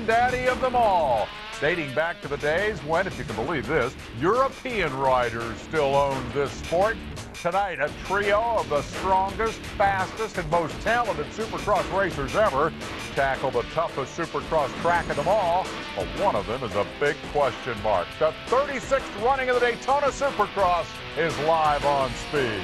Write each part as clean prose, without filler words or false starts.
granddaddy of them all, dating back to the days when, if you can believe this, European riders still owned this sport. Tonight, a trio of the strongest, fastest, and most talented Supercross racers ever tackle the toughest Supercross track of them all, but one of them is a big question mark. The 36th running of the Daytona Supercross is live on Speed.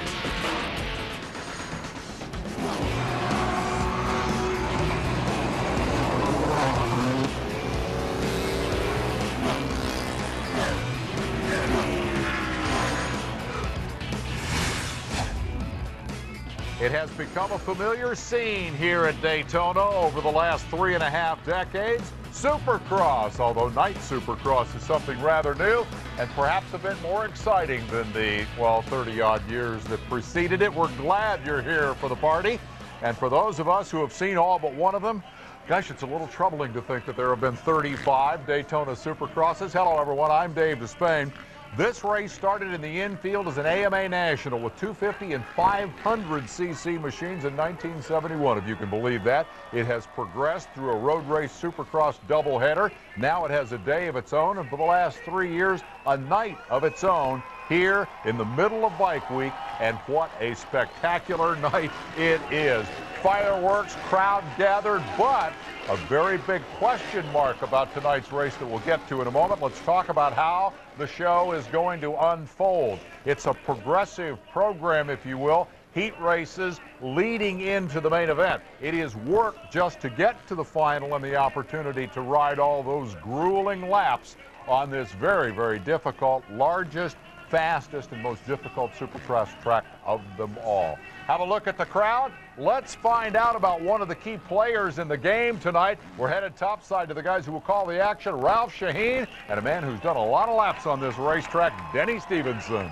It has become a familiar scene here at Daytona over the last 3.5 decades. Supercross, although night Supercross is something rather new and perhaps a bit more exciting than the, well, 30-odd years that preceded it. We're glad you're here for the party. And for those of us who have seen all but one of them, gosh, it's a little troubling to think that there have been 35 Daytona Supercrosses. Hello, everyone. I'm Dave Despain. This race started in the infield as an AMA National with 250 and 500cc machines in 1971, if you can believe that. It has progressed through a road race Supercross doubleheader. Now it has a day of its own, and for the last 3 years, a night of its own here in the middle of Bike Week. And what a spectacular night it is. Fireworks, crowd gathered, but a very big question mark about tonight's race that we'll get to in a moment. Let's talk about how the show is going to unfold. It's a progressive program, if you will. Heat races leading into the main event. It is work just to get to the final and the opportunity to ride all those grueling laps on this very, very difficult, largest, fastest, and most difficult Supercross track of them all. Have a look at the crowd. Let's find out about one of the key players in the game tonight. We're headed topside to the guys who will call the action, Ralph Shaheen, and a man who's done a lot of laps on this racetrack, Denny Stevenson.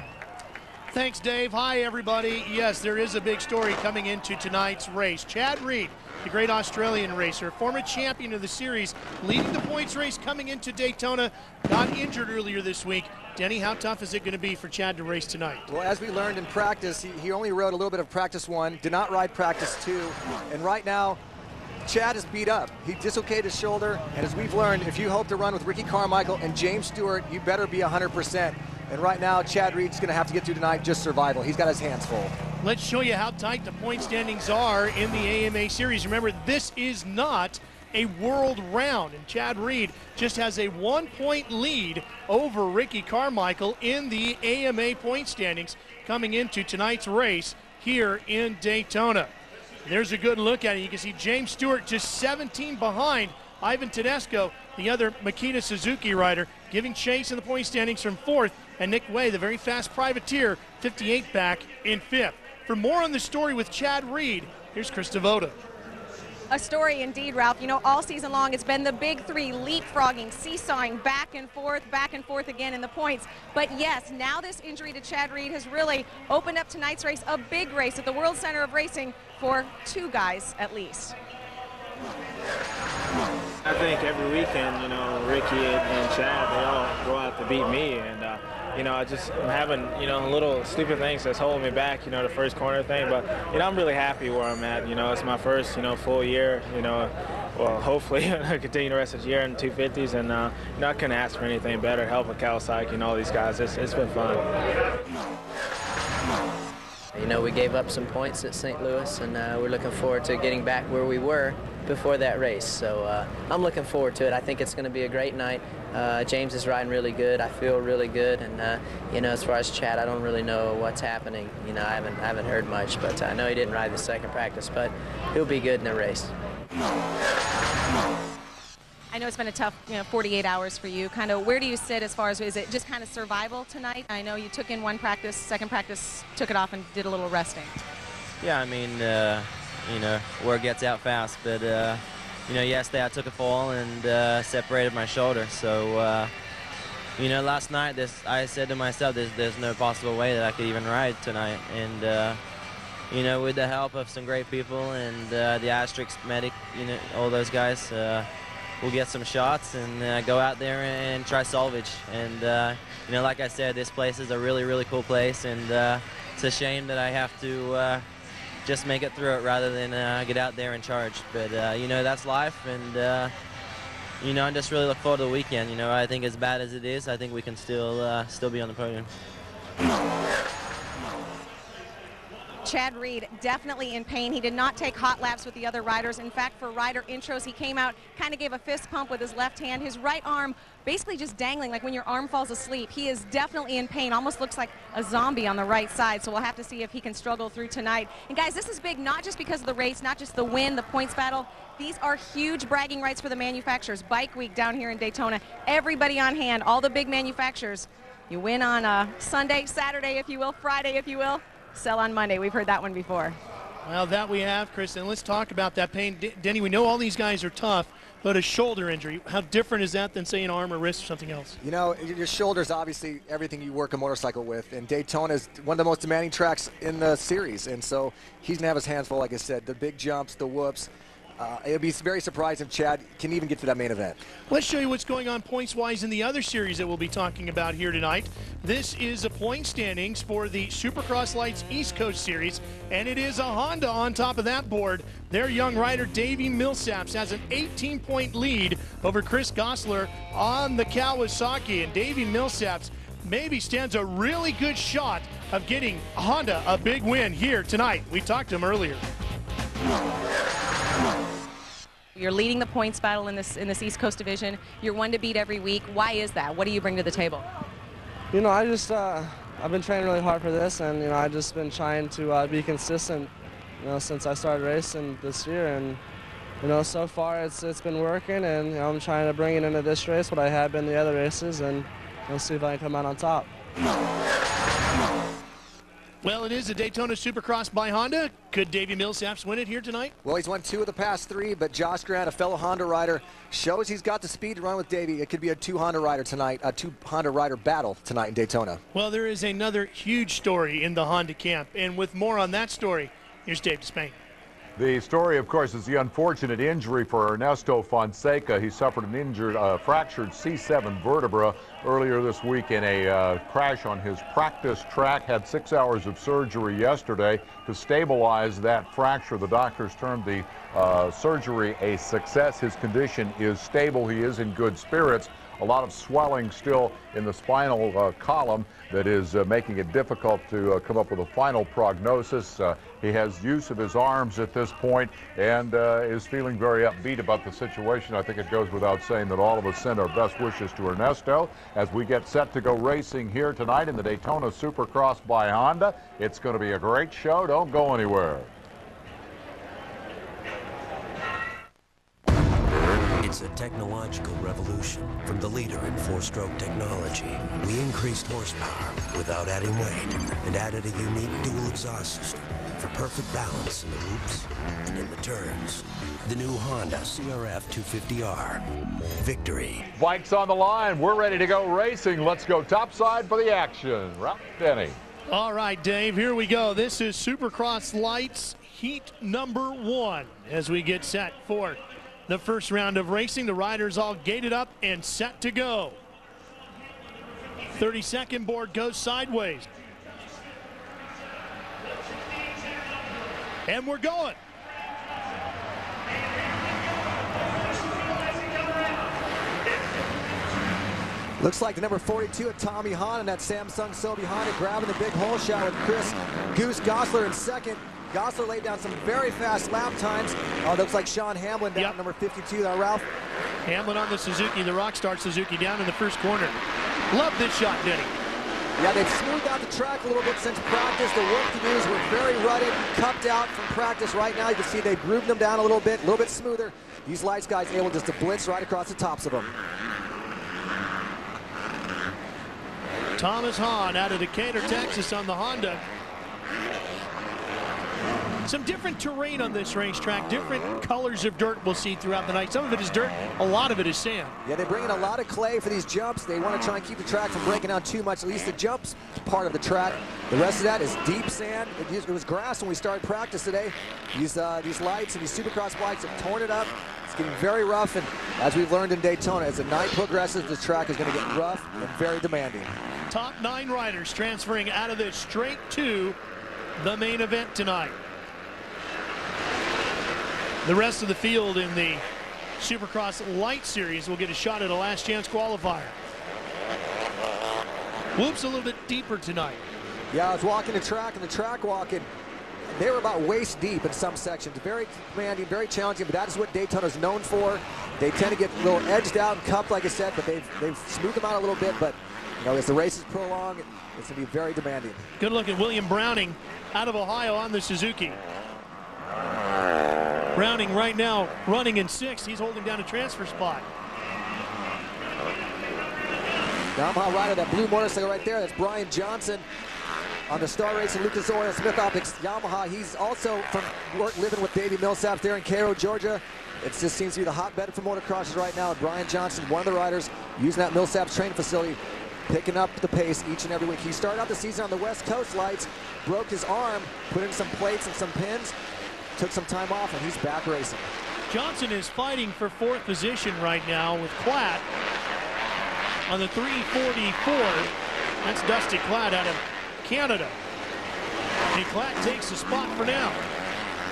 Thanks, Dave. Hi, everybody. Yes, there is a big story coming into tonight's race. Chad Reed, the great Australian racer, former champion of the series, leading the points race coming into Daytona, got injured earlier this week. Denny, how tough is it going to be for Chad to race tonight? Well, as we learned in practice, he only rode a little bit of practice 1, did not ride practice 2, and right now, Chad is beat up. He dislocated his shoulder, and as we've learned, if you hope to run with Ricky Carmichael and James Stewart, you better be 100%. And right now, Chad Reed's going to have to get through tonight just survival. He's got his hands full. Let's show you how tight the point standings are in the AMA series. Remember, this is not a world round, and Chad Reed just has a 1-point lead over Ricky Carmichael in the AMA point standings coming into tonight's race here in Daytona. There's a good look at it. You can see James Stewart just 17 behind Ivan Tedesco, the other Makita Suzuki rider, giving chase in the point standings from 4th, and Nick Way, the very fast privateer, 58 back in 5th. For more on the story with Chad Reed, here's Chris Devoto. A story indeed, Ralph. You know, all season long it's been the big three leapfrogging, seesawing back and forth again in the points. But yes, now this injury to Chad Reed has really opened up tonight's race, a big race at the World Center of Racing for 2 guys at least. I think every weekend, you know, Ricky and Chad, they all go out to beat me, and you know, I'm having, you know, little stupid things that's holding me back, you know, the first corner thing, but, you know, I'm really happy where I'm at. You know, it's my first, you know, full year, you know, well, hopefully I continue the rest of the year in 250s, and, you know, I couldn't ask for anything better, help with Kawasaki and all these guys. It's been fun. You know, we gave up some points at St. Louis, and we're looking forward to getting back where we were before that race. So I'm looking forward to it. I think it's going to be a great night. James is riding really good. I feel really good. And, you know, as far as Chad, I don't really know what's happening. You know, I haven't heard much, but I know he didn't ride the second practice, but he'll be good in the race. I know it's been a tough, 48 hours for you. Kind of, where do you sit as far as, is it just kind of survival tonight? I know you took in one practice, second practice, took it off and did a little resting. Yeah, I mean, word gets out fast, but, yesterday I took a fall and separated my shoulder. So, last night I said to myself, there's no possible way that I could even ride tonight. And, with the help of some great people and the Asterix medic, all those guys, we'll get some shots and go out there and try salvage. And, like I said, this place is a really, really cool place, and it's a shame that I have to just make it through it rather than get out there and charge. But, that's life, and, you know, I just really look forward to the weekend. You know, I think as bad as it is, I think we can still be on the podium. Chad Reed definitely in pain. He did not take hot laps with the other riders. In fact, for rider intros, he came out, kind of gave a fist pump with his left hand, his right arm basically just dangling like when your arm falls asleep. He is definitely in pain, almost looks like a zombie on the right side, so we'll have to see if he can struggle through tonight. And guys, this is big, not just because of the race, not just the win, the points battle. These are huge bragging rights for the manufacturers. Bike Week down here in Daytona, everybody on hand, all the big manufacturers. You win on Sunday, Saturday, if you will, Friday, if you will. Sell on Monday. We've heard that one before. Well, that we have, Chris, and let's talk about that pain. Denny, we know all these guys are tough, but a shoulder injury, how different is that than, say, an arm or wrist or something else? You know, your shoulder's obviously everything you work a motorcycle with, and Daytona is one of the most demanding tracks in the series, and so he's going to have his hands full, like I said, the big jumps, the whoops. It would be very surprising if Chad can even get to that main event. Let's show you what's going on points-wise in the other series that we'll be talking about here tonight. This is the point standings for the Supercross Lites East Coast Series, and it is a Honda on top of that board. Their young rider, Davey Millsaps, has an 18-point lead over Chris Gosselaar on the Kawasaki, and Davey Millsaps maybe stands a really good shot of getting Honda a big win here tonight. We talked to him earlier. You're leading the points battle in this East Coast division. You're one to beat every week. Why is that? What do you bring to the table? You know, I just I've been training really hard for this, and you know, I've just been trying to be consistent, you know, since I started racing this year, and you know, so far it's been working, and you know, I'm trying to bring it into this race what I have been the other races, and we'll see if I can come out on top. Well, it is a Daytona Supercross by Honda. Could Davey Millsaps win it here tonight? Well, he's won 2 of the past 3, but Josh Grant, a fellow Honda rider, shows he's got the speed to run with Davey. It could be a 2 Honda rider tonight, a 2 Honda rider battle tonight in Daytona. Well, there is another huge story in the Honda camp, and with more on that story, here's Dave Despain. The story, of course, is the unfortunate injury for Ernesto Fonseca. He suffered an fractured C7 vertebra earlier this week in a crash on his practice track. Had 6 hours of surgery yesterday to stabilize that fracture. The doctors termed the surgery a success. His condition is stable. He is in good spirits. A lot of swelling still in the spinal column that is making it difficult to come up with a final prognosis. He has use of his arms at this point and is feeling very upbeat about the situation. I think it goes without saying that all of us send our best wishes to Ernesto as we get set to go racing here tonight in the Daytona Supercross by Honda. It's going to be a great show. Don't go anywhere. It's a technological revolution from the leader in 4-stroke technology. We increased horsepower without adding weight and added a unique dual exhaust system for perfect balance in the loops and in the turns. The new Honda CRF 250R. Victory. Bikes on the line. We're ready to go racing. Let's go topside for the action. Ralph Denny. All right, Dave, here we go. This is Supercross Lites Heat number 1 as we get set for the first round of racing. The riders all gated up and set to go. 32nd board goes sideways. And we're going. Looks like the number 42 at Tommy Hahn and that Samsung So behind it, grabbing the big hole shot with Chris Goose Gosselaar in second. Gosselaar laid down some very fast lap times. Looks like Sean Hamlin down number 52 there, Ralph. Hamlin on the Suzuki, the Rockstar Suzuki, down in the first corner. Love this shot, Denny. Yeah, they've smoothed out the track a little bit since practice. The work-to-dos were very rutted, cupped out from practice. Right now, you can see they've grooved them down a little bit smoother. These Lites guys able just to blitz right across the tops of them. Thomas Hahn out of Decatur, Texas on the Honda. Some different terrain on this racetrack, different colors of dirt we'll see throughout the night. Some of it is dirt, a lot of it is sand. Yeah, they bring in a lot of clay for these jumps. They want to try and keep the track from breaking down too much, at least the jumps part of the track. The rest of that is deep sand. It was grass when we started practice today. These Lites and these Supercross bikes have torn it up. It's getting very rough, and as we've learned in Daytona, as the night progresses, the track is going to get rough and very demanding. Top 9 riders transferring out of this straight to the main event tonight. The rest of the field in the Supercross Light Series will get a shot at a last chance qualifier. Whoops a little bit deeper tonight. Yeah, I was walking the track, and the track walking, they were about waist deep in some sections. Very demanding, very challenging, but that is what Daytona's known for. They tend to get a little edged out and cupped, like I said, but they've smoothed them out a little bit. But you know, as the races prolong, it's going to be very demanding. Good look at William Browning out of Ohio on the Suzuki. Browning right now running in 6th. He's holding down a transfer spot. Yamaha rider, that blue motorcycle right there, that's Brian Johnson on the Star Racing Lucas Oil Smith Optics Yamaha. He's also from living with Davey Millsaps there in Cairo, Georgia. It just seems to be the hotbed for motocrossers right now. And Brian Johnson, one of the riders, using that Millsaps training facility, picking up the pace each and every week. He started out the season on the West Coast Lights, broke his arm, put in some plates and some pins, took some time off, and he's back racing. Johnson is fighting for 4th position right now with Klatt on the 344. That's Dusty Klatt out of Canada. And Klatt takes the spot for now.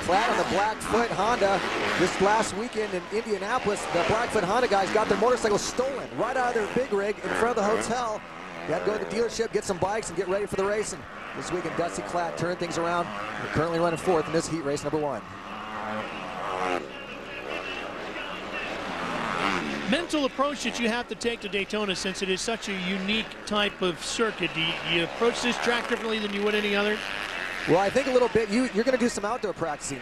Klatt on the Blackfoot Honda. This last weekend in Indianapolis, the Blackfoot Honda guys got their motorcycles stolen right out of their big rig in front of the hotel. They had to go to the dealership, get some bikes, and get ready for the race. And this weekend, Dusty Klatt turned things around. They're currently running 4th in this heat race, number 1. Mental approach that you have to take to Daytona, since it is such a unique type of circuit. Do you approach this track differently than you would any other? Well, I think a little bit. You're going to do some outdoor practicing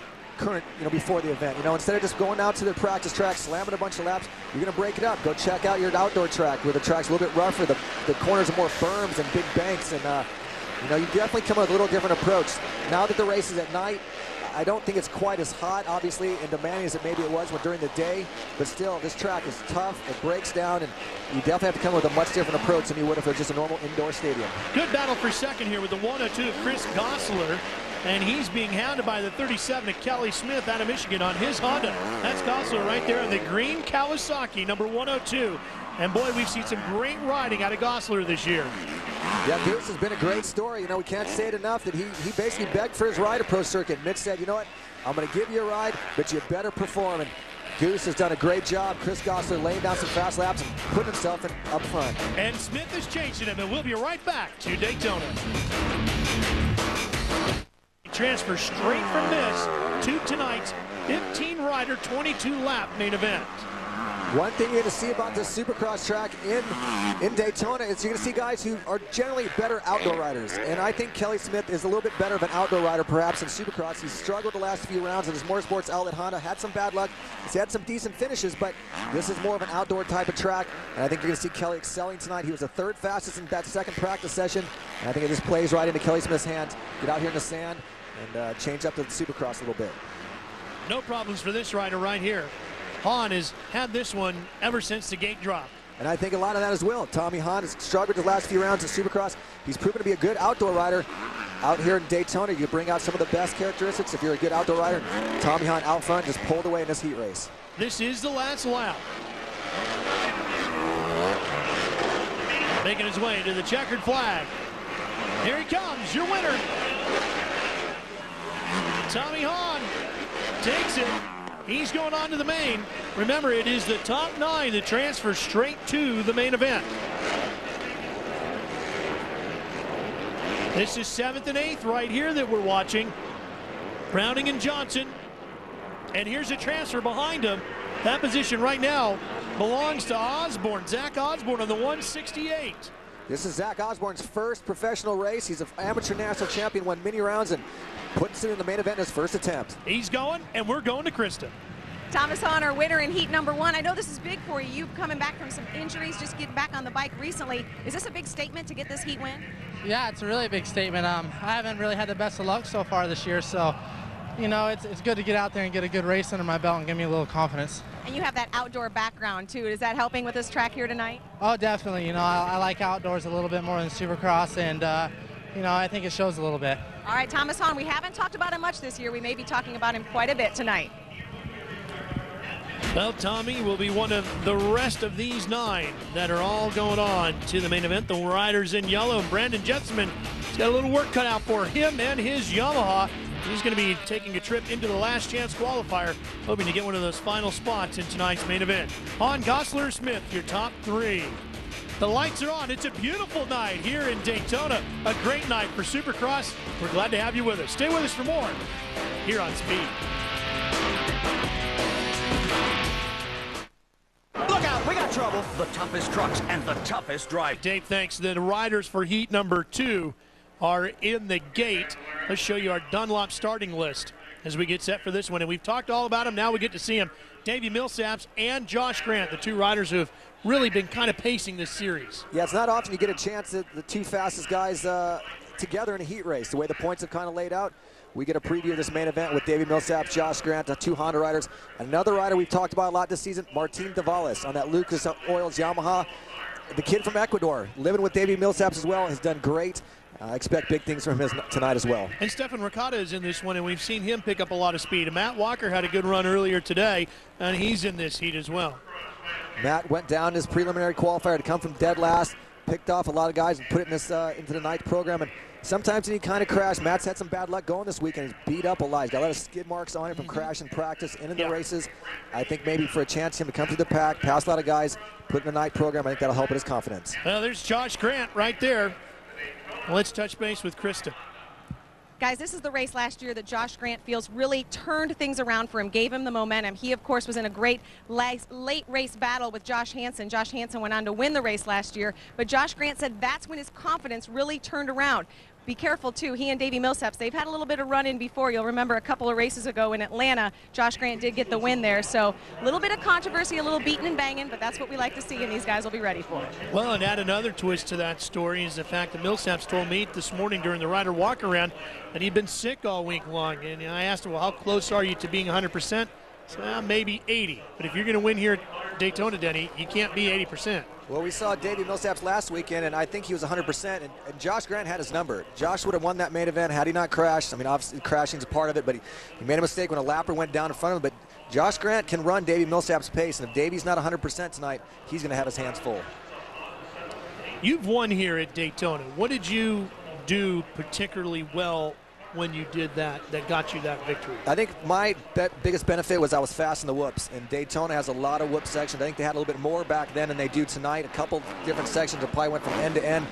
before the event. Instead of just going out to the practice track, slamming a bunch of laps, you're going to break it up. Go check out your outdoor track where the track's a little bit rougher. The corners are more berms and big banks, and you definitely come with a little different approach. Now that the race is at night, I don't think it's quite as hot, obviously, and demanding as maybe it was during the day, but still, this track is tough. It breaks down, and you definitely have to come with a much different approach than you would if it was just a normal indoor stadium. Good battle for second here with the 102 of Chris Gosseler, and he's being hounded by the 37 of Kelly Smith out of Michigan on his Honda. That's Gosseler right there in the green Kawasaki, number 102. And boy, we've seen some great riding out of Gosseler this year. Yeah, Goose has been a great story. We can't say it enough that he basically begged for his ride at Pro Circuit. Mitch said, you know what, I'm going to give you a ride, but you better perform. And Goose has done a great job. Chris Gosseler laying down some fast laps and putting himself up front. And Smith is chasing him, and we'll be right back to Daytona. Transfer straight from this to tonight's 15-rider, 22-lap main event. One thing you're going to see about this Supercross track in Daytona is you're going to see guys who are generally better outdoor riders. And I think Kelly Smith is a little bit better of an outdoor rider perhaps in Supercross. He's struggled the last few rounds in his motorsports outlet Honda, had some bad luck. He's had some decent finishes, but this is more of an outdoor type of track. And I think you're going to see Kelly excelling tonight. He was the 3rd fastest in that 2nd practice session. And I think it just plays right into Kelly Smith's hands. Get out here in the sand and change up the Supercross a little bit. No problems for this rider right here. Hahn has had this one ever since the gate drop. And I think a lot of that as well. Tommy Hahn has struggled the last few rounds at Supercross. He's proven to be a good outdoor rider. Out here in Daytona, you bring out some of the best characteristics if you're a good outdoor rider. Tommy Hahn out front just pulled away in this heat race. This is the last lap. Making his way to the checkered flag. Here he comes, your winner. Tommy Hahn takes it. He's going on to the main. Remember, it is the top 9 that transfer straight to the main event. This is 7th and 8th right here that we're watching. Browning and Johnson. And here's a transfer behind him. That position right now belongs to Osborne. Zach Osborne on the 168. This is Zach Osborne's first professional race. He's an amateur national champion, won many rounds, and puts it in the main event in his first attempt. He's going, and we're going to Krista. Thomas Hahn, our winner in heat number 1. I know this is big for you. You coming back from some injuries, just getting back on the bike recently. Is this a big statement to get this heat win? Yeah, it's a really big statement. I haven't really had the best of luck so far this year, so it's good to get out there and get a good race under my belt and give me a little confidence. And you have that outdoor background too. Is that helping with this track here tonight? Oh, definitely. I like outdoors a little bit more than Supercross, and I think it shows a little bit. All right, Thomas Hahn, we haven't talked about him much this year. We may be talking about him quite a bit tonight. Well, Tommy will be one of the rest of these 9 that are all going on to the main event. The riders in yellow, and Brandon Jetsman has got a little work cut out for him and his Yamaha He's going to be taking a trip into the last chance qualifier, hoping to get one of those final spots in tonight's main event. On Gosler Smith, your top three. The lights are on. It's a beautiful night here in Daytona. A great night for Supercross. We're glad to have you with us. Stay with us for more here on Speed. Look out, we got trouble. The toughest trucks and the toughest drive. Dave, thanks. The riders for heat number 2 are in the gate. Let's show you our Dunlop starting list as we get set for this one. And we've talked all about them. Now we get to see them. Davey Millsaps and Josh Grant, the two riders who have really been kind of pacing this series. Yeah, it's not often you get a chance at the two fastest guys together in a heat race. The way the points have kind of laid out, we get a preview of this main event with Davey Millsaps, Josh Grant, the two Honda riders. Another rider we've talked about a lot this season, Martin Davalis on that Lucas Oil's Yamaha. The kid from Ecuador, living with Davey Millsaps as well, has done great. I expect big things from him tonight as well. And Stefan Ricotta is in this one, and we've seen him pick up a lot of speed. And Matt Walker had a good run earlier today, and he's in this heat as well. Matt went down his preliminary qualifier to come from dead last, picked off a lot of guys and put it in this into the ninth program. And sometimes he kind of crashed. Matt's had some bad luck going this weekend. He's beat up a lot. He's got a lot of skid marks on him from crash in practice and in the races. I think maybe for a chance him to come through the pack, pass a lot of guys, put in the night program, I think that'll help with his confidence. Well, there's Josh Grant right there. Let's touch base with Krista. Guys, this is the race last year that Josh Grant feels really turned things around for him, gave him the momentum. He, of course, was in a great late race battle with Josh Hansen. Josh Hansen went on to win the race last year, but Josh Grant said that's when his confidence really turned around. Be careful, too. He and Davey Millsaps, they've had a little bit of run-in before. You'll remember a couple of races ago in Atlanta, Josh Grant did get the win there. So a little bit of controversy, a little beating and banging, but that's what we like to see, and these guys will be ready for it. Well, and add another twist to that story is the fact that Millsaps told me this morning during the rider walk-around that he'd been sick all week long. And I asked him, well, how close are you to being 100%? So maybe 80. But if you're going to win here at Daytona, Denny, you can't be 80%. Well, we saw Davey Millsaps last weekend, and I think he was 100%, and Josh Grant had his number. Josh would have won that main event had he not crashed. I mean, obviously crashing is a part of it, but he made a mistake when a lapper went down in front of him. But Josh Grant can run Davey Millsaps' pace, and if Davey's not 100% tonight, he's going to have his hands full. You've won here at Daytona. What did you do particularly well when you did that got you that victory? I think my biggest benefit was I was fast in the whoops, and Daytona has a lot of whoop sections. I think they had a little bit more back then than they do tonight. A couple different sections that probably went from end to end,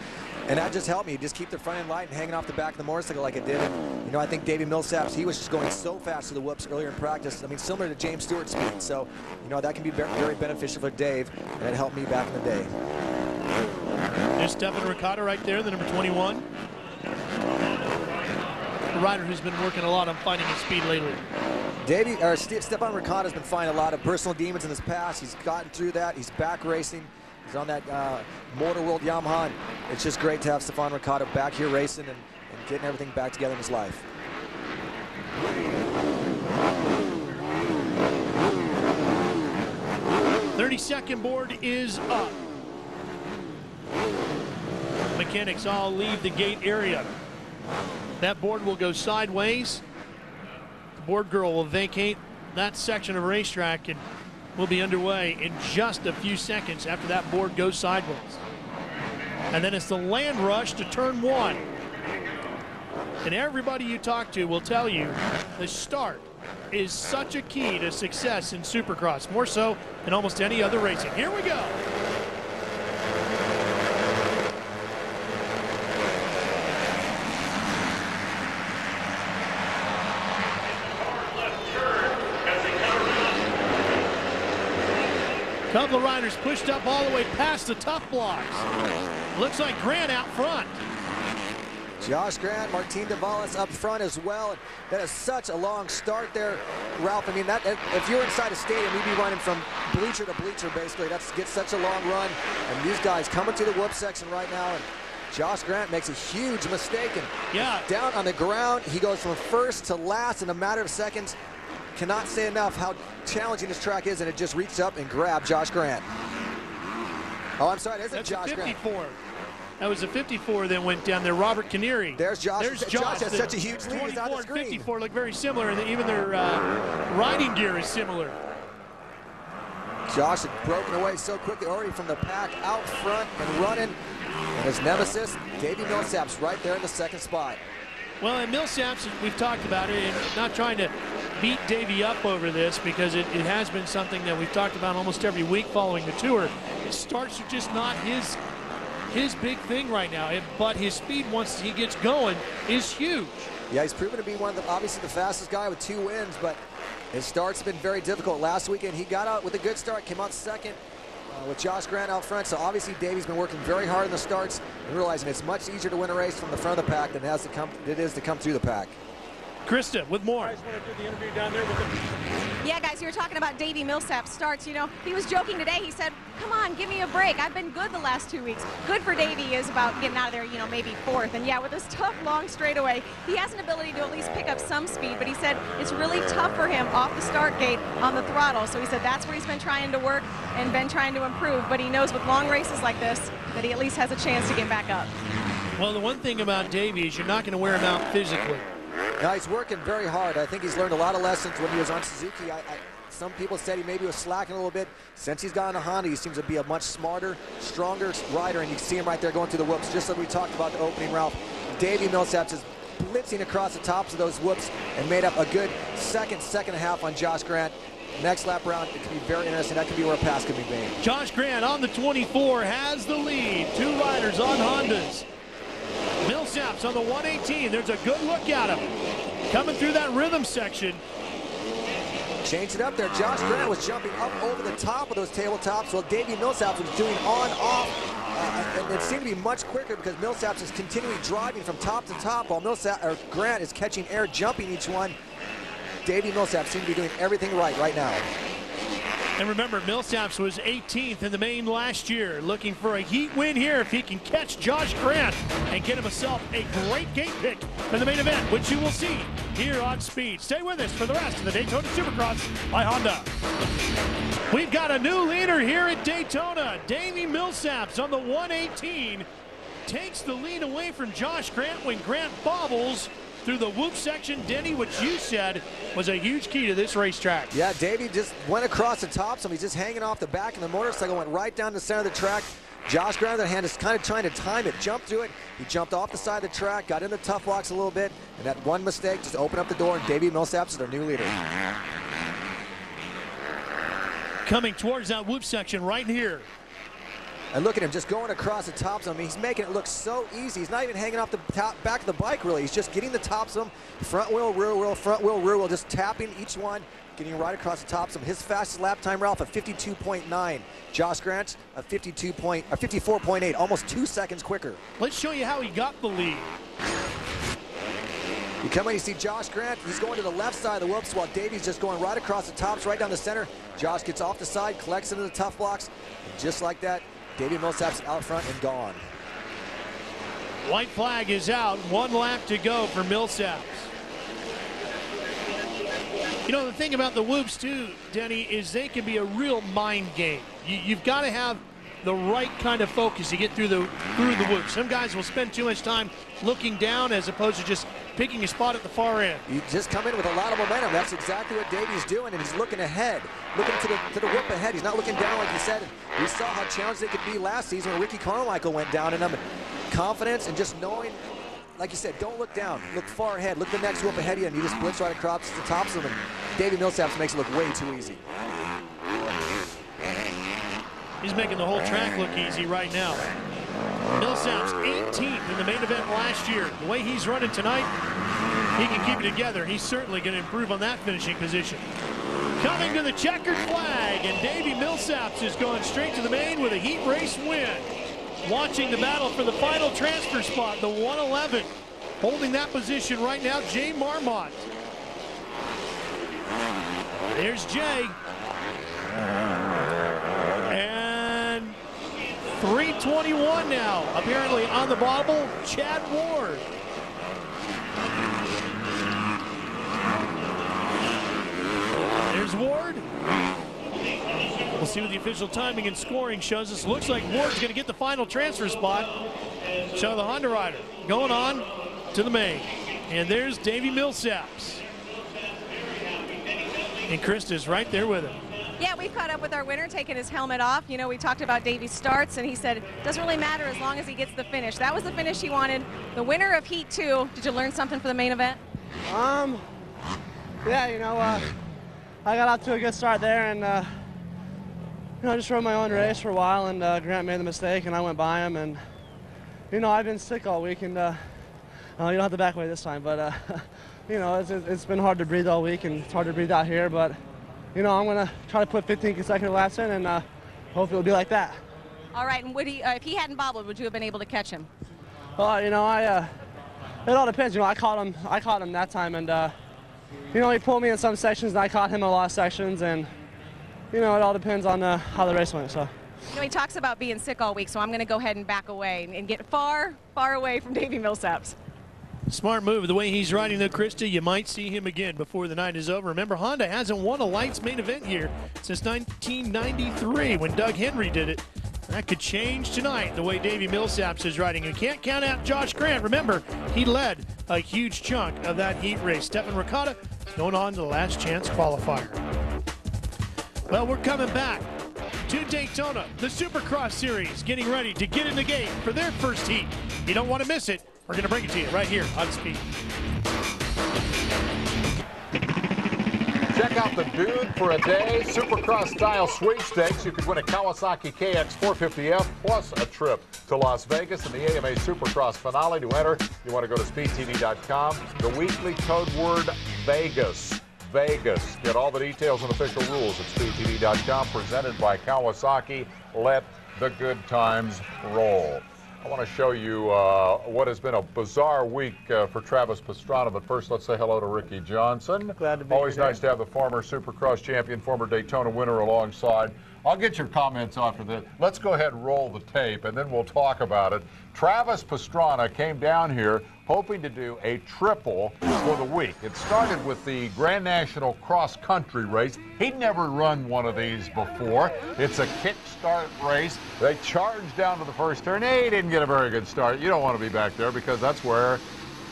and that just helped me. Just keep the front end light and hanging off the back of the motorcycle like it did. And, you know, I think Davey Millsaps, he was just going so fast to the whoops earlier in practice. I mean, similar to James Stewart's speed. So, you know, that can be very beneficial for Dave, and it helped me back in the day. There's Stefan Ricotta right there, the number 21. The rider who's been working a lot on finding his speed lately. Stefan Ricotta has been finding a lot of personal demons in his past. He's gotten through that. He's back racing. He's on that Motor World Yamaha. It's just great to have Stefan Ricotta back here racing and getting everything back together in his life. The 30-second board is up. Mechanics all leave the gate area. That board will go sideways. The board girl will vacate that section of racetrack, and we'll be underway in just a few seconds after that board goes sideways. And then it's the land rush to turn 1. And everybody you talk to will tell you the start is such a key to success in Supercross, more so than almost any other racing. Here we go. Couple of riders pushed up all the way past the tough blocks. Looks like Grant out front. Josh Grant, Martin Davalis up front as well. And that is such a long start there, Ralph. I mean, that if you're inside a stadium, you'd be running from bleacher to bleacher, basically. That's gets such a long run. And these guys coming to the whoop section right now. And Josh Grant makes a huge mistake. And down on the ground, he goes from first to last in a matter of seconds. Cannot say enough how challenging this track is, and it just reached up and grabbed Josh Grant. Oh, I'm sorry, that's Josh Grant. That was a 54 that went down there. Robert Canary. There's Josh. Josh has such a huge lead. He's on the screen. 54 look very similar, and even their riding gear is similar. Josh had broken away so quickly already from the pack out front and running. And his nemesis, Davey Millsaps, right there in the second spot. Well, and Millsaps, we've talked about it, and not trying to beat Davey up over this because it has been something that we've talked about almost every week following the tour. Starts are just not his big thing right now, but his speed once he gets going is huge. Yeah, he's proven to be one of the, obviously the fastest guy with 2 wins, but his start's been very difficult. Last weekend he got out with a good start, came out second with Josh Grant out front, so obviously Davey's been working very hard in the starts and realizing it's much easier to win a race from the front of the pack than it is to come through the pack. Krista with more. I just want to do the interview down there with him. Yeah, guys, you were talking about Davey Millsap's starts. You know, he was joking today. He said, come on, give me a break. I've been good the last 2 weeks. Good for Davey is about getting out of there, you know, maybe 4th. And yeah, with this tough, long straightaway, he has an ability to at least pick up some speed, but he said it's really tough for him off the start gate on the throttle. So he said that's where he's been trying to work and been trying to improve. But he knows with long races like this that he at least has a chance to get back up. Well, the one thing about Davey is you're not going to wear him out physically. Now, he's working very hard. I think he's learned a lot of lessons when he was on Suzuki. Some people said he maybe was slacking a little bit. Since he's gotten a Honda, he seems to be a much smarter, stronger rider, and you can see him right there going through the whoops, just like we talked about the opening, Ralph. Davey Millsaps is blitzing across the tops of those whoops and made up a good second and a half on Josh Grant. Next lap round, it could be very interesting. That could be where a pass could be made. Josh Grant on the 24 has the lead. 2 riders on Hondas. Millsaps on the 118. There's a good look at him. Coming through that rhythm section. Changed it up there. Josh Grant was jumping up over the top of those tabletops while Davey Millsaps was doing on, off. And it seemed to be much quicker because Millsaps is continually driving from top to top while Grant is catching air, jumping each one. Davey Millsaps seemed to be doing everything right now. And remember, Millsaps was 18th in the main last year, looking for a heat win here if he can catch Josh Grant and get himself a great gate pick for the main event, which you will see here on Speed. Stay with us for the rest of the Daytona Supercross by Honda. We've got a new leader here at Daytona. Davey Millsaps on the 118 takes the lead away from Josh Grant when Grant bobbles through the whoop section. Denny, which you said was a huge key to this racetrack. Yeah, Davey just went across the top, so he's just hanging off the back, and the motorcycle went right down the center of the track. Josh Grant, on the other hand, is kind of trying to time it, jump through it. He jumped off the side of the track, got in the tough blocks a little bit, and that one mistake just opened up the door, and Davey Millsaps is their new leader. Coming towards that whoop section right here. And look at him just going across the tops of him. He's making it look so easy. He's not even hanging off the back of the bike, really. He's just getting the tops of them. Front wheel, front wheel, rear wheel, just tapping each one, getting right across the tops of them. His fastest lap time, Ralph, at 52.9. Josh Grant, a 54.8, almost 2 seconds quicker. Let's show you how he got the lead. You come in, you see Josh Grant. He's going to the left side of the whoops while Davey's just going right across the tops, right down the center. Josh gets off the side, collects into the tough blocks. And just like that, Davey Millsaps out front and gone. White flag is out. 1 lap to go for Millsaps. You know, the thing about the whoops, too, Denny, is they can be a real mind game. You've got to have the right kind of focus to get through the whoops. Some guys will spend too much time looking down as opposed to just picking a spot at the far end. You just come in with a lot of momentum. That's exactly what Davey's doing, and he's looking ahead, looking to the whoop ahead. He's not looking down like you said. We saw how challenged they could be last season when Ricky Carmichael went down, and confidence and just knowing, like you said, don't look down. Look far ahead. Look the next whoop ahead of you, and you just blitz right across the tops of them. Davey Millsaps makes it look way too easy. He's making the whole track look easy right now. Millsaps 18th in the main event last year. The way he's running tonight, he can keep it together. He's certainly going to improve on that finishing position. Coming to the checkered flag, and Davey Millsaps is going straight to the main with a heat race win. Watching the battle for the final transfer spot, the 111. Holding that position right now, Jay Marmont. There's Jay. And 3:21 now, apparently on the bobble, Chad Ward. There's Ward. We'll see what the official timing and scoring shows us. Looks like Ward's going to get the final transfer spot. So the Honda rider going on to the main. And there's Davey Millsaps. And Krista's right there with him. Yeah, we've caught up with our winner, taking his helmet off. You know, we talked about Davy's starts, and he said it doesn't really matter as long as he gets the finish. That was the finish he wanted. The winner of Heat 2. Did you learn something for the main event? Yeah, you know, I got out to a good start there, and you know, I just rode my own race for a while, and Grant made the mistake, and I went by him, and you know, I've been sick all week, and you don't have to back away this time, but you know, it's been hard to breathe all week, and it's hard to breathe out here, but you know, I'm gonna try to put 15 consecutive laps in, and hopefully it'll be like that. All right, and would he, if he hadn't bobbled, would you have been able to catch him? Well, you know, it all depends. You know, I caught him that time, and you know, he pulled me in some sections, and I caught him in a lot of sections, and you know, it all depends on how the race went. So. You know, he talks about being sick all week, so I'm going to go ahead and back away and get far, far away from Davy Millsaps. Smart move. The way he's riding, though, Krista, you might see him again before the night is over. Remember, Honda hasn't won a Lights main event here since 1993 when Doug Henry did it. That could change tonight, the way Davy Millsaps is riding. You can't count out Josh Grant. Remember, he led a huge chunk of that heat race. Stefan Ricotta is going on to the last chance qualifier. Well, we're coming back to Daytona, the Supercross Series, getting ready to get in the gate for their first heat. You don't want to miss it. We're going to bring it to you right here on Speed. Check out the Dude for a Day Supercross style sweepstakes. You could win a Kawasaki KX450F plus a trip to Las Vegas in the AMA Supercross finale. To enter, you want to go to speedtv.com. The weekly code word Vegas. Vegas. Get all the details and official rules at speedtv.com. Presented by Kawasaki. Let the good times roll. I want to show you what has been a bizarre week for Travis Pastrana, but first let's say hello to Ricky Johnson. Glad to be Always here. nice to have the former Supercross champion, former Daytona winner alongside. I'll get your comments after this. Let's go ahead and roll the tape, and then we'll talk about it. Travis Pastrana came down here hoping to do a triple for the week. It started with the Grand National Cross Country race. He'd never run one of these before. It's a kick-start race. They charged down to the first turn. He didn't get a very good start. You don't want to be back there because that's where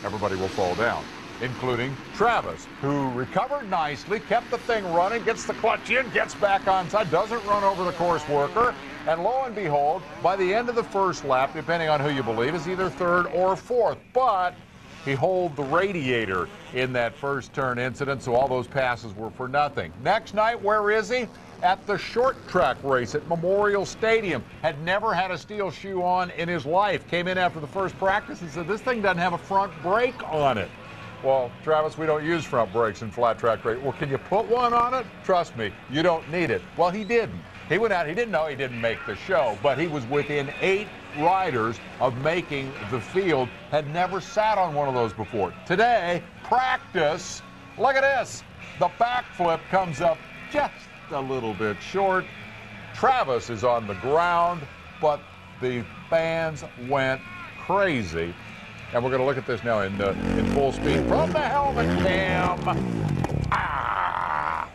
everybody will fall down, including Travis, who recovered nicely, kept the thing running, gets the clutch in, gets back onside, doesn't run over the course worker, and lo and behold, by the end of the first lap, depending on who you believe, is either third or fourth. But he holed the radiator in that first turn incident, so all those passes were for nothing. Next night, where is he? At the short track race at Memorial Stadium. Had never had a steel shoe on in his life. Came in after the first practice and said, this thing doesn't have a front brake on it. Well, Travis, we don't use front brakes in flat track race. Well, can you put one on it? Trust me, you don't need it. Well, he didn't. He went out, he didn't know he didn't make the show, but he was within 8 riders of making the field. Had never sat on one of those before. Today, practice, look at this. The backflip comes up just a little bit short. Travis is on the ground, but the fans went crazy. And we're going to look at this now in full speed from the helmet cam. Ah!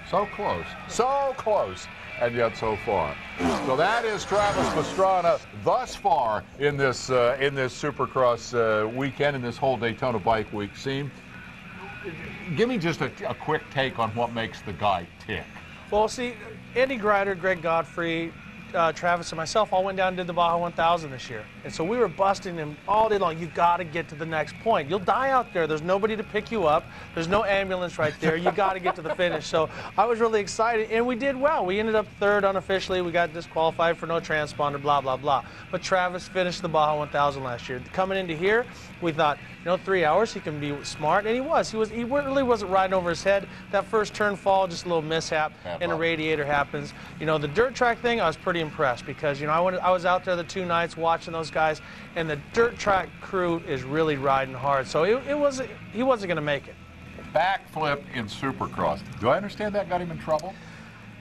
So close, and yet so far. So that is Travis Pastrana thus far in this Supercross weekend, in this whole Daytona Bike Week scene. Give me just a quick take on what makes the guy tick. Well, see, Andy Grider, Greg Godfrey, Travis, and myself all went down and did the Baja 1000 this year. And so we were busting him all day long. You got to get to the next point. You'll die out there. There's nobody to pick you up. There's no ambulance right there. You got to get to the finish. So I was really excited, and we did well. We ended up third unofficially. We got disqualified for no transponder, blah, blah, blah. But Travis finished the Baja 1000 last year. Coming into here, we thought, 3 hours, he can be smart, and he was. He really wasn't riding over his head. That first turn fall, just a little mishap, and a radiator happens. The dirt track thing, I was pretty impressed because, I was out there the 2 nights watching those guys, and the dirt track crew is really riding hard. So he wasn't going to make it. Backflip in Supercross. Do I understand that got him in trouble?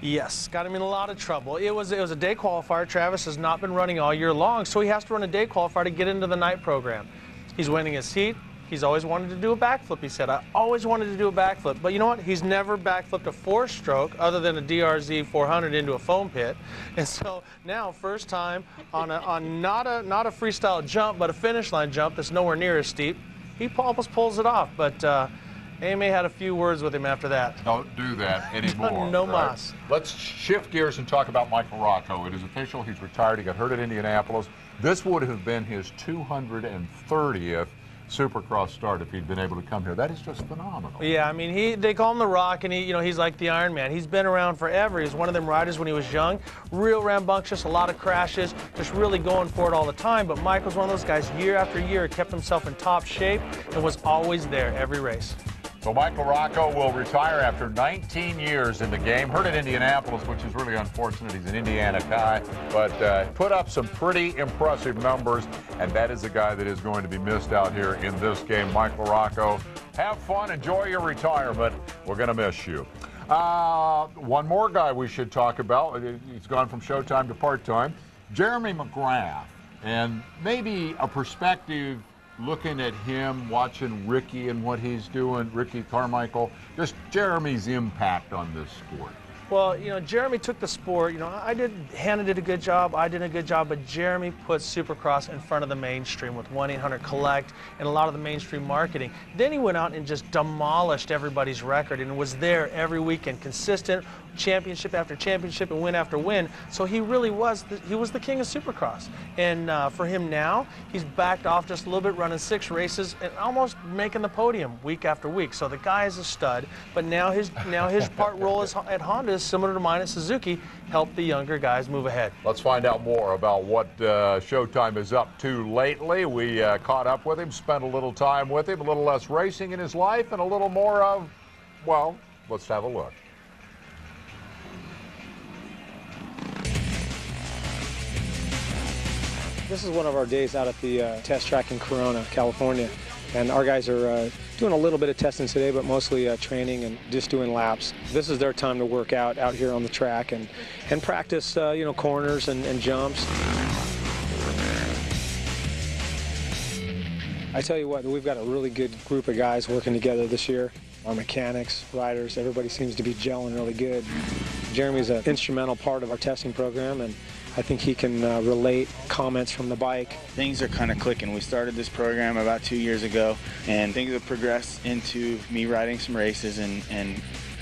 Yes, got him in a lot of trouble. It was a day qualifier. Travis has not been running all year long, so he has to run a day qualifier to get into the night program. He's winning his heat. He's always wanted to do a backflip, he said. I always wanted to do a backflip. But you know what? He's never backflipped a 4-stroke other than a DRZ 400 into a foam pit. And so now, first time on not a freestyle jump, but a finish line jump that's nowhere near as steep, he almost pulls it off. But AMA had a few words with him after that. Don't do that anymore. No right? mas. Let's shift gears and talk about Michael LaRocco. It is official. He's retired. He got hurt at Indianapolis. This would have been his 230th Supercross start if he'd been able to come here. That is just phenomenal. Yeah, I mean, they call him the Rock, and he's like the Iron Man. He's been around forever. He was one of them riders when he was young, real rambunctious, a lot of crashes, just really going for it all the time. But Michael's one of those guys, year after year, kept himself in top shape and was always there every race. So Michael LaRocco will retire after 19 years in the game. Hurt at Indianapolis, which is really unfortunate. He's an Indiana guy, but put up some pretty impressive numbers, and that is a guy that is going to be missed out here in this game. Michael LaRocco, have fun, enjoy your retirement. We're going to miss you. One more guy we should talk about. He's gone from Showtime to part-time. Jeremy McGrath, and maybe a perspective looking at him, watching Ricky and what he's doing, Ricky Carmichael, just Jeremy's impact on this sport. Well, Jeremy took the sport. Hannah did a good job, I did a good job, but Jeremy put Supercross in front of the mainstream with 1-800-COLLECT and a lot of the mainstream marketing. Then he went out and just demolished everybody's record and was there every weekend, consistent, championship after championship and win after win. So he really was the king of Supercross. And for him now, he's backed off just a little bit, running 6 races and almost making the podium week after week. So the guy is a stud, but now his role at Honda is similar to mine at Suzuki, help the younger guys move ahead. Let's find out more about what Showtime is up to lately. We caught up with him, spent a little time with him, a little less racing in his life, and a little more of, well, let's have a look. This is one of our days out at the test track in Corona, California. And our guys are doing a little bit of testing today, but mostly training and just doing laps. This is their time to work out here on the track and practice, corners and jumps. I tell you what, we've got a really good group of guys working together this year. Our mechanics, riders, everybody seems to be gelling really good. Jeremy's an instrumental part of our testing program, and I think he can relate comments from the bike. Things are kind of clicking. We started this program about 2 years ago, and things have progressed into me riding some races and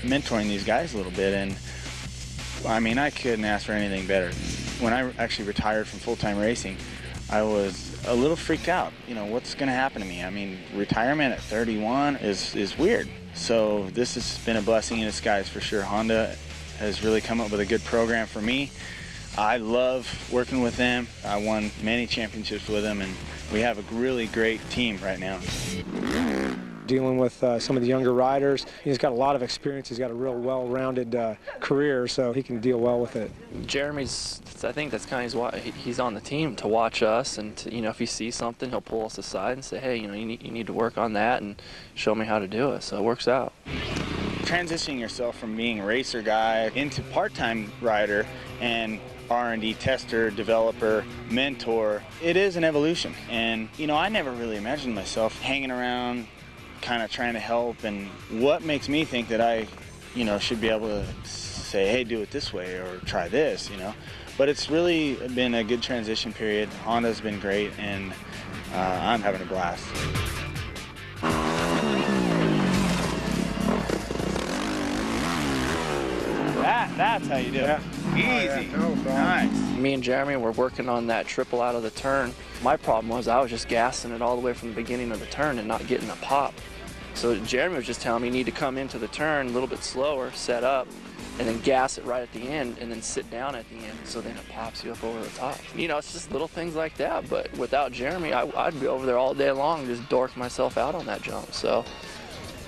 mentoring these guys a little bit. And I mean, I couldn't ask for anything better. When I actually retired from full-time racing, I was a little freaked out. What's going to happen to me? I mean, retirement at 31 is weird. So this has been a blessing in disguise for sure. Honda has really come up with a good program for me. I love working with them. I won many championships with them, and we have a really great team right now. Dealing with some of the younger riders, he's got a lot of experience. He's got a real well-rounded career, so he can deal well with it. Jeremy's, I think that's kind of why he's on the team, to watch us, and to, if he sees something, he'll pull us aside and say, hey, you need to work on that and show me how to do it. So it works out. Transitioning yourself from being a racer guy into part-time rider and R&D tester, developer, mentor, it is an evolution. And I never really imagined myself hanging around kind of trying to help, and what makes me think that I should be able to say, hey, do it this way or try this, but it's really been a good transition period. Honda's been great, and I'm having a blast. That's how you do it. Easy. Nice. Me and Jeremy were working on that triple out of the turn. My problem was I was just gassing it all the way from the beginning of the turn and not getting a pop. So Jeremy was just telling me you need to come into the turn a little bit slower, set up, and then gas it right at the end, and then sit down at the end, so then it pops you up over the top. It's just little things like that, but without Jeremy, I'd be over there all day long and just dork myself out on that jump. So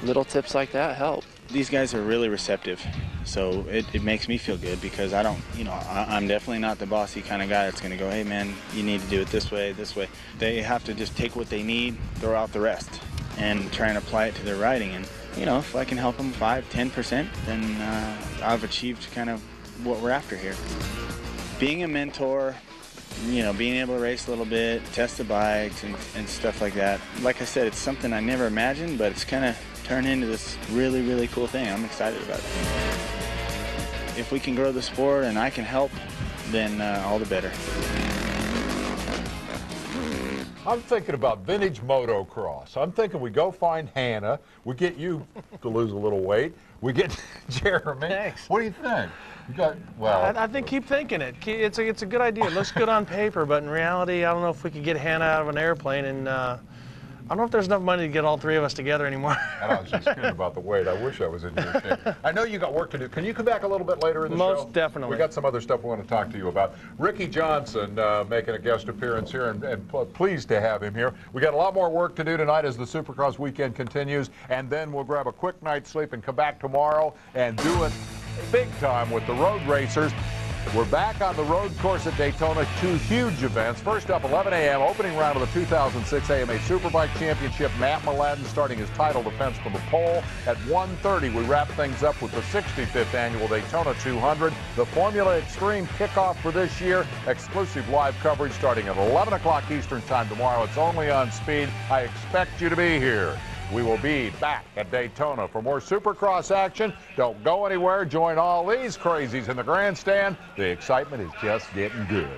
little tips like that help. These guys are really receptive, so it makes me feel good, because I don't, I'm definitely not the bossy kind of guy that's going to go, hey man, you need to do it this way, this way. They have to just take what they need, throw out the rest, and try and apply it to their riding. And if I can help them 5–10%, then I've achieved kind of what we're after here. Being a mentor, being able to race a little bit, test the bikes and stuff like that. Like I said, it's something I never imagined, but it's kind of turned into this really, really cool thing. I'm excited about it. If we can grow the sport and I can help, then all the better. I'm thinking about vintage motocross. I'm thinking we go find Hannah. We get you to lose a little weight. We get Jeremy. Thanks. What do you think? You got, well, I think keep thinking it. It's a good idea. It looks good on paper, but in reality, I don't know if we could get Hannah out of an airplane, and I don't know if there's enough money to get all three of us together anymore. And I was just kidding about the weight. I wish I was in your shape. I know you got work to do. Can you come back a little bit later in the show? Most definitely. We got some other stuff we want to talk to you about. Ricky Johnson making a guest appearance here, and pleased to have him here. We got a lot more work to do tonight as the Supercross weekend continues, and then we'll grab a quick night's sleep and come back tomorrow and do it big time with the road racers. We're back on the road course at Daytona. 2 huge events. First up, 11 a.m., opening round of the 2006 AMA Superbike Championship. Matt Mladen starting his title defense from the pole. At 1:30, we wrap things up with the 65th annual Daytona 200. The Formula Extreme kickoff for this year. Exclusive live coverage starting at 11 o'clock Eastern Time tomorrow. It's only on Speed. I expect you to be here. We will be back at Daytona for more Supercross action. Don't go anywhere. Join all these crazies in the grandstand. The excitement is just getting good.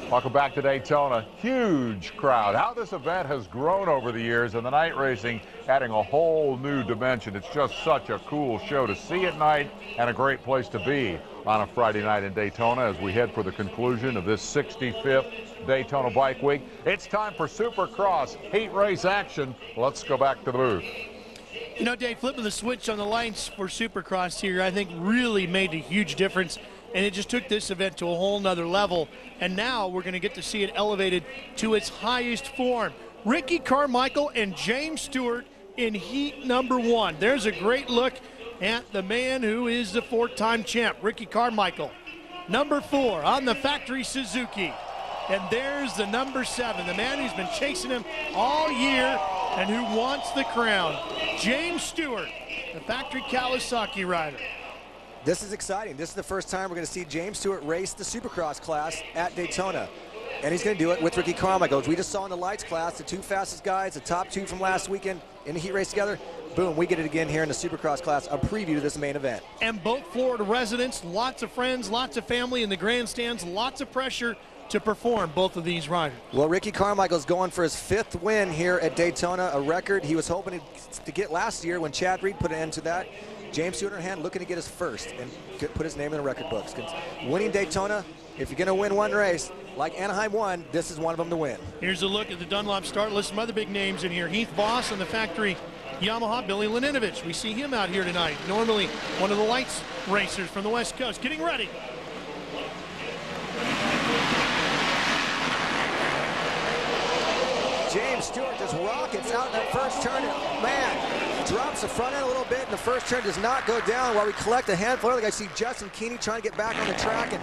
Welcome back to Daytona. Huge crowd. How this event has grown over the years, and the night racing adding a whole new dimension. It's just such a cool show to see at night and a great place to be on a Friday night in Daytona as we head for the conclusion of this 65th Daytona Bike Week. It's time for Supercross heat race action. Let's go back to the booth. You know, Dave, flipping the switch on the lights for Supercross here, I think really made a huge difference. And it just took this event to a whole nother level. And now we're going to get to see it elevated to its highest form. Ricky Carmichael and James Stewart in heat number 1. There's a great look at the man who is the 4-time champ, Ricky Carmichael. Number 4 on the factory Suzuki. And there's the number 7, the man who's been chasing him all year and who wants the crown, James Stewart, the factory Kawasaki rider. This is exciting. This is the first time we're going to see James Stewart race the Supercross class at Daytona. And he's going to do it with Ricky Carmichael. As we just saw in the lights class, the 2 fastest guys, the top 2 from last weekend in the heat race together. Boom, we get it again here in the Supercross class, a preview to this main event. And both Florida residents, lots of friends, lots of family in the grandstands, lots of pressure to perform both of these riders. Well, Ricky Carmichael's going for his 5th win here at Daytona, a record he was hoping to get last year when Chad Reed put an end to that. James Stewart in her hand looking to get his first and put his name in the record books. Winning Daytona, if you're going to win one race, like Anaheim won, this is one of them to win. Here's a look at the Dunlop start list. Some other big names in here. Heath Voss on the factory Yamaha, Billy Laninovich. We see him out here tonight. Normally one of the lights racers from the West Coast. Getting ready. James Stewart just rockets out in that first turn. And, man, drops the front end a little bit, and the first turn does not go down while we collect a handful. Like I see Justin Keeney trying to get back on the track. And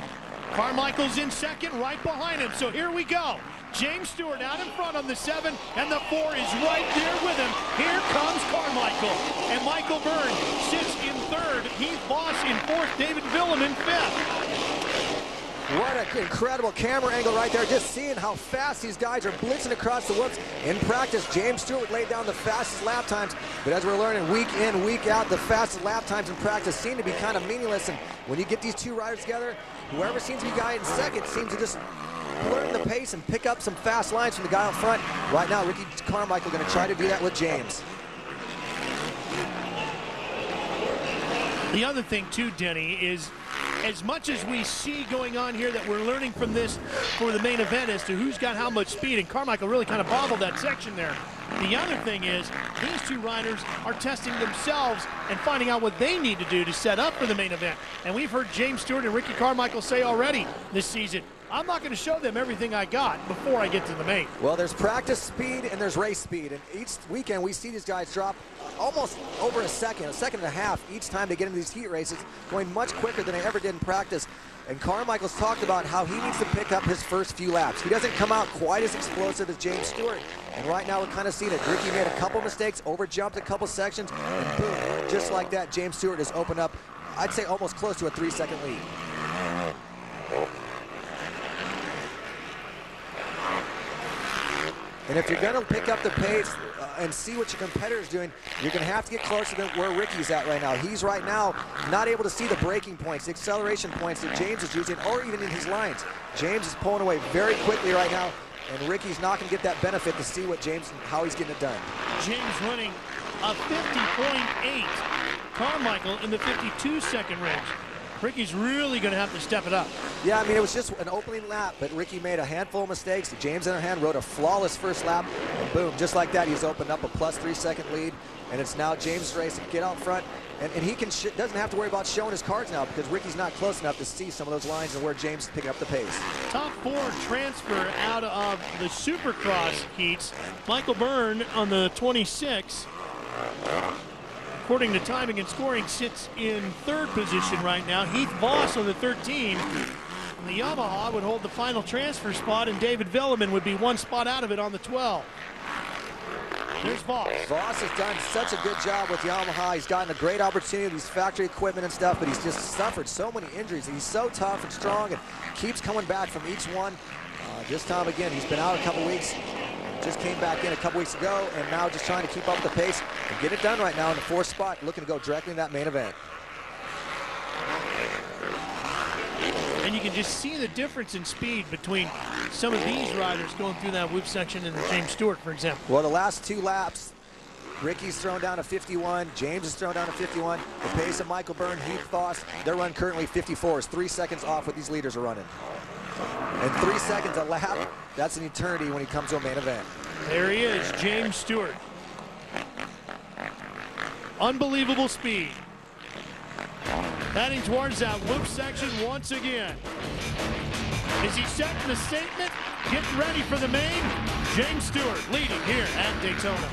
Carmichael's in second, right behind him. So here we go. James Stewart out in front on the 7, and the 4 is right there with him. Here comes Carmichael. And Michael Byrne sits in 3rd. Heath Voss in 4th. David Willem in 5th. What an incredible camera angle right there. Just seeing how fast these guys are blitzing across the whoops. In practice, James Stewart laid down the fastest lap times. But as we're learning week in, week out, the fastest lap times in practice seem to be kind of meaningless. And when you get these 2 riders together, whoever seems to be guy in second seems to just learn the pace and pick up some fast lines from the guy out front. Right now, Ricky Carmichael going to try to do that with James. The other thing, too, Denny, is as much as we see going on here that we're learning from this for the main event as to who's got how much speed, and Carmichael really kind of bobbled that section there. The other thing is these 2 riders are testing themselves and finding out what they need to do to set up for the main event. And we've heard James Stewart and Ricky Carmichael say already this season, I'm not going to show them everything I got before I get to the main. Well, there's practice speed and there's race speed. And each weekend we see these guys drop almost over a second and a half each time they get into these heat races, going much quicker than they ever did in practice. And Carmichael's talked about how he needs to pick up his first few laps. He doesn't come out quite as explosive as James Stewart. And right now we're kind of seeing it. Ricky made a couple mistakes, overjumped a couple sections, and boom, just like that, James Stewart has opened up, I'd say almost close to a 3-second lead. And if you're going to pick up the pace and see what your competitor's doing, you're going to have to get closer to where Ricky's at right now. He's right now not able to see the braking points, the acceleration points that James is using, or even in his lines. James is pulling away very quickly right now, and Ricky's not going to get that benefit to see what James, how he's getting it done. James running a 50.8. Carmichael in the 52-second range. Ricky's really going to have to step it up. Yeah, I mean, it was just an opening lap, but Ricky made a handful of mistakes. James, on the other hand, rode a flawless first lap, and boom, just like that, he's opened up a plus 3-second lead, and it's now James' race to get out front, and he doesn't have to worry about showing his cards now because Ricky's not close enough to see some of those lines and where James is picking up the pace. Top 4 transfer out of the Supercross heats. Michael Byrne on the 26. According to timing and scoring, sits in 3rd position right now. Heath Voss on the 13. And the Yamaha would hold the final transfer spot, and David Velleman would be 1 spot out of it on the 12. There's Voss. Voss has done such a good job with Yamaha. He's gotten a great opportunity with these factory equipment and stuff, but he's just suffered so many injuries. He's so tough and strong and keeps coming back from each one. This time again, he's been out a couple weeks. Just came back in a couple weeks ago, and now just trying to keep up the pace and get it done right now in the 4th spot, looking to go directly in that main event. And you can just see the difference in speed between some of these riders going through that whoop section and James Stewart, for example. Well, the last 2 laps, Ricky's thrown down to 51, James is thrown down to 51. The pace of Michael Byrne, Heath Voss, they're running currently 54s, 3 seconds off what these leaders are running. And 3 seconds a lap, that's an eternity when he comes to a main event. There he is, James Stewart. Unbelievable speed. Heading towards that whoop section once again. Is he setting the statement? Getting ready for the main. James Stewart leading here at Daytona.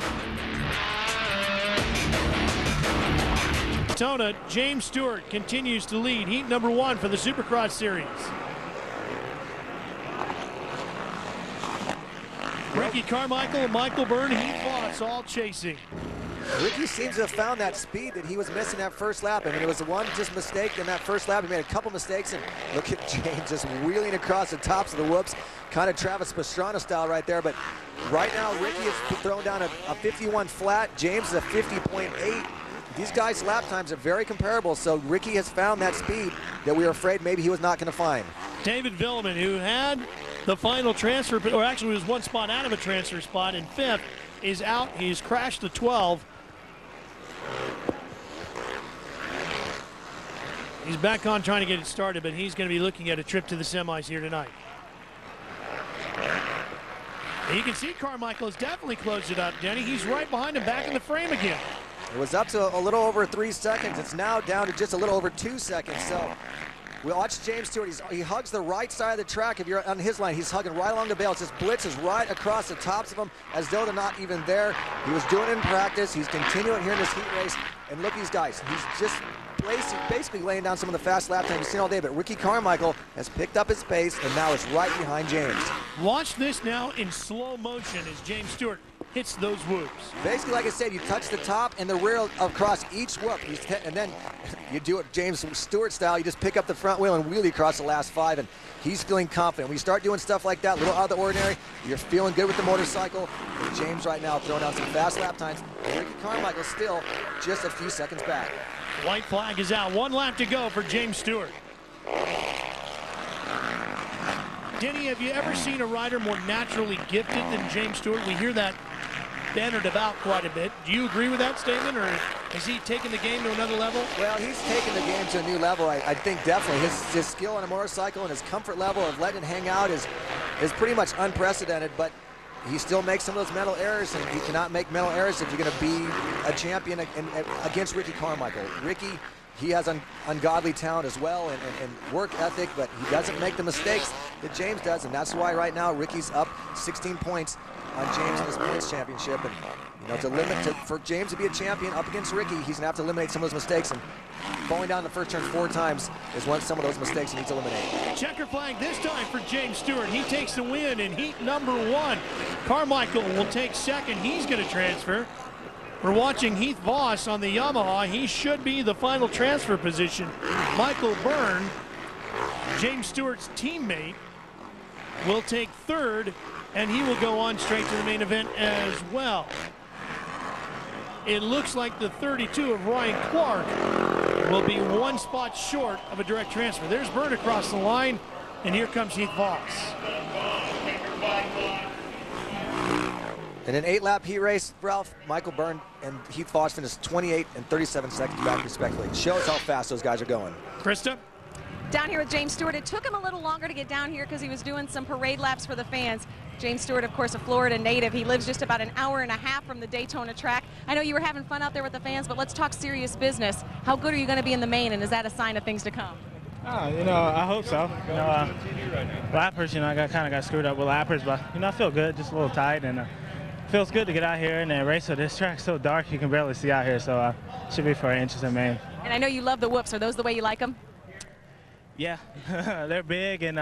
Daytona, James Stewart continues to lead heat number 1 for the Supercross Series. Ricky Carmichael and Michael Byrne, Heath Voss all chasing. Ricky seems to have found that speed that he was missing that first lap. I mean, it was one just mistake in that first lap. He made a couple mistakes, and look at James just wheeling across the tops of the whoops, kind of Travis Pastrana style right there. But right now, Ricky is throwing down a 51 flat. James is a 50.8. These guys' lap times are very comparable, so Ricky has found that speed that we were afraid maybe he was not going to find. David Velleman, who had the final transfer, or actually was 1 spot out of a transfer spot in 5th, is out. He's crashed the 12. He's back on trying to get it started, but he's going to be looking at a trip to the semis here tonight. And you can see Carmichael has definitely closed it up, Denny. He's right behind him, back in the frame again. It was up to a little over 3 seconds. It's now down to just a little over 2 seconds. So we watch James Stewart. He hugs the right side of the track. If you're on his line, he's hugging right along the bales. Just blitzes right across the tops of them as though they're not even there. He was doing it in practice. He's continuing here in this heat race. And look at these guys. He's just basically laying down some of the fast lap times you've seen all day. But Ricky Carmichael has picked up his pace and now is right behind James. Watch this now in slow motion as James Stewart hits those whoops. Basically, like I said, you touch the top and the rear across each whoop, and then you do it James Stewart style. You just pick up the front wheel and wheelie across the last 5, and he's feeling confident. When you start doing stuff like that, a little out of the ordinary, you're feeling good with the motorcycle. And James right now throwing out some fast lap times. Ricky Carmichael still just a few seconds back. White flag is out. 1 lap to go for James Stewart. Denny, have you ever seen a rider more naturally gifted than James Stewart? We hear that bannered about quite a bit. Do you agree with that statement, or has he taken the game to another level? Well, he's taken the game to a new level. I think definitely his skill on a motorcycle and his comfort level of letting it hang out is pretty much unprecedented, but he still makes some of those mental errors, and you cannot make mental errors if you're going to be a champion against Ricky Carmichael. Ricky, he has ungodly talent as well and work ethic, but he doesn't make the mistakes that James does, and that's why right now Ricky's up 16 points on James in this points championship. And you know, for James to be a champion up against Ricky, he's gonna have to eliminate some of those mistakes, and falling down the first turn 4 times is some of those mistakes he needs to eliminate. Checker flag this time for James Stewart. He takes the win in heat number 1. Carmichael will take 2nd. He's gonna transfer. We're watching Heath Voss on the Yamaha. He should be the final transfer position. Michael Byrne, James Stewart's teammate, will take 3rd and he will go on straight to the main event as well. It looks like the 32 of Ryan Clark will be one spot short of a direct transfer. There's Byrne across the line, and here comes Heath Voss. In an 8-lap heat race, Ralph, Michael Byrne and Heath Voss finished 28 and 37 seconds back respectively. Shows how fast those guys are going. Krista? Down here with James Stewart, it took him a little longer to get down here because he was doing some parade laps for the fans. James Stewart, of course, a Florida native. He lives just about an hour and a half from the Daytona track. I know you were having fun out there with the fans, but let's talk serious business. How good are you going to be in the main, and is that a sign of things to come? I hope so. Lappers, I kind of got screwed up with lappers, but, I feel good, just a little tight, and feels good to get out here and race. So this track's so dark, you can barely see out here, so should be for an interesting main. And I know you love the whoops. Are those the way you like them? Yeah, they're big and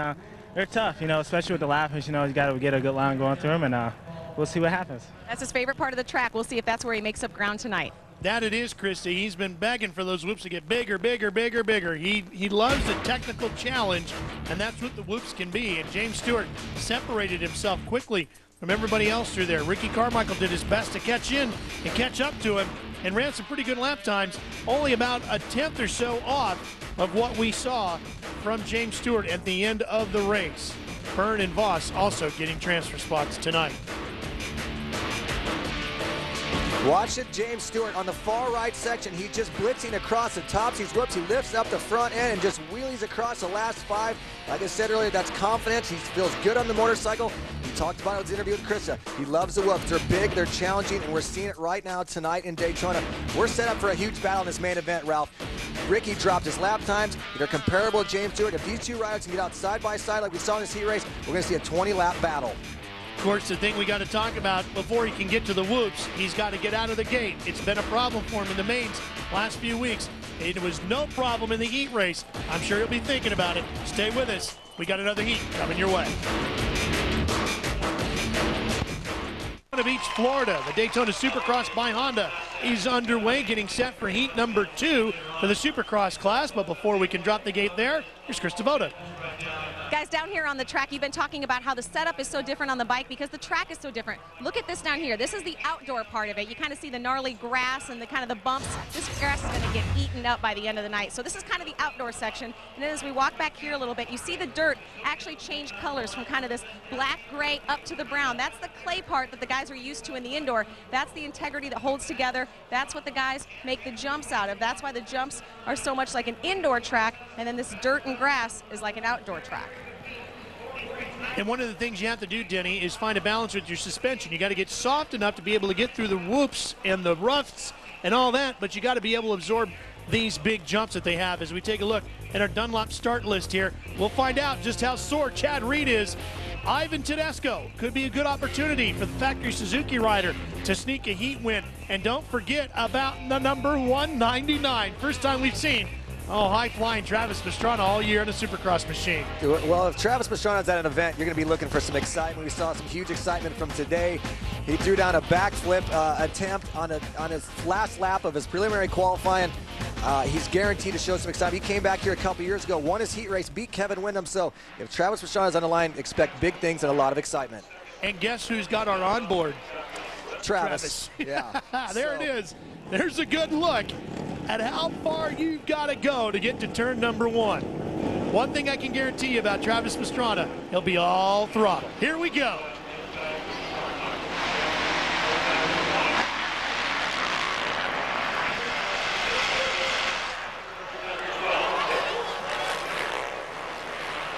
they're tough, especially with the lappers. You got to get a good line going through them, and we'll see what happens. That's his favorite part of the track. We'll see if that's where he makes up ground tonight. That it is, Christy. He's been begging for those whoops to get bigger, bigger, bigger, bigger. He loves the technical challenge, and that's what the whoops can be. And James Stewart separated himself quickly from everybody else through there. Ricky Carmichael did his best to catch in and catch up to him and ran some pretty good lap times, only about a tenth or so off of what we saw from James Stewart at the end of the race. Byrne and Voss also getting transfer spots tonight. Watch it, James Stewart on the far right section. He's just blitzing across the tops. He whoops, he lifts up the front end and just wheelies across the last 5. Like I said earlier, that's confidence. He feels good on the motorcycle. He talked about it in his interview with Krista. He loves the whoops. They're big, they're challenging, and we're seeing it right now tonight in Daytona. We're set up for a huge battle in this main event, Ralph. Ricky dropped his lap times. They're comparable to James Stewart. If these two riders can get out side by side like we saw in this heat race, we're going to see a 20-lap battle. Of course, the thing we got to talk about before he can get to the whoops, he's got to get out of the gate. It's been a problem for him in the mains last few weeks. It was no problem in the heat race. I'm sure he'll be thinking about it. Stay with us. We got another heat coming your way. Beach, Florida, the Daytona Supercross by Honda is underway, getting set for heat number 2 for the Supercross class. But before we can drop the gate there, here's Chris Devoda. Guys, down here on the track, you've been talking about how the setup is so different on the bike because the track is so different. Look at this down here. This is the outdoor part of it. You kind of see the gnarly grass and the kind of the bumps. This grass is going to get eaten up by the end of the night. So this is kind of the outdoor section. And then as we walk back here a little bit, you see the dirt actually change colors from kind of this black gray up to the brown. That's the clay part that the guys are used to in the indoor. That's the integrity that holds together. That's what the guys make the jumps out of. That's why the jumps are so much like an indoor track, and then this dirt and grass is like an outdoor track. And one of the things you have to do, Denny, is find a balance with your suspension. You got to get soft enough to be able to get through the whoops and the roughs and all that, but you got to be able to absorb these big jumps that they have. As we take a look at our Dunlop start list here, we'll find out just how sore Chad Reed is. Ivan Tedesco could be a good opportunity for the factory Suzuki rider to sneak a heat win. And don't forget about the number 199. First time we've seen high-flying Travis Pastrana all year in a Supercross machine. Well, if Travis Pastrana's at an event, you're going to be looking for some excitement. We saw some huge excitement from today. He threw down a backflip attempt on his last lap of his preliminary qualifying. He's guaranteed to show some excitement. He came back here a couple years ago, won his heat race, beat Kevin Windham. So if Travis Pastrana's on the line, expect big things and a lot of excitement. And guess who's got our onboard? Travis. Yeah. There it is. There's a good look at how far you've got to go to get to turn number 1. One thing I can guarantee you about Travis Pastrana, he'll be all throttle. Here we go.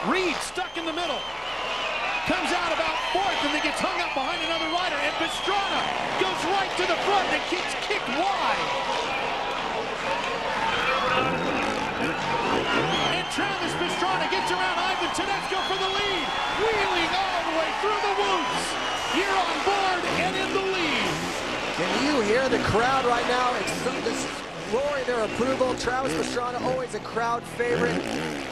Reed stuck in the middle. Comes out about 4th and then gets hung up behind another rider, and Pastrana goes right to the front and gets kicked wide. And Travis Pastrana gets around Ivan Tedesco for the lead, wheeling all the way through the whoops. You're on board and in the lead. Can you hear the crowd right now? Roaring their approval. Travis Pastrana, always a crowd favorite.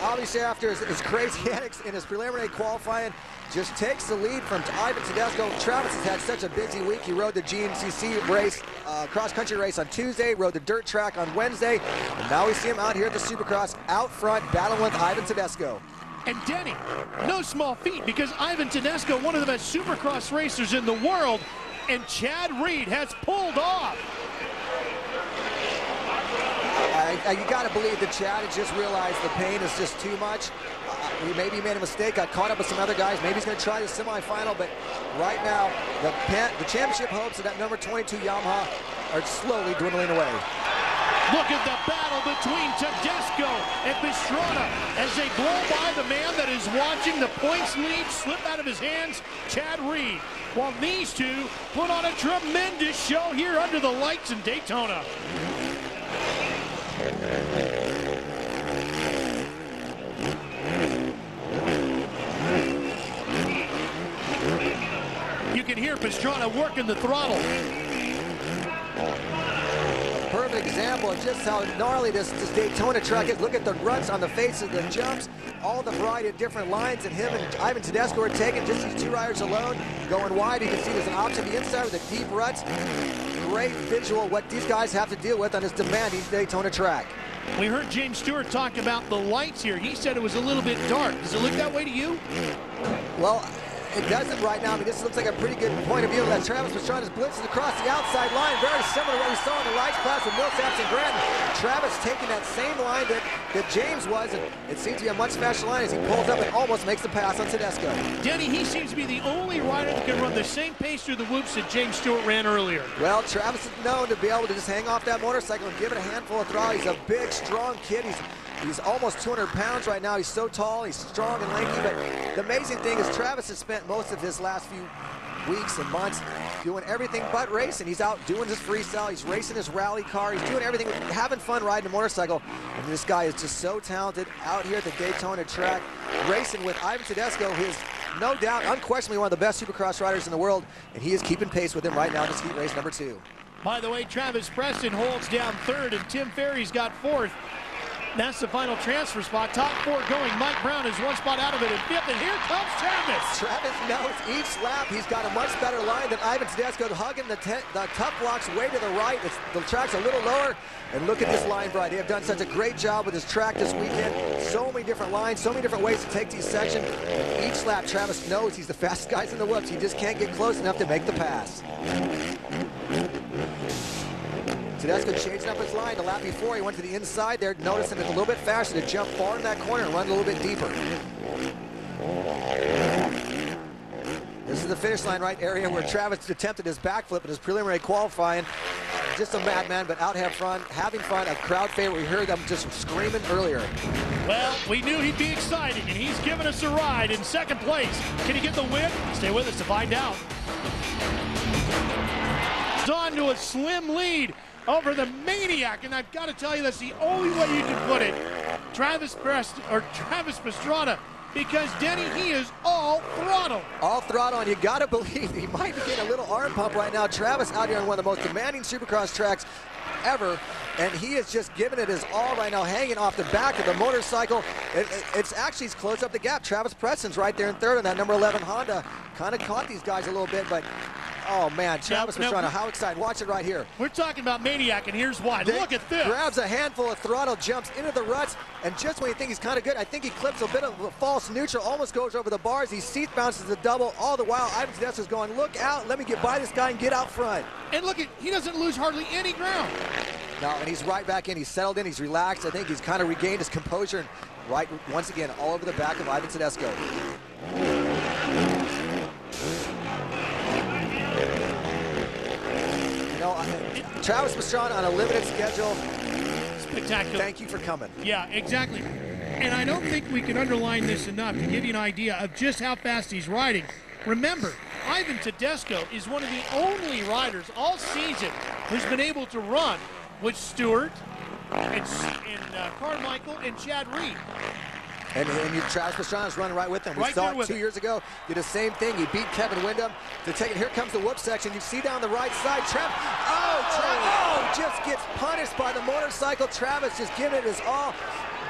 Obviously, after his crazy antics in his preliminary qualifying, just takes the lead from Ivan Tedesco. Travis has had such a busy week. He rode the GNCC race, cross-country race on Tuesday, rode the dirt track on Wednesday, and now we see him out here at the Supercross, out front, battling with Ivan Tedesco. And Denny, no small feat, because Ivan Tedesco, one of the best Supercross racers in the world, and Chad Reed has pulled off. You got to believe that Chad has just realized the pain is just too much. He maybe made a mistake, got caught up with some other guys. Maybe he's going to try the semifinal, but right now, the championship hopes of that number 22 Yamaha are slowly dwindling away. Look at the battle between Tedesco and Pastrana as they blow by the man that is watching the points lead slip out of his hands, Chad Reed. While these two put on a tremendous show here under the lights in Daytona. You can hear Pastrana working the throttle. Perfect example of just how gnarly this Daytona track is. Look at the ruts on the faces of the jumps, all the variety of different lines that him and Ivan Tedesco are taking. Just these two riders alone going wide. You can see there's an option to the inside with the deep ruts. Great visual what these guys have to deal with on this demanding Daytona track. We heard James Stewart talk about the lights here. He said it was a little bit dark. Does it look that way to you? Well, it doesn't right now. I mean, this looks like a pretty good point of view that Travis Pastrana's blitzing across the outside line. Very similar to what we saw in the lights class with Millsaps and Granton. Travis taking that same line that James was, and it seems to be a much faster line as he pulls up and almost makes the pass on Tedesco. Denny, he seems to be the only rider that can run the same pace through the whoops that James Stewart ran earlier. Well, Travis is known to be able to just hang off that motorcycle and give it a handful of throttle. He's a big, strong kid. He's almost 200 pounds right now. He's so tall, he's strong and lanky, but the amazing thing is Travis has spent most of his last few weeks and months doing everything but racing. He's out doing his freestyle, he's racing his rally car, he's doing everything, having fun riding a motorcycle. And this guy is just so talented out here at the Daytona track, racing with Ivan Tedesco, who is no doubt, unquestionably one of the best Supercross riders in the world, and he is keeping pace with him right now in this heat race number 2. By the way, Travis Preston holds down third, and Tim Ferry's got fourth. That's the final transfer spot. Top 4 going. Mike Brown is one spot out of it in 5th, and here comes Travis. Travis knows each lap he's got a much better line than Ivan Tedesco, hugging the tough blocks way to the right. The track's a little lower, and look at this line, Brian. They have done such a great job with this track this weekend. So many different lines, so many different ways to take these sections. And each lap, Travis knows he's the fastest guys in the whoops. He just can't get close enough to make the pass. Tedesco changing up his line. The lap before, he went to the inside there, noticing it a little bit faster to jump far in that corner and run a little bit deeper. This is the finish line right area where Travis attempted his backflip in his preliminary qualifying. Just a madman, but out having fun, a crowd favorite. We heard them just screaming earlier. Well, we knew he'd be excited, and he's giving us a ride in second place. Can he get the win? Stay with us to find out. It's on to a slim lead over the Maniac, and I've got to tell you, that's the only way you can put it. Travis Pastrana, because Denny, he is all throttle. All throttle, and you got to believe he might be getting a little arm pump right now. Travis out here on one of the most demanding Supercross tracks ever, and he is just giving it his all right now, hanging off the back of the motorcycle. It's actually closed up the gap. Travis Preston's right there in third on that number 11 Honda. Kind of caught these guys a little bit, but oh man, Travis Pastrana, how excited. Watch it right here. We're talking about Maniac, and here's why. Look at this. Grabs a handful of throttle, jumps into the ruts, and just when you think he's kind of good, I think he clips a bit of a false neutral, almost goes over the bars. He seat bounces the double. All the while, Ivan Tedesco's going, look out, let me get by this guy and get out front. And look, he doesn't lose hardly any ground. No, and he's right back in. He's settled in. He's relaxed. I think he's kind of regained his composure. And right, once again, all over the back of Ivan Tedesco. You know, Travis Pastrana on a limited schedule. Spectacular. Thank you for coming. Yeah, exactly. And I don't think we can underline this enough to give you an idea of just how fast he's riding. Remember, Ivan Tedesco is one of the only riders all season who's been able to run with Stewart and Carmichael and Chad Reed. And Travis Pastrana's running right with him. We saw it 2 years ago. Did the same thing. He beat Kevin Windham to take it. Here comes the whoop section. You see down the right side. Just gets punished by the motorcycle. Travis just giving it his all.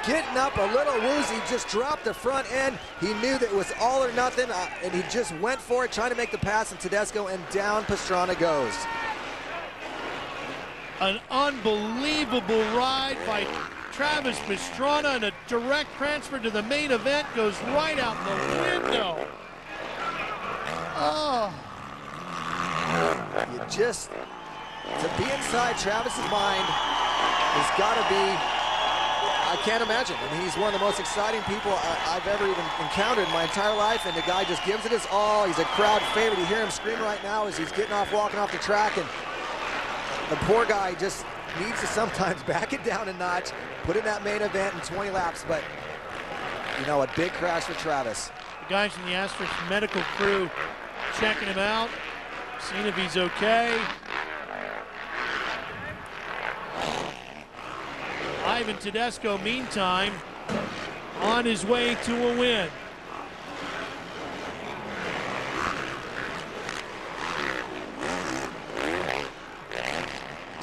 Getting up a little woozy, just dropped the front end. He knew that it was all or nothing, and he just went for it, trying to make the pass, and Tedesco, and down Pastrana goes. An unbelievable ride by Travis Pastrana, and a direct transfer to the main event goes right out the window. Oh. You just, to be inside Travis's mind has got to be, I can't imagine. I mean, he's one of the most exciting people I've ever even encountered in my entire life, and the guy just gives it his all. He's a crowd favorite. You hear him scream right now as he's walking off the track, and the poor guy just needs to sometimes back it down a notch, put in that main event in 20 laps, but, you know, a big crash for Travis. The guys from the Asterisk medical crew checking him out, seeing if he's okay. Ivan Tedesco, meantime, on his way to a win.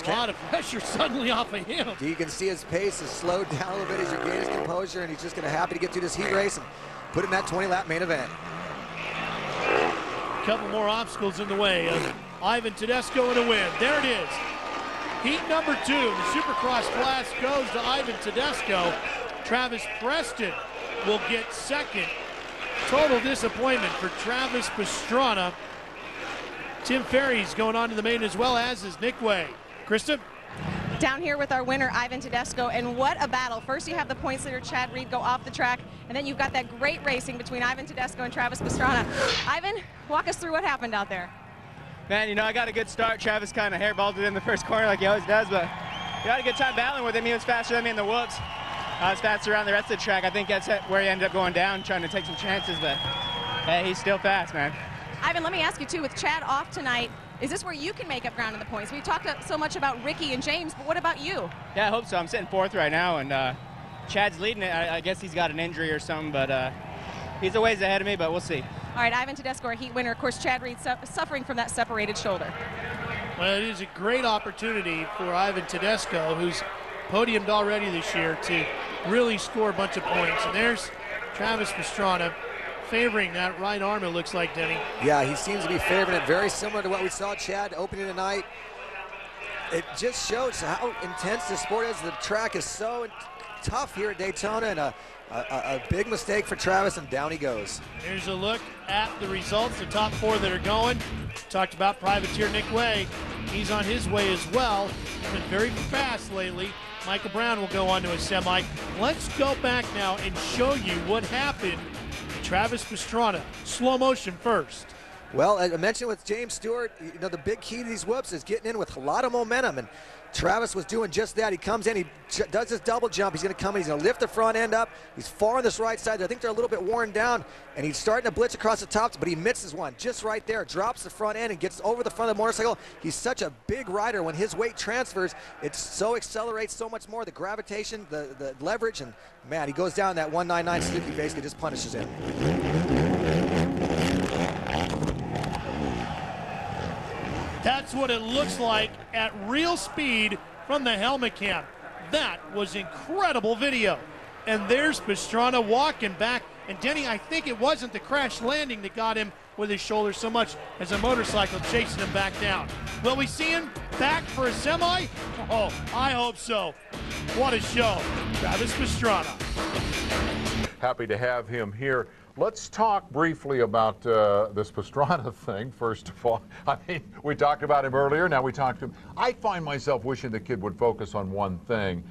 A lot of pressure suddenly off of him. You can see his pace has slowed down a little bit. He's regained his composure, and he's just going to happy to get through this heat race and put in that 20-lap main event. A couple more obstacles in the way of Ivan Tedesco and a win. There it is. Heat number 2. The Supercross class goes to Ivan Tedesco. Travis Preston will get second. Total disappointment for Travis Pastrana. Tim Ferry's going on to the main as well, as is Nick Way. Krista? Down here with our winner, Ivan Tedesco, and what a battle. First you have the points leader, Chad Reed, go off the track, and then you've got that great racing between Ivan Tedesco and Travis Pastrana. Ivan, walk us through what happened out there. Man, you know, I got a good start. Travis kind of hairballed it in the first corner like he always does, but we had a good time battling with him. He was faster than me in the whoops. I was faster around the rest of the track. I think that's where he ended up going down, trying to take some chances, but hey, he's still fast, man. Ivan, let me ask you too, with Chad off tonight, is this where you can make up ground in the points? We talked so much about Ricky and James, but what about you? Yeah, I hope so. I'm sitting 4th right now, and Chad's leading it. I guess he's got an injury or something, but he's a ways ahead of me, but we'll see. All right, Ivan Tedesco, our heat winner. Of course, Chad Reed suffering from that separated shoulder. Well, it is a great opportunity for Ivan Tedesco, who's podiumed already this year, to really score a bunch of points. And there's Travis Pastrana favoring that right arm, it looks like, Denny. Yeah, he seems to be favoring it, very similar to what we saw Chad opening tonight. It just shows how intense this sport is. The track is so tough here at Daytona, and a big mistake for Travis, and down he goes. Here's a look at the results, the top 4 that are going. Talked about Privateer Nick Way. He's on his way as well. He's been very fast lately. Michael Brown will go on to a semi. Let's go back now and show you what happened to Travis Pastrana. Slow motion first. Well, as I mentioned with James Stewart, you know, the big key to these whoops is getting in with a lot of momentum, and Travis was doing just that. He comes in, he does his double jump. He's going to come in, he's going to lift the front end up. He's far on this right side. I think they're a little bit worn down, and he's starting to blitz across the tops, but he misses one just right there, drops the front end and gets over the front of the motorcycle. He's such a big rider. When his weight transfers, it so accelerates so much more, the gravitation, the leverage, and man, he goes down that 199 Suzuki, basically just punishes him. That's what it looks like at real speed from the helmet cam. That was incredible video. And there's Pastrana walking back. And Denny, I think it wasn't the crash landing that got him with his shoulder so much as a motorcycle chasing him back down. Will we see him back for a semi? Oh, I hope so. What a show. Travis Pastrana. Happy to have him here. Let's talk briefly about this Pastrana thing, first of all. I mean, we talked about him earlier, now we talked to him. I find myself wishing the kid would focus on one thing,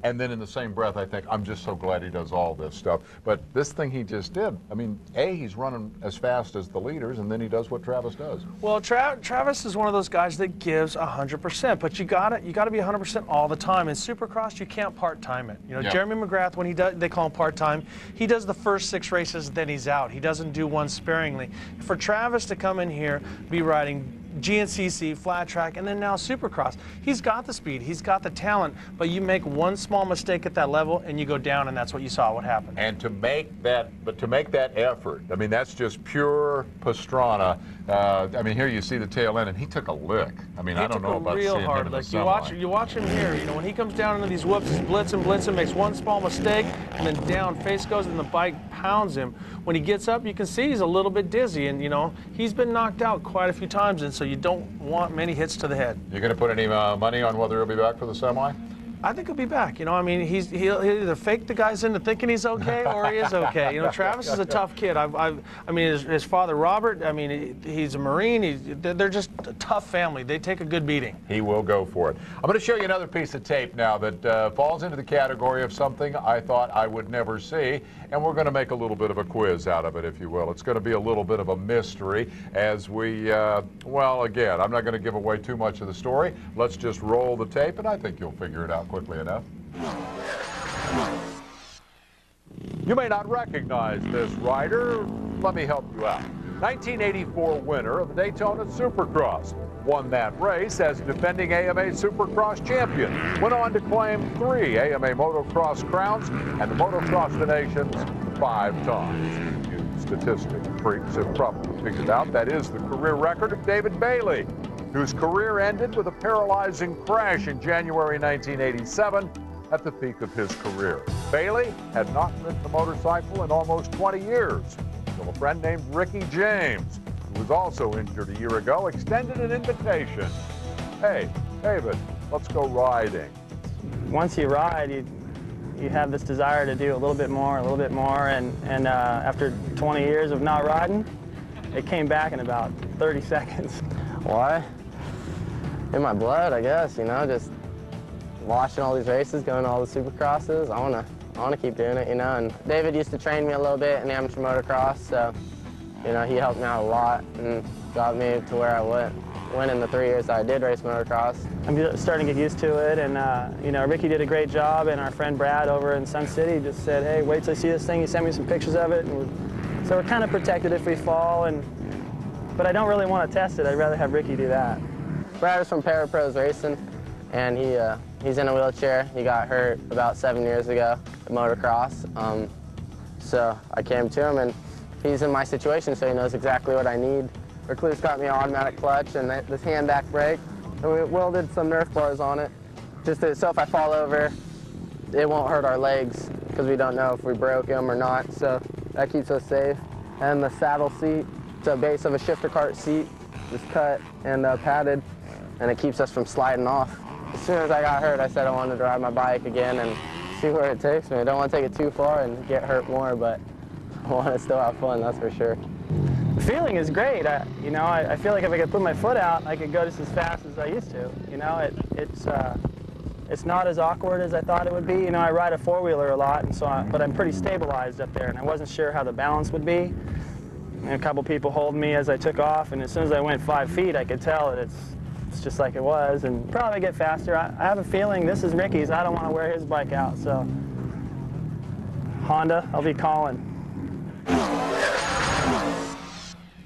and then in the same breath, I think, I'm just so glad he does all this stuff. But this thing he just did, I mean, he's running as fast as the leaders, and then he does what Travis does. Well, Travis is one of those guys that gives 100%, but you gotta be 100% all the time. In Supercross, you can't part-time it. You know, yep. Jeremy McGrath, when he does, they call him part-time, he does the first 6 races, then he's out. He doesn't do one sparingly. For Travis to come in here, be riding GNCC, flat track, and then now Supercross. He's got the speed, he's got the talent, but you make one small mistake at that level and you go down, and that's what you saw what happened. And to make that effort, I mean, that's just pure Pastrana. I mean, here you see the tail end, and he took a lick. I mean, I don't know about seeing him in the semi. You watch him here, you know, when he comes down into these whoops, he's blitzing, makes one small mistake, and then down, face goes, and the bike pounds him. When he gets up, you can see he's a little bit dizzy, and, you know, he's been knocked out quite a few times, and so you don't want many hits to the head. You going to put any money on whether he'll be back for the semi? I think he'll be back. You know, I mean, he'll either fake the guys into thinking he's okay or he is okay. You know, Travis is a tough kid. I mean, his father, Robert, I mean, he's a Marine. They're just a tough family. They take a good beating. He will go for it. I'm going to show you another piece of tape now that falls into the category of something I thought I would never see, and we're going to make a little bit of a quiz out of it, if you will. It's going to be a little bit of a mystery as we, well, again, I'm not going to give away too much of the story. Let's just roll the tape, and I think you'll figure it out quickly enough. You may not recognize this rider. Let me help you out. 1984 winner of the Daytona Supercross. Won that race as defending AMA Supercross champion. Went on to claim 3 AMA motocross crowns and the Motocross of the Nations 5 times. You statistic freaks have probably figured out that is the career record of David Bailey, whose career ended with a paralyzing crash in January 1987 at the peak of his career. Bailey had not ridden a motorcycle in almost 20 years until a friend named Ricky James, who was also injured a year ago, extended an invitation. Hey, David, let's go riding. Once you ride, you have this desire to do a little bit more, and after 20 years of not riding, it came back in about 30 seconds. Why? In my blood, I guess, you know, just watching all these races, going to all the Supercrosses. I wanna keep doing it, you know. And David used to train me a little bit in amateur motocross, so you know, he helped me out a lot and got me to where I went in the 3 years I did race motocross. I'm starting to get used to it, and you know, Ricky did a great job, and our friend Brad over in Sun City just said, hey, wait till you see this thing. He sent me some pictures of it, and so we're kind of protected if we fall, but I don't really want to test it. I'd rather have Ricky do that. Brad is from Parapros Racing, and he's in a wheelchair. He got hurt about 7 years ago at motocross. So I came to him, and he's in my situation, so he knows exactly what I need. Recluse got me an automatic clutch and this hand back brake, and we welded some Nerf bars on it, just so if I fall over, it won't hurt our legs, because we don't know if we broke them or not, so that keeps us safe. And the saddle seat, it's a base of a shifter cart seat, it's cut and padded, and it keeps us from sliding off. As soon as I got hurt, I said I wanted to ride my bike again and see where it takes me. I don't want to take it too far and get hurt more, but I want to still have fun, that's for sure. The feeling is great. You know, I feel like if I could put my foot out, I could go just as fast as I used to. You know, it's not as awkward as I thought it would be. You know, I ride a four-wheeler a lot, and but I'm pretty stabilized up there, and I wasn't sure how the balance would be. And a couple people holding me as I took off, and as soon as I went 5 feet, I could tell that it's just like it was, and probably get faster. I have a feeling this is Ricky's. I don't want to wear his bike out, so Honda, I'll be calling.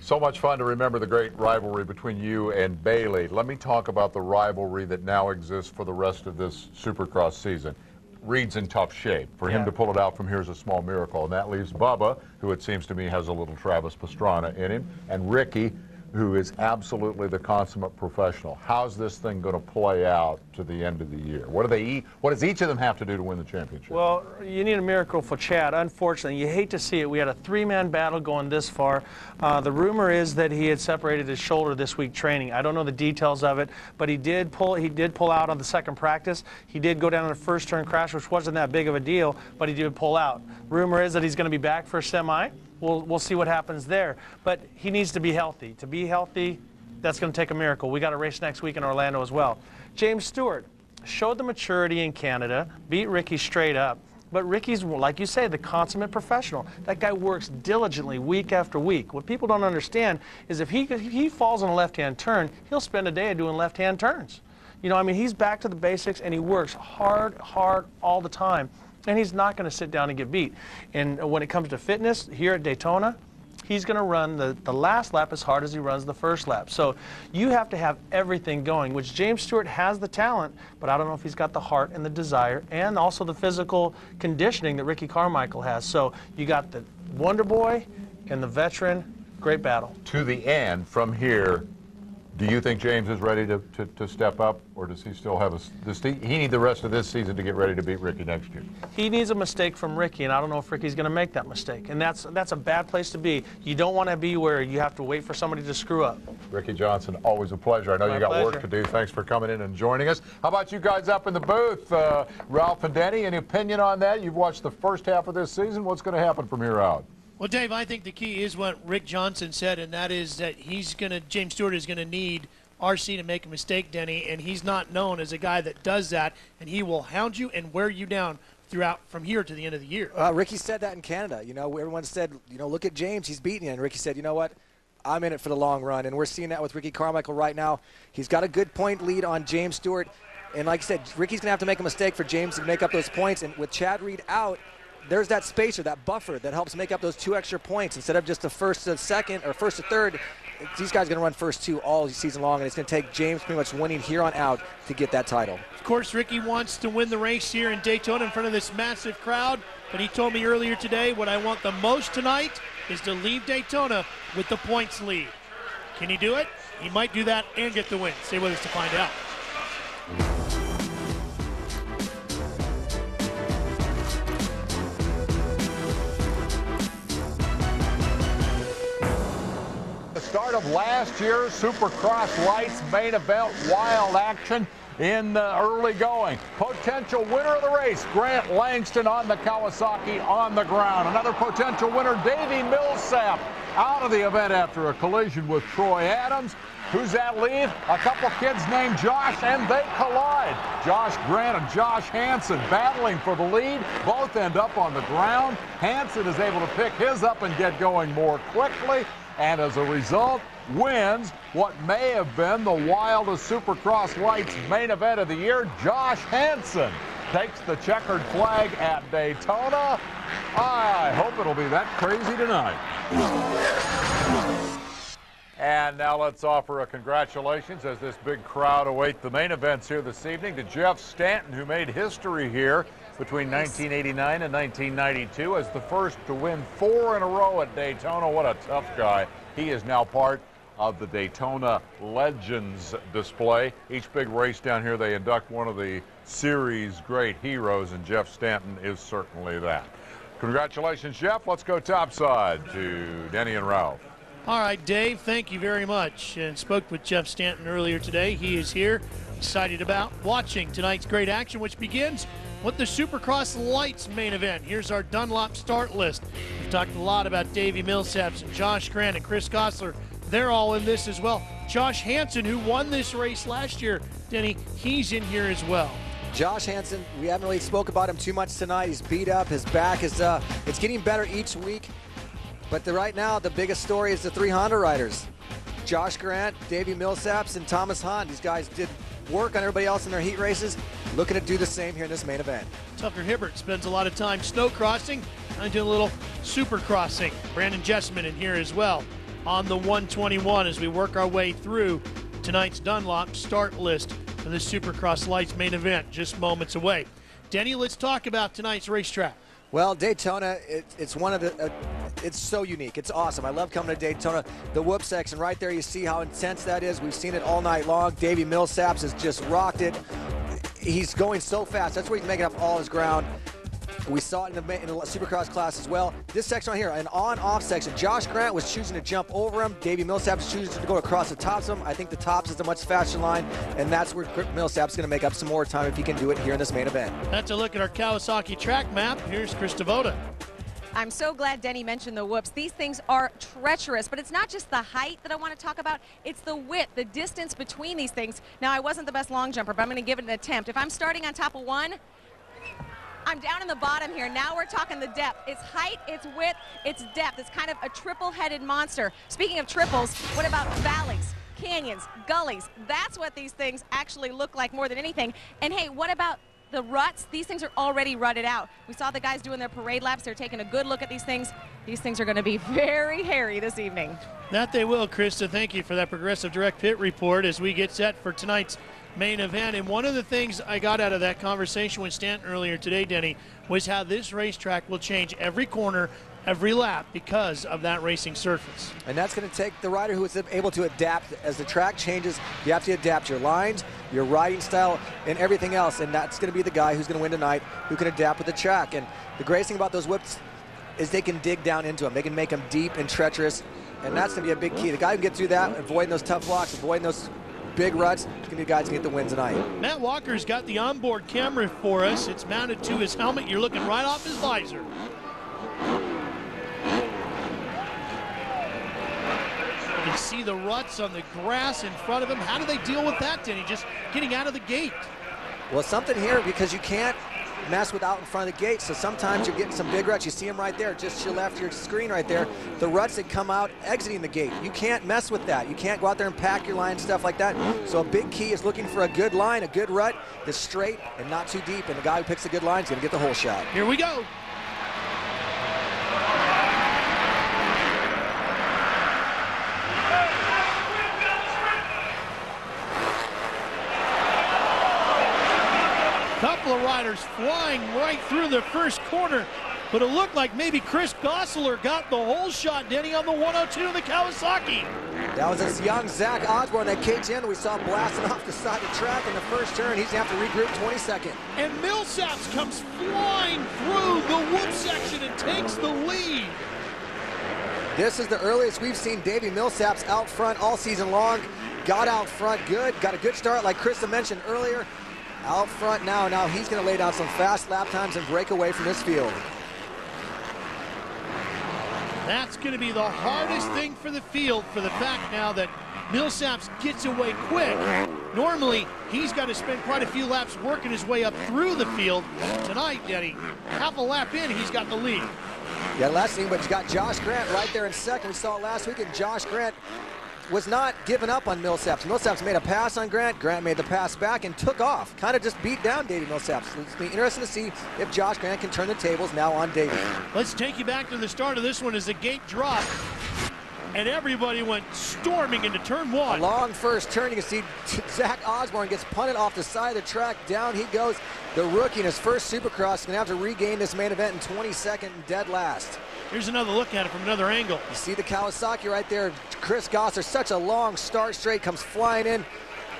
So much fun to remember the great rivalry between you and Bailey. Let me talk about the rivalry that now exists for the rest of this Supercross season. Reed's in tough shape. For him to pull it out from here is a small miracle, and that leaves Bubba, who it seems to me has a little Travis Pastrana in him, and Ricky, who is absolutely the consummate professional. How's this thing going to play out to the end of the year? What does each of them have to do to win the championship? Well, you need a miracle for Chad. Unfortunately, you hate to see it. We had a 3-man battle going this far. The rumor is that he had separated his shoulder this week training. I don't know the details of it, but he did pull out on the second practice. He did go down in a first turn crash, which wasn't that big of a deal, but he did pull out. Rumor is that he's going to be back for a semi. We'll see what happens there. But he needs to be healthy. To be healthy, that's going to take a miracle. We got a race next week in Orlando as well. James Stewart showed the maturity in Canada, beat Ricky straight up. But Ricky's, like you say, the consummate professional. That guy works diligently week after week. What people don't understand is if he falls on a left-hand turn, he'll spend a day doing left-hand turns. You know, I mean, he's back to the basics, and he works hard all the time. And he's not going to sit down and get beat. And when it comes to fitness, here at Daytona, he's going to run the last lap as hard as he runs the first lap. So you have to have everything going, which James Stewart has the talent, but I don't know if he's got the heart and the desire and also the physical conditioning that Ricky Carmichael has. So you got the Wonder Boy and the veteran. Great battle. To the end, from here, Do you think James is ready to step up, or does he still have he need the rest of this season to get ready to beat Ricky next year? He needs a mistake from Ricky, and I don't know if Ricky's going to make that mistake. And that's a bad place to be. You don't want to be where you have to wait for somebody to screw up. Ricky Johnson, always a pleasure. I know you got work to do. Thanks for coming in and joining us. How about you guys up in the booth? Ralph and Denny, any opinion on that? You've watched the first half of this season. What's going to happen from here out? Well, Dave, I think the key is what Rick Johnson said, and that is that James Stewart is going to need RC to make a mistake, Denny, and he's not known as a guy that does that, and he will hound you and wear you down throughout from here to the end of the year. Ricky said that in Canada. You know, everyone said, you know, look at James, he's beating you, and Ricky said, you know what? I'm in it for the long run, and we're seeing that with Ricky Carmichael right now. He's got a good point lead on James Stewart, and like I said, Ricky's going to have to make a mistake for James to make up those points, and with Chad Reed out, there's that spacer, that buffer that helps make up those 2 extra points instead of just the first to second or first to third. These guys are going to run first 2 all season long, and it's going to take James pretty much winning here on out to get that title. Of course, Ricky wants to win the race here in Daytona in front of this massive crowd, but he told me earlier today what I want the most tonight is to leave Daytona with the points lead. Can he do it? He might do that and get the win. Stay with us to find out. Start of last year's Supercross Lites main event, wild action in early going. Potential winner of the race, Grant Langston on the Kawasaki on the ground. Another potential winner, Davey Millsap, out of the event after a collision with Troy Adams. Who's that lead? A couple kids named Josh, and they collide. Josh Grant and Josh Hansen battling for the lead. Both end up on the ground. Hansen is able to pick his up and get going more quickly, and as a result, wins what may have been the wildest Supercross Lites main event of the year. Josh Hansen takes the checkered flag at Daytona. I hope it'll be that crazy tonight. And now let's offer a congratulations as this big crowd awaits the main events here this evening to Jeff Stanton, who made history here between 1989 and 1992 as the first to win 4 in a row at Daytona. What a tough guy. He is now part of the Daytona Legends display. Each big race down here, they induct one of the series' great heroes, and Jeff Stanton is certainly that. Congratulations, Jeff. Let's go topside to Denny and Ralph. All right, Dave, thank you very much. And spoke with Jeff Stanton earlier today. He is here, excited about watching tonight's great action, which begins with the Supercross Lites main event. Here's our Dunlop start list. We've talked a lot about Davey Millsaps and Josh Grant and Chris Gosler. They're all in this as well. Josh Hansen, who won this race last year, Denny, he's in here as well. Josh Hansen, we haven't really spoke about him too much tonight. He's beat up. His back is it's getting better each week. But right now, the biggest story is the 3 Honda riders. Josh Grant, Davey Millsaps, and Thomas Hahn. These guys did work on everybody else in their heat races. Looking to do the same here in this main event. Tucker Hibbert spends a lot of time snow crossing. I'm doing a little super crossing. Brandon Jessman in here as well on the 121 as we work our way through tonight's Dunlop start list for the Supercross Lites main event just moments away. Denny, let's talk about tonight's racetrack. Well, Daytona, it's one of the, it's so unique. It's awesome. I love coming to Daytona. The whoop section right there, you see how intense that is. We've seen it all night long. Davey Millsaps has just rocked it. He's going so fast. That's where he's making up all his ground. We saw it in the Supercross class as well. This section right here, an on-off section. Josh Grant was choosing to jump over him. Davey Millsaps choosing to go across the tops of him. I think the tops is a much faster line, and that's where Millsaps is going to make up some more time if he can do it here in this main event. That's a look at our Kawasaki track map. Here's Chris Devoda. I'm so glad Denny mentioned the whoops. These things are treacherous, but it's not just the height that I want to talk about. It's the width, the distance between these things. Now, I wasn't the best long jumper, but I'm going to give it an attempt. If I'm starting on top of one, I'm down in the bottom here. Now we're talking the depth. It's height, it's width, it's depth. It's kind of a triple-headed monster. Speaking of triples, what about valleys, canyons, gullies? That's what these things actually look like more than anything. And hey, what about the ruts? These things are already rutted out. We saw the guys doing their parade laps. They're taking a good look at these things. These things are going to be very hairy this evening. That they will, Krista. Thank you for that Progressive Direct Pit report as we get set for tonight's main event. And one of the things I got out of that conversation with Stanton earlier today, Denny, was how this racetrack will change every corner every lap because of that racing surface. And that's going to take the rider who is able to adapt. As the track changes, you have to adapt your lines, your riding style, and everything else. And that's going to be the guy who's going to win tonight, who can adapt with the track. And the greatest thing about those whips is they can dig down into them. They can make them deep and treacherous. And that's going to be a big key. The guy who can get through that, avoiding those tough blocks, avoiding those big ruts, is going to be the guys who get the win tonight. Matt Walker's got the onboard camera for us. It's mounted to his helmet. You're looking right off his visor. You can see the ruts on the grass in front of him. How do they deal with that, Denny? Just getting out of the gate. Well, something here, because you can't mess with out in front of the gate, so sometimes you're getting some big ruts. You see them right there, just to your left of your screen right there. The ruts that come out exiting the gate. You can't mess with that. You can't go out there and pack your line, stuff like that. So a big key is looking for a good line, a good rut that's straight and not too deep. And the guy who picks a good line is going to get the whole shot. Here we go. Couple of riders flying right through the first corner, but it looked like maybe Chris Gosseler got the whole shot, Denny, on the 102 of the Kawasaki. That was this young Zach Osborne that caged in. We saw him blasting off the side of the track in the first turn. He's going to have to regroup 22nd. And Millsaps comes flying through the whoop section and takes the lead. This is the earliest we've seen Davey Millsaps out front all season long. Got out front good, got a good start like Krista mentioned earlier. Out front now he's going to lay down some fast lap times and break away from this field. That's going to be the hardest thing for the field, for the fact now that Millsaps gets away quick. Normally, he's got to spend quite a few laps working his way up through the field. Tonight, Denny, half a lap in, he's got the lead. Yeah, last thing, but you got Josh Grant right there in second. We saw it last week, and Josh Grant was not giving up on Millsaps. Millsaps made a pass on Grant. Grant made the pass back and took off. Kind of just beat down Davey Millsaps. It's going to be interesting to see if Josh Grant can turn the tables now on Davey. Let's take you back to the start of this one as the gate dropped. And everybody went storming into turn one. A long first turn. You can see Zach Osborne gets punted off the side of the track. Down he goes. The rookie in his first Supercross is going to have to regain this main event in 22nd and dead last. Here's another look at it from another angle. You see the Kawasaki right there. Chris Gosser, such a long start straight, comes flying in.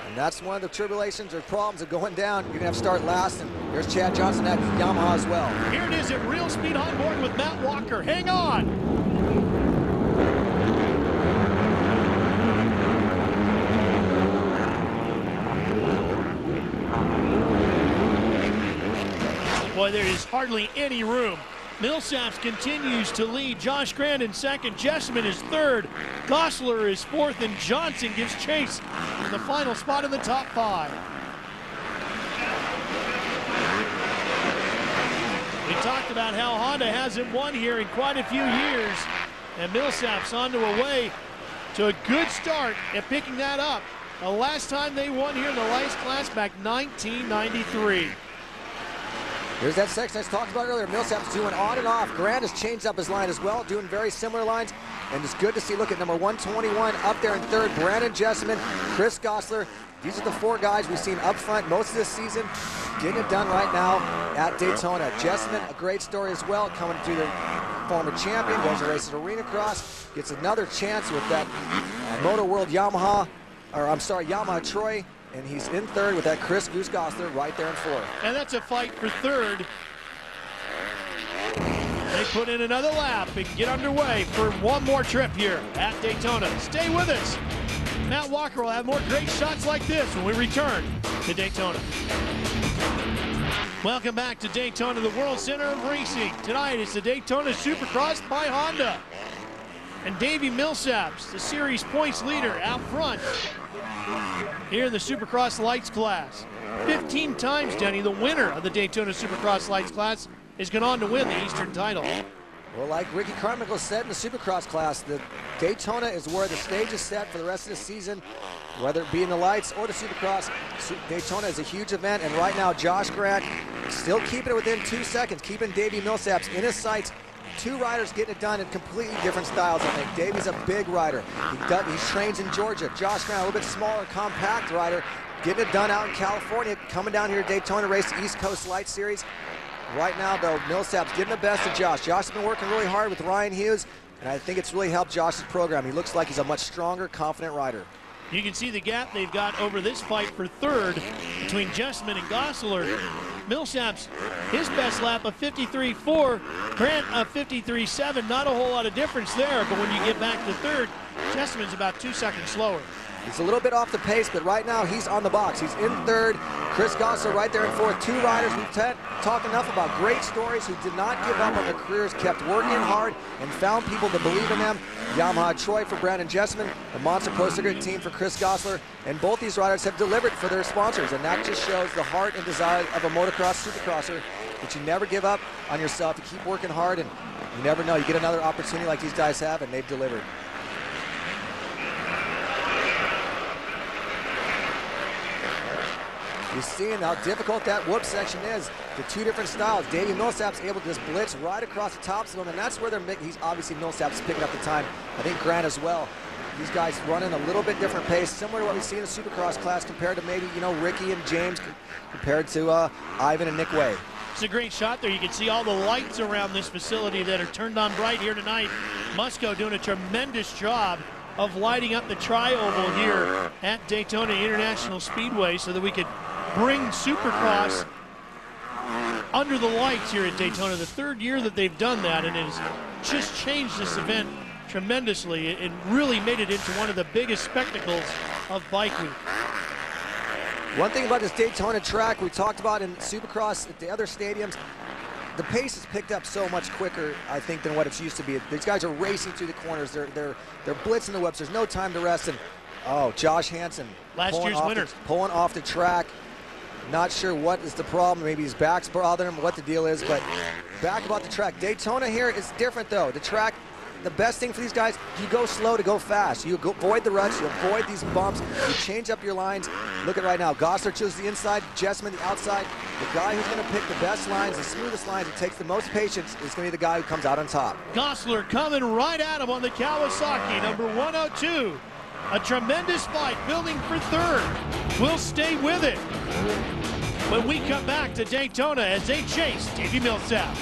And that's one of the tribulations or problems of going down. You're going to have to start last. And there's Chad Johnson at Yamaha as well. Here it is at Real Speed on board with Matt Walker. Hang on. Boy, there is hardly any room. Millsaps continues to lead. Josh Grant in second. Jessamine is third. Gosseler is fourth. And Johnson gives chase in the final spot in the top five. We talked about how Honda hasn't won here in quite a few years. And Millsaps on their way to a good start at picking that up. The last time they won here in the Lites class back 1993. Here's that section I talked about earlier. Millsaps doing on and off. Grant has changed up his line as well, doing very similar lines. And it's good to see, look at number 121 up there in third, Brandon Jessamine, Chris Gosseler. These are the four guys we've seen up front most of this season, getting it done right now at Daytona. Jessamine, a great story as well, coming through the former champion, goes and races Arena Cross, gets another chance with that Motor World Yamaha, Yamaha Troy. And he's in third with that Chris Goose Gosseler right there in fourth. And that's a fight for third. They put in another lap and get underway for one more trip here at Daytona. Stay with us. Matt Walker will have more great shots like this when we return to Daytona. Welcome back to Daytona, the World Center of Racing. Tonight is the Daytona Supercross by Honda. And Davey Millsaps, the series points leader, out front here in the Supercross Lites class. 15 times, Denny, the winner of the Daytona Supercross Lites class has gone on to win the Eastern title. Well, like Ricky Carmichael said in the Supercross class, the Daytona is where the stage is set for the rest of the season, whether it be in the Lites or the Supercross. Daytona is a huge event, and right now Josh Grant still keeping it within 2 seconds, keeping Davey Millsaps in his sights. Two riders getting it done in completely different styles, I think. Davey's a big rider. He trains in Georgia. Josh Grant, a little bit smaller, compact rider, getting it done out in California, coming down here to Daytona, race the East Coast Light Series. Right now, though, Millsap's getting the best of Josh. Josh has been working really hard with Ryan Hughes, and I think it's really helped Josh's program. He looks like he's a much stronger, confident rider. You can see the gap they've got over this fight for third between Jessman and Gosler. Millsap's his best lap of 53.4, Grant of 53.7. Not a whole lot of difference there, but when you get back to third, Jessman's about 2 seconds slower. He's a little bit off the pace, but right now he's on the box. He's in third. Chris Gosler right there in fourth. Two riders we've talked enough about great stories who did not give up on their careers, kept working hard, and found people to believe in them. Yamaha Troy for Brandon Jessman, the Monster Pro Circuit team for Chris Gosler, and both these riders have delivered for their sponsors, and that just shows the heart and desire of a motocross supercrosser, that you never give up on yourself. You keep working hard, and you never know. You get another opportunity like these guys have, and they've delivered. You're seeing how difficult that whoop section is. The two different styles. Davey Millsap's able to just blitz right across the tops of them, and that's where they're making. He's obviously Millsap's picking up the time. I think Grant as well. These guys running a little bit different pace, similar to what we see in the Supercross class compared to maybe, Ricky and James compared to Ivan and Nick Way. It's a great shot there. You can see all the lights around this facility that are turned on bright here tonight. Musco doing a tremendous job of lighting up the tri-oval here at Daytona International Speedway so that we could bring Supercross under the lights here at Daytona. The third year that they've done that, and it has just changed this event tremendously. It really made it into one of the biggest spectacles of Bike Week. One thing about this Daytona track we talked about in Supercross at the other stadiums, the pace has picked up so much quicker, I think, than what it's used to be. These guys are racing through the corners. They're blitzing the whips. There's no time to rest. And Josh Hansen, last year's winner, pulling off the track. Not sure what is the problem. Maybe his back's bothering him, what the deal is, but back about the track. Daytona here is different, though. The track, the best thing for these guys, you go slow to go fast. You avoid the ruts, you avoid these bumps, you change up your lines. Look at right now, Gosler chooses the inside, Jessman the outside. The guy who's going to pick the best lines, the smoothest lines, it takes the most patience, is going to be the guy who comes out on top. Gosler coming right at him on the Kawasaki, number 102. A tremendous fight, building for third. We'll stay with it when we come back to Daytona as they chase Davey Millsaps.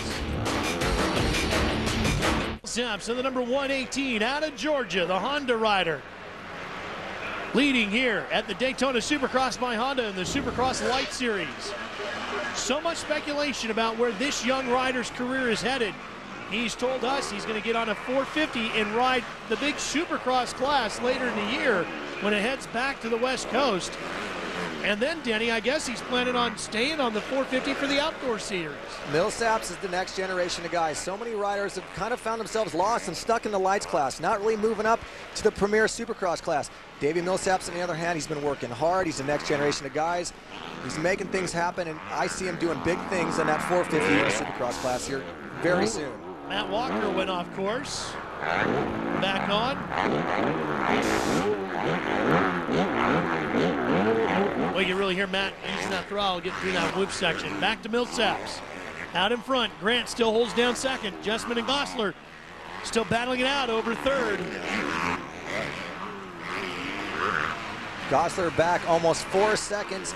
Millsaps in the number 118 out of Georgia, the Honda rider. Leading here at the Daytona Supercross by Honda in the Supercross Lites series. So much speculation about where this young rider's career is headed. He's told us he's going to get on a 450 and ride the big Supercross class later in the year when it heads back to the West Coast. And then, Denny, I guess he's planning on staying on the 450 for the outdoor series. Millsaps is the next generation of guys. So many riders have kind of found themselves lost and stuck in the lights class, not really moving up to the premier Supercross class. Davey Millsaps, on the other hand, he's been working hard. He's the next generation of guys. He's making things happen, and I see him doing big things in that 450 in the Supercross class here very soon. Matt Walker went off course. Back on. Well, you can really hear Matt using that throttle, getting through that whip section. Back to Millsaps. Out in front, Grant still holds down second. Jessman and Gosler still battling it out over third. Gosler back almost 4 seconds.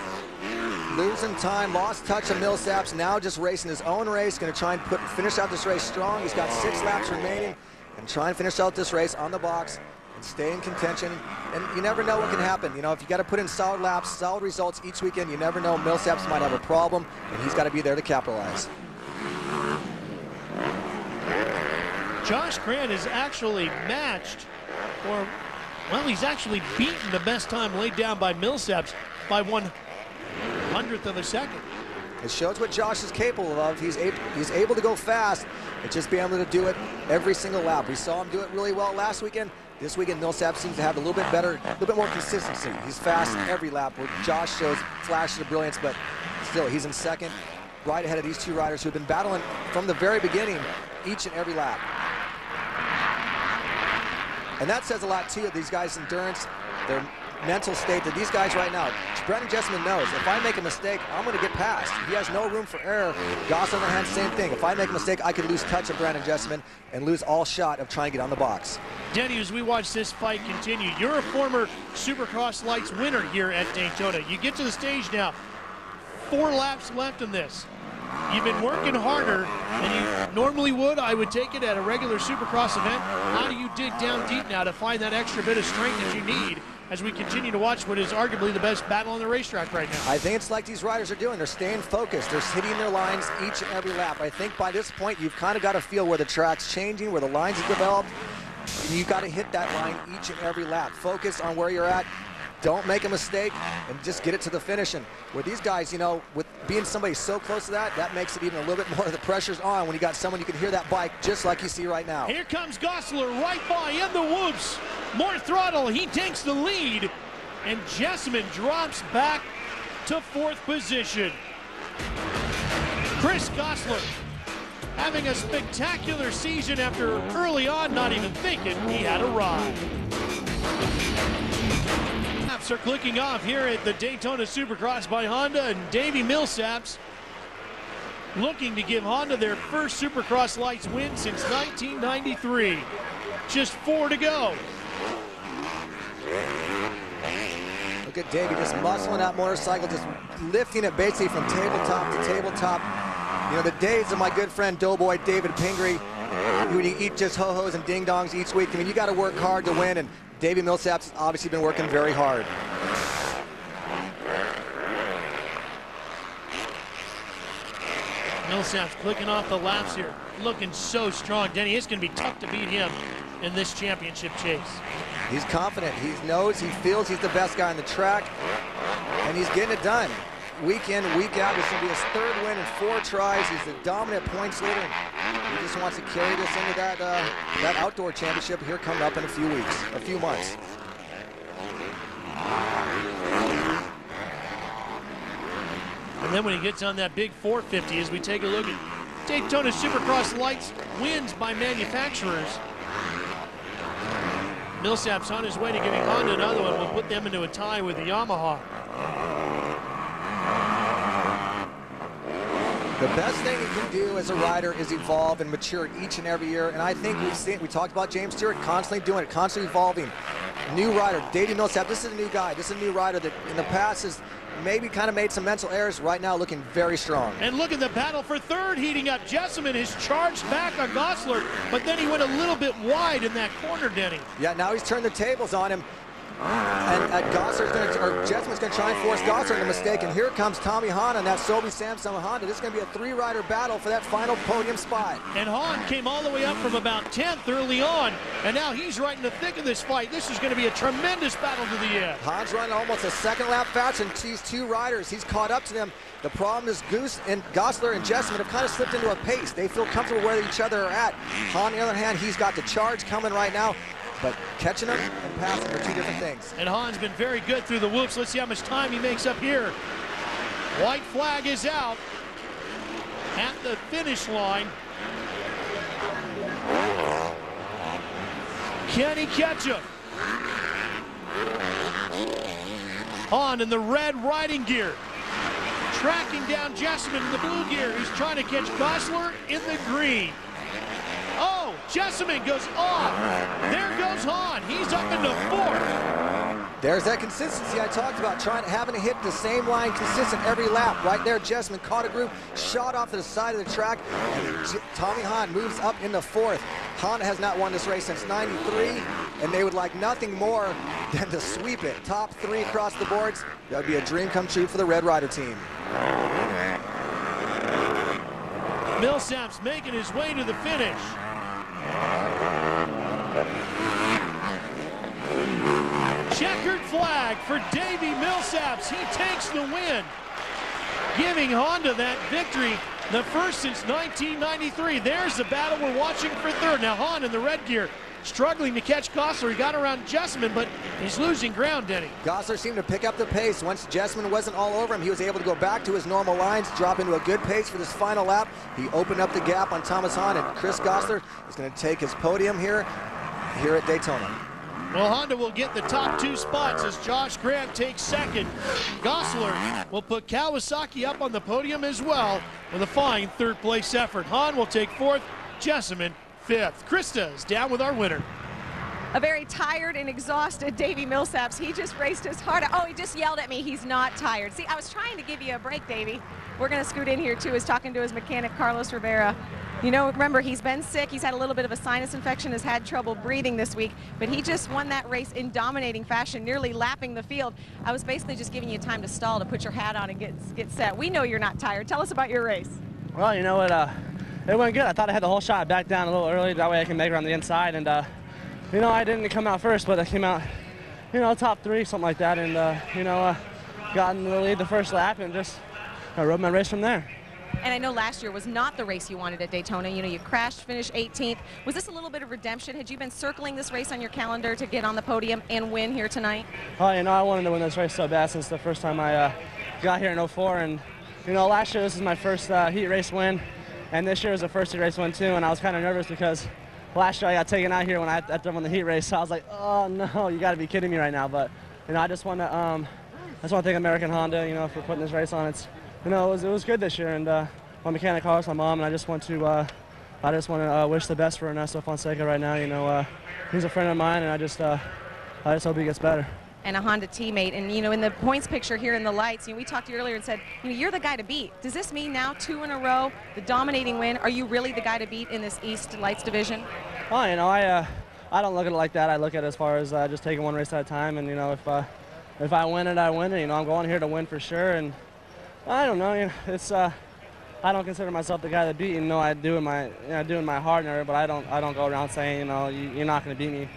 Losing time, lost touch of Millsaps, now just racing his own race, going to try and finish out this race strong. He's got 6 laps remaining and try and finish out this race on the box and stay in contention. And you never know what can happen. If you got to put in solid laps, solid results each weekend, you never know. Millsaps might have a problem, and he's got to be there to capitalize. Josh Grant is actually matched, or, well, he's actually beaten the best time laid down by Millsaps by 1/100th of a second. It shows what Josh is capable of. He's able to go fast and just be able to do it every single lap. We saw him do it really well last weekend. This weekend, Millsaps seems to have a little bit better, a little bit more consistency. He's fast every lap, where Josh shows flashes of brilliance, but still, he's in second, right ahead of these two riders who have been battling from the very beginning, each and every lap. And that says a lot, too, of these guys' endurance, their mental state, that these guys right now, Brandon Jessman knows, if I make a mistake, I'm going to get past. He has no room for error. Goss on the hand, same thing. If I make a mistake, I could lose touch of Brandon Jessman and lose all shot of trying to get on the box. Denny, as we watch this fight continue, you're a former Supercross Lites winner here at Daytona. You get to the stage now, 4 laps left in this. You've been working harder than you normally would, I would take it, at a regular Supercross event. How do you dig down deep now to find that extra bit of strength that you need as we continue to watch what is arguably the best battle on the racetrack right now? I think it's like these riders are doing. They're staying focused. They're hitting their lines each and every lap. I think by this point, you've kind of got to feel where the track's changing, where the lines have developed. And you've got to hit that line each and every lap. Focus on where you're at. Don't make a mistake and just get it to the finish. And with these guys, you know, with being somebody so close to that, that makes it even a little bit more of the pressure's on when you got someone you can hear that bike just like you see right now. Here comes Gosler right by in the whoops. More throttle, he takes the lead. And Jessamine drops back to 4th position. Chris Gosler having a spectacular season after early on not even thinking he had a ride. Laps are clicking off here at the Daytona Supercross by Honda, and Davey Millsaps looking to give Honda their first Supercross Lites win since 1993. Just 4 to go. Look at Davey just muscling that motorcycle, just lifting it basically from tabletop to tabletop. You know, the days of my good friend Doughboy David Pingree, who would eat just ho-hos and ding-dongs each week. I mean, you got to work hard to win, and Davey Millsaps has obviously been working very hard. Millsaps clicking off the laps here, looking so strong. Denny, it's going to be tough to beat him in this championship chase. He's confident. He knows, he feels he's the best guy on the track, and he's getting it done. Week in, week out. This will be his 3rd win in 4 tries. He's the dominant points leader. He just wants to carry this into that outdoor championship here coming up in a few weeks, a few months. And then when he gets on that big 450, as we take a look at Daytona Supercross Lites wins by manufacturers, Millsaps on his way to giving Honda another one will put them into a tie with the Yamaha. The best thing you can do as a rider is evolve and mature each and every year. And I think we talked about James Stewart constantly doing it, constantly evolving. New rider, Davey Millsap, this is a new guy. This is a new rider that in the past has maybe kind of made some mental errors. Right now looking very strong. And look at the battle for 3rd heating up. Jessamine has charged back on Gosler, but then he went a little bit wide in that corner, Denny. Yeah, now he's turned the tables on him. And Jessamine's going to try and force Gosler into a mistake. And here comes Tommy Hahn on that Sobe Samsung Honda. This is going to be a 3-rider battle for that final podium spot. And Hahn came all the way up from about 10th early on, and now he's right in the thick of this fight. This is going to be a tremendous battle to the end. Hahn's running almost a 2nd lap faster than these 2 riders. He's caught up to them. The problem is Goose and Gosler and Jessamine have kind of slipped into a pace. They feel comfortable where each other are at. Hahn, on the other hand, he's got the charge coming right now. But catching them and passing are 2 different things. And Hahn's been very good through the whoops. Let's see how much time he makes up here. White flag is out at the finish line. Can he catch him? Hahn in the red riding gear, tracking down Jessamine in the blue gear, who's trying to catch Gosler in the green. Oh, Jessamine goes off. There goes Hahn. He's up into 4th. There's that consistency I talked about, having to hit the same line consistent every lap. Right there, Jessamine caught a groove, shot off to the side of the track, and Tommy Hahn moves up into 4th. Honda has not won this race since '93, and they would like nothing more than to sweep it. Top 3 across the boards. That would be a dream come true for the Red Rider team. Millsaps making his way to the finish. Checkered flag for Davey Millsaps. He takes the win, giving Honda that victory, the first since 1993. There's the battle we're watching for 3rd. Now Hahn in the red gear, struggling to catch Gosler. He got around Jessamine, but he's losing ground, Denny. Gosler seemed to pick up the pace. Once Jessamine wasn't all over him, he was able to go back to his normal lines, drop into a good pace for this final lap. He opened up the gap on Thomas Hahn, and Chris Gosler is going to take his podium here at Daytona. Well, Honda will get the top 2 spots as Josh Grant takes 2nd. Gosler will put Kawasaki up on the podium as well with a fine 3rd place effort. Hahn will take 4th, Jessamine 5th. Krista is down with our winner. a very tired and exhausted Davey Millsaps. He just raced his heart out. Oh, he just yelled at me. He's not tired. See, I was trying to give you a break, Davey. We're going to scoot in here, too. He's talking to his mechanic, Carlos Rivera. You know, remember, he's been sick. He's had a little bit of a sinus infection, has had trouble breathing this week, but he just won that race in dominating fashion, nearly lapping the field. I was basically just giving you time to stall, to put your hat on and get set. We know you're not tired. Tell us about your race. Well, you know what, it went good. I thought I had the whole shot back down a little early. That way I can make it on the inside. And, you know, I didn't come out first, but I came out, you know, top 3, something like that. And, you know, got in the lead the first lap and just rode my race from there. And I know last year was not the race you wanted at Daytona. You know, you crashed, finished 18th. Was this a little bit of redemption? Had you been circling this race on your calendar to get on the podium and win here tonight? Oh, you know, I wanted to win this race so bad since the first time I got here in 04. And, you know, last year this is my first heat race win. And this year was the first heat race win, too. And I was kind of nervous because last year I got taken out here when I won the heat race. So I was like, oh, no, you got to be kidding me right now. But, you know, I just want to thank American Honda, you know, for putting this race on. It's, you know, it was good this year, and my mechanic Carlos, my mom, and I just want to wish the best for Ernesto Fonseca right now. You know, he's a friend of mine, and I just hope he gets better. And a Honda teammate, and you know, in the points picture here in the lights, you know, we talked to you earlier and said, you know, you're the guy to beat. Does this mean now 2 in a row, the dominating win? Are you really the guy to beat in this East Lights division? Oh, you know, I don't look at it like that. I look at it as far as just taking one race at a time, and you know, if I win it, I win it. You know, I'm going here to win for sure, and I don't know. You know, it's I don't consider myself the guy to beat. You know, I do in my heart, but I don't go around saying, you know, you're not going to beat me.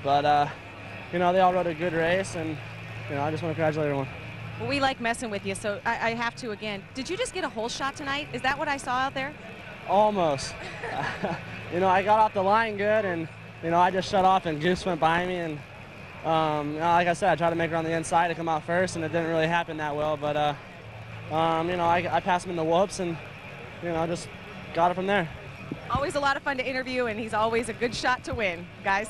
But you know, they all rode a good race, and you know, I just want to congratulate everyone. Well, we like messing with you, so I have to again. Did you just get a hole shot tonight? Is that what I saw out there? Almost. You know, I got off the line good, and you know, I just shut off, and Juice went by me, and you know, like I said, I tried to make her on the inside to come out first, and it didn't really happen that well. But you know, I passed him in the whoops, and you know, just got it from there. Always a lot of fun to interview, and he's always a good shot to win, guys.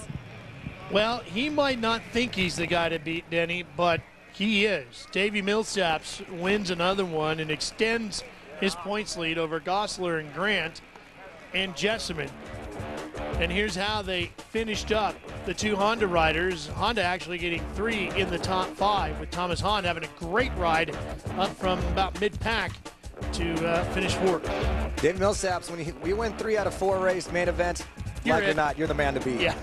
Well, he might not think he's the guy to beat, Denny, but he is. Davey Millsaps wins another one and extends his points lead over Gosler and Grant and Jessamine. And here's how they finished up, the 2 Honda riders. Honda actually getting 3 in the top 5, with Thomas Hahn having a great ride up from about mid-pack to finish 4th. David Millsaps, when we win 3 out of 4 race main events, like or not, you're the man to beat. Yeah.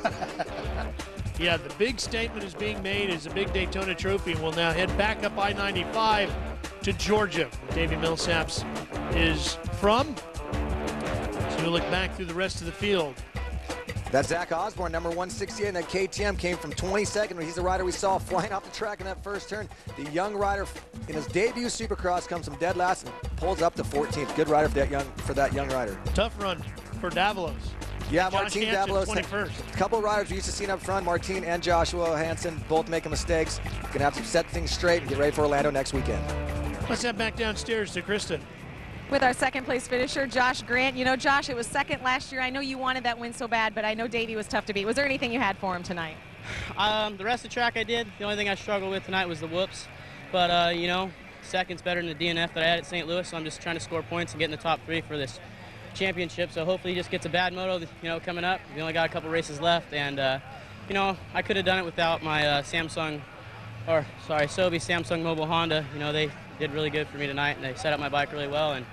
Yeah, the big statement is being made as a big Daytona trophy, and we'll now head back up I-95 to Georgia. Davey Millsaps is from. So we'll look back through the rest of the field. That's Zach Osborne, number 168 in that KTM, came from 22nd. He's the rider we saw flying off the track in that first turn. The young rider in his debut Supercross comes from dead last and pulls up to 14th. Good rider for that young rider. Tough run for Davalos. Yeah, Martin Davalos, a couple of riders we used to see up front, Martin and Joshua Hansen, both making mistakes. Gonna have to set things straight and get ready for Orlando next weekend. Let's head back downstairs to Krista. With our second place finisher, Josh Grant. You know, Josh, it was second last year. I know you wanted that win so bad, but I know Davey was tough to beat. Was there anything you had for him tonight? The rest of the track I did. The only thing I struggled with tonight was the whoops. But, you know, second's better than the DNF that I had at St. Louis, so I'm just trying to score points and get in the top 3 for this championship. So hopefully he just gets a bad moto, you know, coming up. We only got a couple races left, and, you know, I could have done it without my Sobe Samsung Mobile Honda. You know, they did really good for me tonight, and they set up my bike really well. And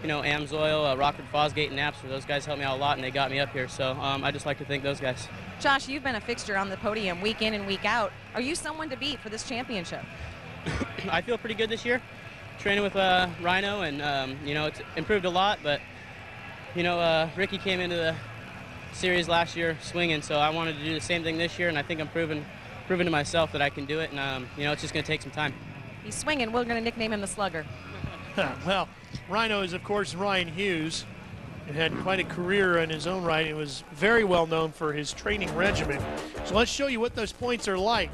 you know, Amsoil, Rockford Fosgate, and Napster, those guys helped me out a lot, and they got me up here. So I just like to thank those guys. Josh, you've been a fixture on the podium week in and week out. Are you someone to beat for this championship? I feel pretty good this year, training with Rhino, and you know, it's improved a lot. But you know, Ricky came into the series last year swinging, so I wanted to do the same thing this year, and I think I'm proving to myself that I can do it. And you know, it's just going to take some time. He's swinging. We're going to nickname him the Slugger. Well, Rhino is, of course, Ryan Hughes, and had quite a career in his own right. He was very well known for his training regimen. So let's show you what those points are like.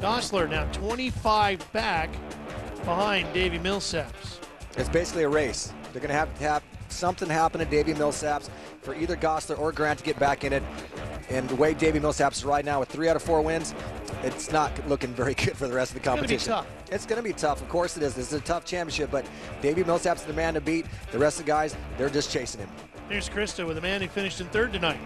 Gosler now 25 back behind Davey Millsaps. It's basically a race. They're going to have something happen to Davey Millsaps for either Gosler or Grant to get back in it. And the way Davey Millsaps is right now with 3 out of 4 wins, it's not looking very good for the rest of the competition. It's going to be tough. It's going to be tough. Of course it is. This is a tough championship, but Davey Millsaps is the man to beat. The rest of the guys, they're just chasing him. Here's Krista with a man who finished in 3rd tonight.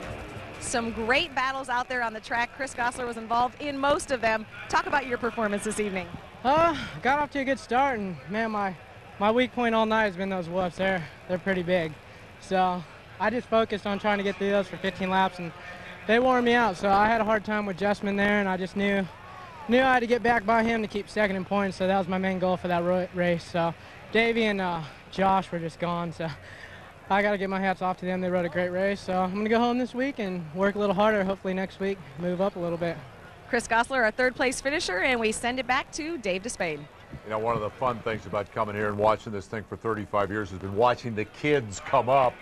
Some great battles out there on the track. Chris Gosselaar was involved in most of them. Talk about your performance this evening. Got off to a good start, and man, my weak point all night has been those whoops. They're pretty big. So I just focused on trying to get through those for 15 laps, and they wore me out. So I had a hard time with Justman there, and I just knew I had to get back by him to keep second in points. So that was my main goal for that race. So Davey and Josh were just gone. So I got to get my hats off to them. They rode a great race. So I'm going to go home this week and work a little harder. Hopefully next week move up a little bit. Chris Gosselaar, our third-place finisher, and we send it back to Dave Despade. You know, one of the fun things about coming here and watching this thing for 35 years has been watching the kids come up.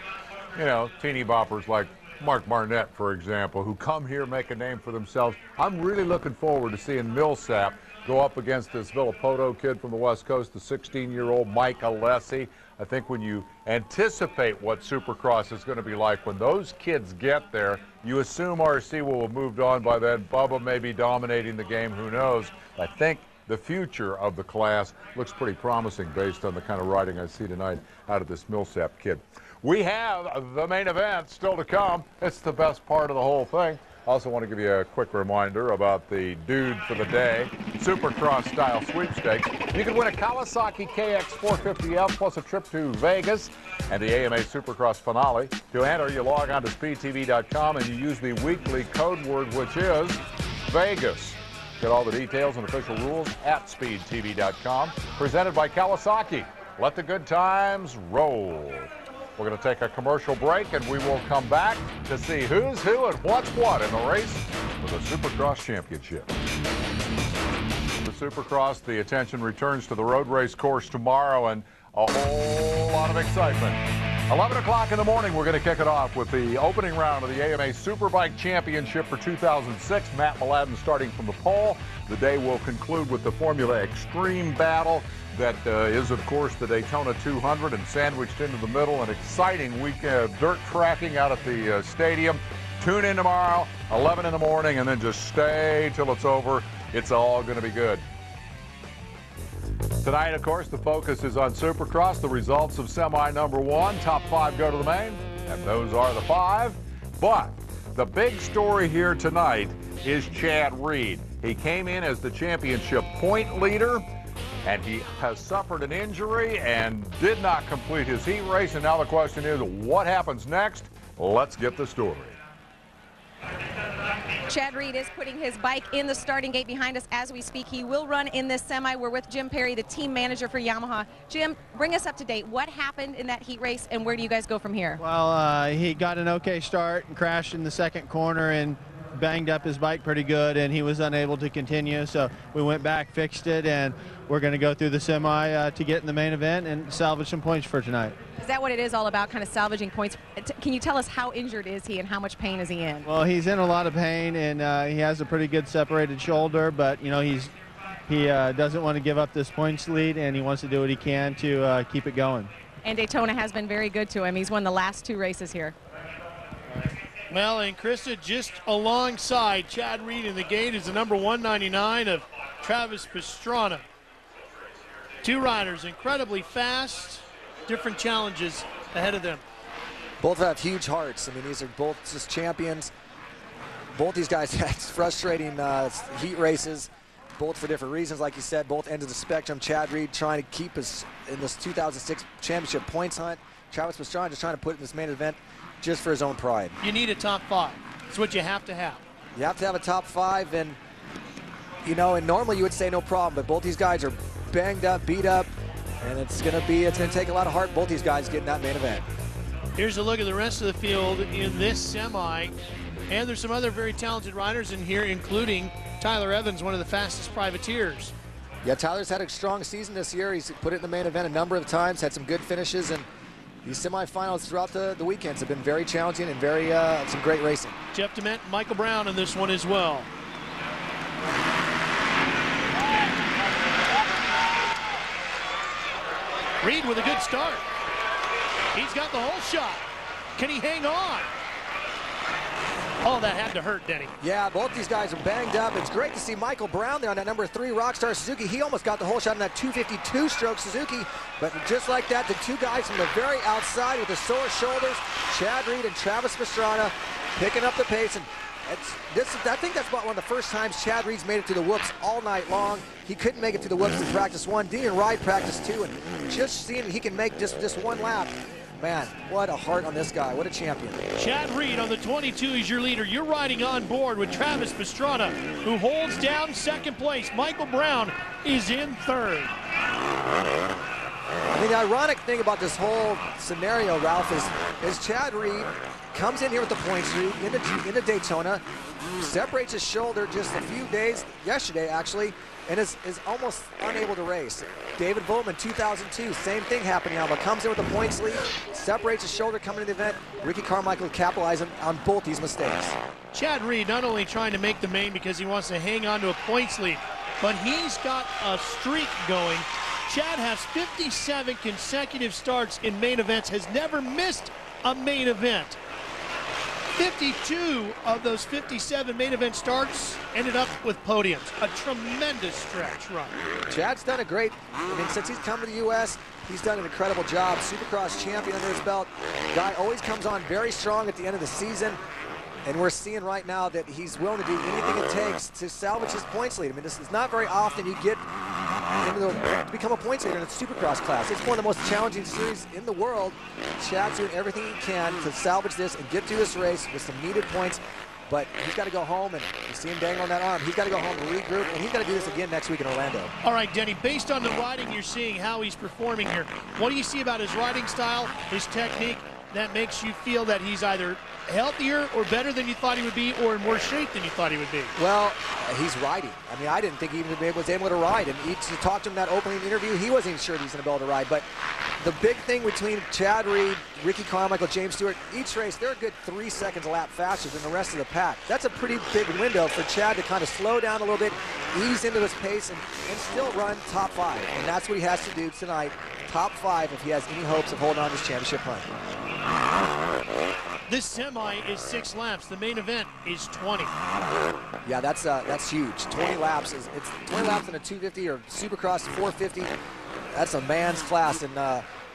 You know, teeny boppers like Mark Barnett, for example, who come here, make a name for themselves. I'm really looking forward to seeing Millsap go up against this Villapoto kid from the West Coast, the 16-year-old Mike Alessi. I think when you anticipate what Supercross is going to be like, when those kids get there, you assume RC will have moved on by then. Bubba may be dominating the game, who knows. I think the future of the class looks pretty promising based on the kind of riding I see tonight out of this Millsap kid. We have the main event still to come. It's the best part of the whole thing. I also want to give you a quick reminder about the Dude for the Day Supercross style sweepstakes. You can win a Kawasaki KX 450F plus a trip to Vegas and the AMA Supercross finale. To enter, you log on to speedtv.com and you use the weekly code word, which is Vegas. Get all the details and official rules at speedtv.com. Presented by Kawasaki. Let the good times roll. We're going to take a commercial break, and we will come back to see who's who and what's what in the race for the Supercross Championship. For Supercross, the attention returns to the road race course tomorrow, and a whole lot of excitement. 11 o'clock in the morning, we're going to kick it off with the opening round of the AMA Superbike Championship for 2006. Matt Mladen starting from the pole. The day will conclude with the Formula Extreme battle. That is, of course, the Daytona 200, and sandwiched into the middle, an exciting weekend of dirt tracking out at the stadium. Tune in tomorrow, 11 in the morning, and then just stay till it's over. It's all going to be good. Tonight, of course, the focus is on Supercross. The results of semi number 1. Top 5 go to the main, and those are the 5. But the big story here tonight is Chad Reed. He came in as the championship point leader, and he has suffered an injury and did not complete his heat race. And now the question is, what happens next? Let's get the story. Chad Reed is putting his bike in the starting gate behind us as we speak. He will run in this semi. We're with Jim Perry, the team manager for Yamaha. Jim, bring us up to date. What happened in that heat race, and where do you guys go from here? Well, he got an okay start and crashed in the second corner and banged up his bike pretty good, and he was unable to continue. So we went back, fixed it, and we're going to go through the semi to get in the main event and salvage some points for tonight. Is that what it is all about, kind of salvaging points? Can you tell us how injured is he and how much pain is he in? Well, he's in a lot of pain, and he has a pretty good separated shoulder, but you know, he doesn't want to give up this points lead, and he wants to do what he can to keep it going. And Daytona has been very good to him. He's won the last 2 races here. Well, and Krista, just alongside Chad Reed in the gate is the number 199 of Travis Pastrana. 2 riders, incredibly fast, different challenges ahead of them. Both have huge hearts. I mean, these are both just champions. Both these guys had frustrating heat races, both for different reasons. Like you said, both ends of the spectrum. Chad Reed trying to keep us in this 2006 championship points hunt. Travis Pastrana just trying to put in this main event just for his own pride. You need a top 5. That's what you have to have. You have to have a top 5, and you know, and normally you would say no problem, but both these guys are banged up, beat up, and it's gonna take a lot of heart, both these guys getting that main event. Here's a look at the rest of the field in this semi, and there's some other very talented riders in here, including Tyler Evans, one of the fastest privateers. Yeah, Tyler's had a strong season this year. He's put it in the main event a number of times, had some good finishes, and these semifinals throughout the weekends have been very challenging and very some great racing. Jeff DeMent, Michael Brown in this one as well. Reed with a good start. He's got the whole shot. Can he hang on? Oh, that had to hurt, Denny. Yeah, both these guys are banged up. It's great to see Michael Brown there on that number 3 Rockstar Suzuki. He almost got the whole shot in that 252 stroke Suzuki, but just like that, the two guys from the very outside with the sore shoulders, Chad Reed and Travis Pastrana, picking up the pace. And I think that's about one of the first times Chad Reed's made it to the whoops all night long. He couldn't make it to the whoops in practice 1. Didn't ride practice 2, and just seeing he can make just one lap. Man, what a heart on this guy. What a champion. Chad Reed on the 22 is your leader. You're riding on board with Travis Pastrana, who holds down second place. Michael Brown is in third. I mean, the ironic thing about this whole scenario, Ralph, is Chad Reed comes in here with the points lead into Daytona, separates his shoulder just a few days, yesterday actually, and is almost unable to race. David Volman, 2002, same thing happening now, but comes in with the points lead, separates his shoulder coming into the event. Ricky Carmichael capitalizing on both these mistakes. Chad Reed not only trying to make the main because he wants to hang on to a points lead, but he's got a streak going. Chad has 57 consecutive starts in main events, has never missed a main event. 52 of those 57 main event starts ended up with podiums. A tremendous stretch run. Chad's done a great, I mean, since he's come to the U.S., he's done an incredible job. Supercross champion under his belt. Guy always comes on very strong at the end of the season. And we're seeing right now that he's willing to do anything it takes to salvage his points lead. I mean, this is not very often you get to become a points leader in the Supercross class. It's one of the most challenging series in the world. Chad's doing everything he can to salvage this and get through this race with some needed points. But he's got to go home, and you see him dangling that arm. He's got to go home and regroup, and he's got to do this again next week in Orlando. All right, Denny, based on the riding you're seeing, how he's performing here, what do you see about his riding style, his technique, that makes you feel that he's either healthier or better than you thought he would be, or in worse shape than you thought he would be? Well, he's riding. I mean, I didn't think he even was able to ride. And to talk to him in that opening interview, he wasn't even sure he was going to be able to ride. But the big thing between Chad Reed, Ricky Carmichael, James Stewart, each race, they're a good 3 seconds a lap faster than the rest of the pack. That's a pretty big window for Chad to kind of slow down a little bit, ease into his pace, and still run top 5. And that's what he has to do tonight. Top 5 if he has any hopes of holding on to his championship run. This semi is 6 laps. The main event is 20. Yeah, that's huge. 20 laps it's 20 laps in a 250 or Supercross 450. That's a man's class, and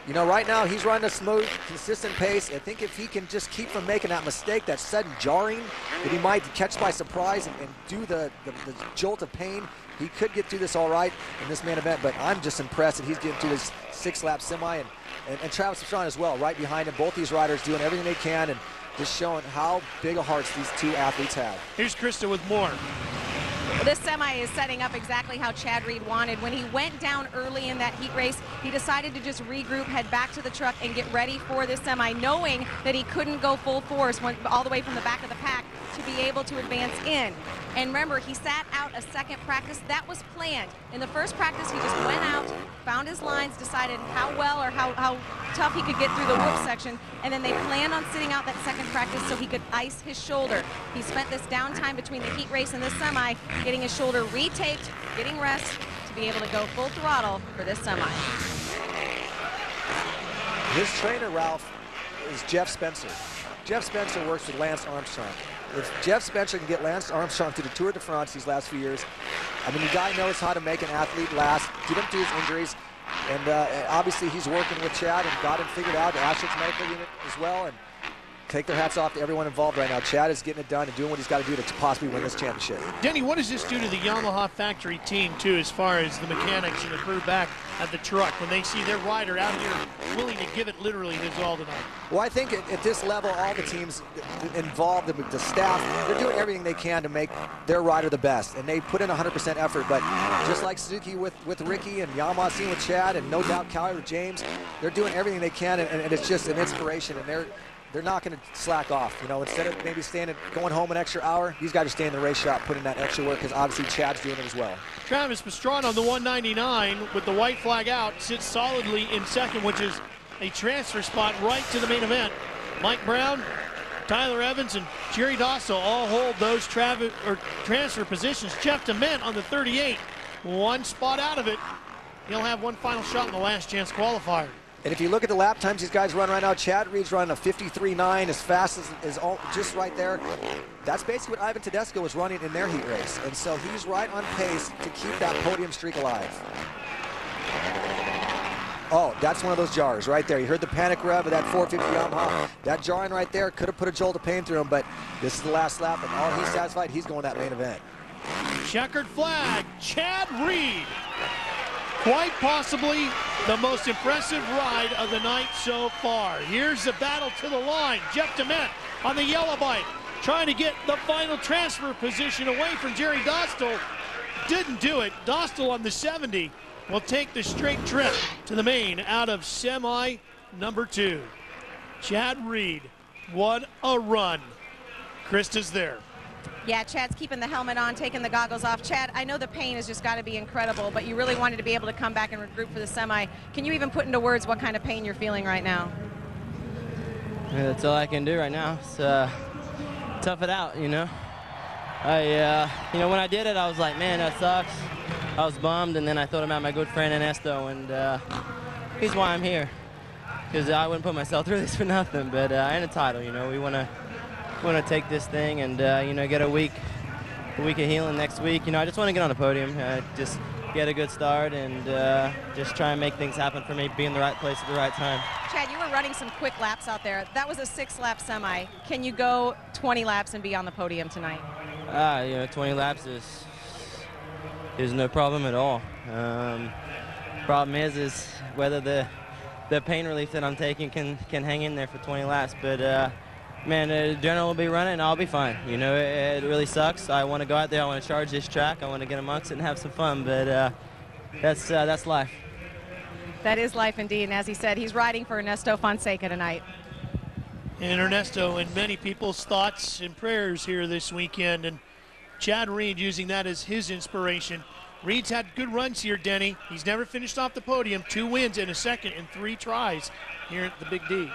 you know, right now he's running a smooth, consistent pace. I think if he can just keep from making that mistake, that sudden jarring that he might catch by surprise and do the jolt of pain, he could get through this all right in this main event. But I'm just impressed that he's getting through this 6-lap semi, and Travis Pastrana as well, right behind him. Both these riders doing everything they can and just showing how big of hearts these two athletes have. Here's Krista with more. This semi is setting up exactly how Chad Reed wanted. When he went down early in that heat race, he decided to just regroup, head back to the truck, and get ready for this semi, knowing that he couldn't go full force all the way from the back of the pack to be able to advance in. And remember, he sat out a second practice. That was planned. In the first practice, he just went out, found his lines, decided how well or how tough he could get through the whoop section, and then they planned on sitting out that second practice so he could ice his shoulder. He spent this downtime between the heat race and this semi getting his shoulder retaped, getting rest to be able to go full throttle for this semi. His trainer, Ralph, is Jeff Spencer. Jeff Spencer works with Lance Armstrong. If Jeff Spencer can get Lance Armstrong to the Tour de France these last few years, I mean, the guy knows how to make an athlete last, get him through his injuries, and obviously he's working with Chad and got him figured out, the Asterisk medical unit as well, and take their hats off to everyone involved right now. Chad is getting it done and doing what he's got to do to possibly win this championship. Denny, what does this do to the Yamaha factory team, too, as far as the mechanics and the crew back at the truck when they see their rider out here willing to give it literally his all tonight? Well, I think at this level, all the teams involved, the staff, they're doing everything they can to make their rider the best, and they put in 100% effort. But just like Suzuki with Ricky and Yamaha seen with Chad, and no doubt Cali with James, they're doing everything they can, and it's just an inspiration, and they're not going to slack off. You know, instead of maybe going home an extra hour, these guys are staying in the race shop, putting in that extra work, because obviously Chad's doing it as well. Travis Pastrana on the 199 with the white flag out sits solidly in second, which is a transfer spot right to the main event. Mike Brown, Tyler Evans, and Jerry Dossel all hold those transfer positions. Jeff DeMent on the 38, one spot out of it. He'll have one final shot in the last chance qualifier. And if you look at the lap times these guys run right now, Chad Reed's running a 53.9 as fast as all, just right there. That's basically what Ivan Tedesco was running in their heat race. And so he's right on pace to keep that podium streak alive. Oh, that's one of those jars right there. You heard the panic rev of that 450 Yamaha. That jarring right there could have put a jolt of pain through him, but this is the last lap, and all he's satisfied, he's going to that main event. Checkered flag, Chad Reed. Quite possibly the most impressive ride of the night so far. Here's the battle to the line. Jeff DeMent on the yellow bike, trying to get the final transfer position away from Jerry Dostal. Didn't do it. Dostal on the 70 will take the straight trip to the main out of semi number 2. Chad Reed, what a run. Krista's there. Yeah, Chad's keeping the helmet on, taking the goggles off. Chad, I know the pain has just got to be incredible, but you really wanted to be able to come back and regroup for the semi. Can you even put into words what kind of pain you're feeling right now? Yeah, that's all I can do right now. It's tough it out, you know. You know, when I did it, I was like, man, that sucks. I was bummed, and then I thought about my good friend Ernesto, and he's why I'm here. Because I wouldn't put myself through this for nothing, but and a title, you know. We want to take this thing and you know, get a week of healing next week. You know, I just want to get on the podium, just get a good start, and just try and make things happen for me, be in the right place at the right time. Chad, you were running some quick laps out there. That was a 6-lap semi. Can you go 20 laps and be on the podium tonight? You know, 20 laps is no problem at all. Problem is whether the pain relief that I'm taking can hang in there for 20 laps. But man, adrenaline will be running, and I'll be fine. You know, it really sucks. I want to go out there. I want to charge this track. I want to get amongst it and have some fun. But that's life. That is life indeed. And as he said, he's riding for Ernesto Fonseca tonight. And Ernesto in many people's thoughts and prayers here this weekend. And Chad Reed using that as his inspiration. Reed's had good runs here, Denny. He's never finished off the podium. 2 wins in a second in 3 tries here at the Big D.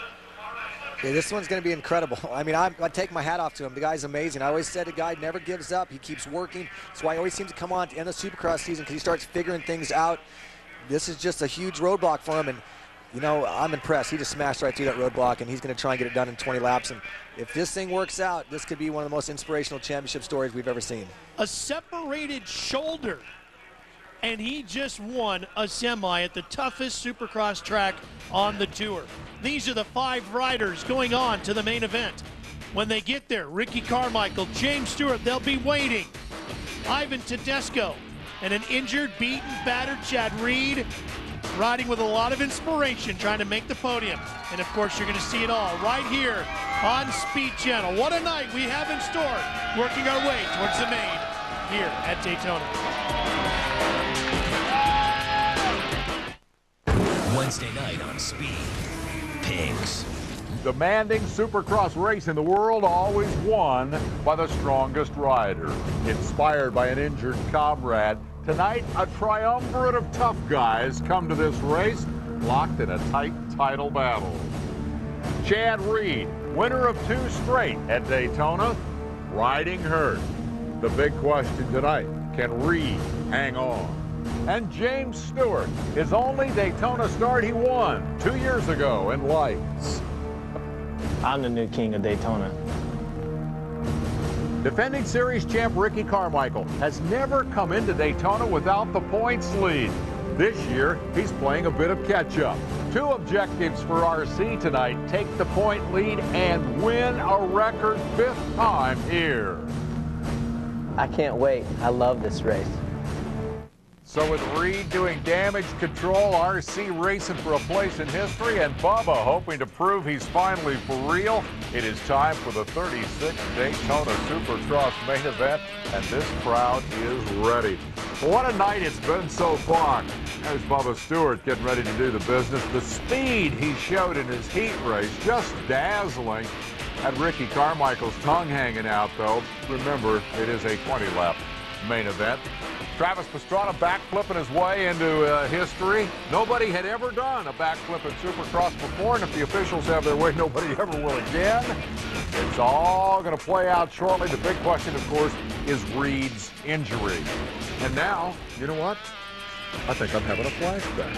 Yeah, this one's going to be incredible. I mean, I take my hat off to him. The guy's amazing. I always said the guy never gives up. He keeps working. That's why he always seems to come on at the end of the Supercross season, because he starts figuring things out. This is just a huge roadblock for him, and you know, I'm impressed. He just smashed right through that roadblock, and he's going to try and get it done in 20 laps. And if this thing works out, this could be one of the most inspirational championship stories we've ever seen. A separated shoulder, and he just won a semi at the toughest Supercross track on the tour. These are the 5 riders going on to the main event. When they get there, Ricky Carmichael, James Stewart, they'll be waiting. Ivan Tedesco, and an injured, beaten, battered Chad Reed, riding with a lot of inspiration, trying to make the podium. And of course, you're going to see it all right here on Speed Channel. What a night we have in store, working our way towards the main here at Daytona. Wednesday night on Speed, Pigs. Demanding Supercross race in the world, always won by the strongest rider. Inspired by an injured comrade, tonight a triumvirate of tough guys come to this race, locked in a tight title battle. Chad Reed, winner of 2 straight at Daytona, riding hurt. The big question tonight, can Reed hang on? And James Stewart, his only Daytona start he won 2 years ago in Lites. I'm the new king of Daytona. Defending series champ Ricky Carmichael has never come into Daytona without the points lead. This year, he's playing a bit of catch-up. 2 objectives for RC tonight: take the point lead and win a record 5th time here. I can't wait. I love this race. So with Reed doing damage control, RC racing for a place in history, and Bubba hoping to prove he's finally for real, it is time for the 36th Daytona Supercross main event, and this crowd is ready. What a night it's been so far. There's Bubba Stewart getting ready to do the business. The speed he showed in his heat race, just dazzling. Had Ricky Carmichael's tongue hanging out, though. Remember, it is a 20-lap main event. Travis Pastrana backflipping his way into history. Nobody had ever done a backflip in Supercross before, and if the officials have their way, nobody ever will again. It's all going to play out shortly. The big question, of course, is Reed's injury. And now, you know what? I think I'm having a flashback.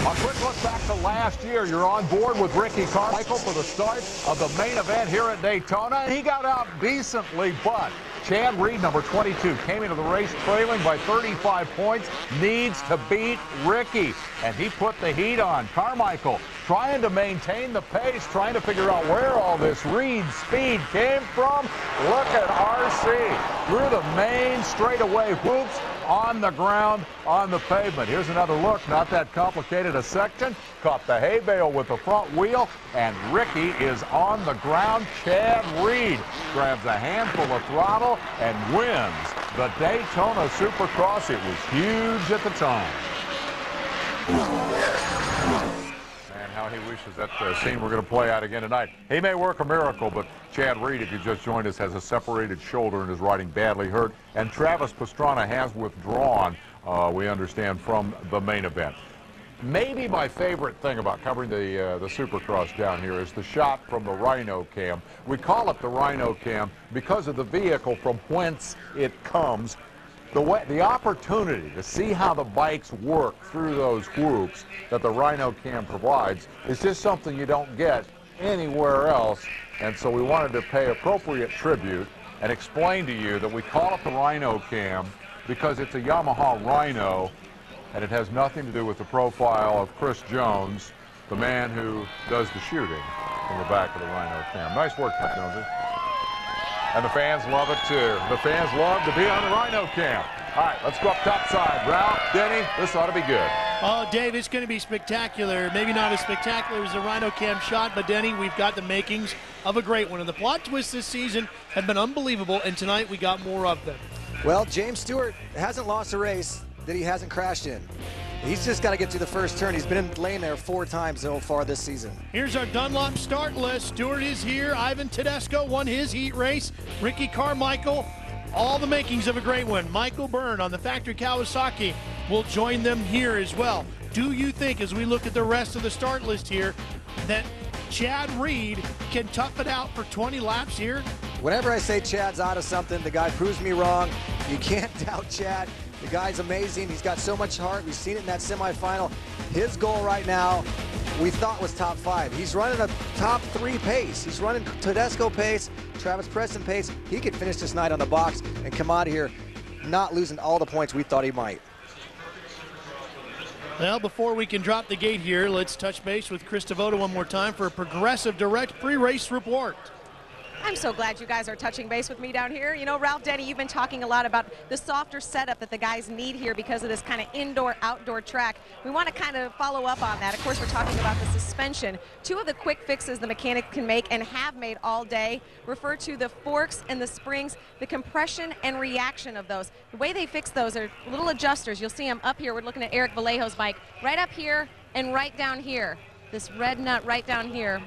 A quick look back to last year. You're on board with Ricky Carmichael for the start of the main event here at Daytona. He got out decently, but Chad Reed, number 22, came into the race trailing by 35 points, needs to beat Ricky, and he put the heat on. Carmichael trying to maintain the pace, trying to figure out where all this Reed speed came from. Look at RC through the main straightaway whoops on the ground, on the pavement. Here's another look, not that complicated a section. Caught the hay bale with the front wheel, and Ricky is on the ground. Chad Reed grabs a handful of throttle and wins the Daytona Supercross. It was huge at the time. Man, how he wishes that scene we're going to play out again tonight. He may work a miracle, but Chad Reed, if you just joined us, has a separated shoulder and is riding badly hurt. And Travis Pastrana has withdrawn, we understand, from the main event. Maybe my favorite thing about covering the Supercross down here is the shot from the Rhino Cam. We call it the Rhino Cam because of the vehicle from whence it comes. The opportunity to see how the bikes work through those whoops that the Rhino Cam provides is just something you don't get anywhere else. And so we wanted to pay appropriate tribute and explain to you that we call it the Rhino Cam because it's a Yamaha Rhino, and it has nothing to do with the profile of Chris Jones, the man who does the shooting in the back of the Rhino Cam. Nice work, Jonesy. And the fans love it, too. The fans love to be on the Rhino Cam. All right, let's go up topside. Ralph, Denny, this ought to be good. Oh, Dave, it's going to be spectacular. Maybe not as spectacular as the Rhino Cam shot, but Denny, we've got the makings of a great one. And the plot twists this season have been unbelievable, and tonight we got more of them. Well, James Stewart hasn't lost a race that he hasn't crashed in. He's just got to get to the first turn. He's been in lane there 4 times so far this season. Here's our Dunlop start list. Stewart is here. Ivan Tedesco won his heat race. Ricky Carmichael, all the makings of a great one. Michael Byrne on the factory Kawasaki will join them here as well. Do you think, as we look at the rest of the start list here, that Chad Reed can tough it out for 20 laps here? Whenever I say Chad's out of something, the guy proves me wrong. You can't doubt Chad. The guy's amazing. He's got so much heart. We've seen it in that semifinal. His goal right now, we thought was top 5. He's running a top 3 pace. He's running Tedesco pace, Travis Preston pace. He could finish this night on the box and come out of here not losing all the points we thought he might. Well, before we can drop the gate here, let's touch base with Chris Devoto one more time for a Progressive Direct pre-race report. I'm so glad you guys are touching base with me down here. You know, Ralph, Denny, you've been talking a lot about the softer setup that the guys need here because of this kind of indoor-outdoor track. We want to kind of follow up on that. Of course, we're talking about the suspension. 2 of the quick fixes the mechanic can make and have made all day refer to the forks and the springs, the compression and reaction of those. The way they fix those are little adjusters. You'll see them up here. We're looking at Eric Vallejo's bike. Right up here and right down here. This red nut right down here.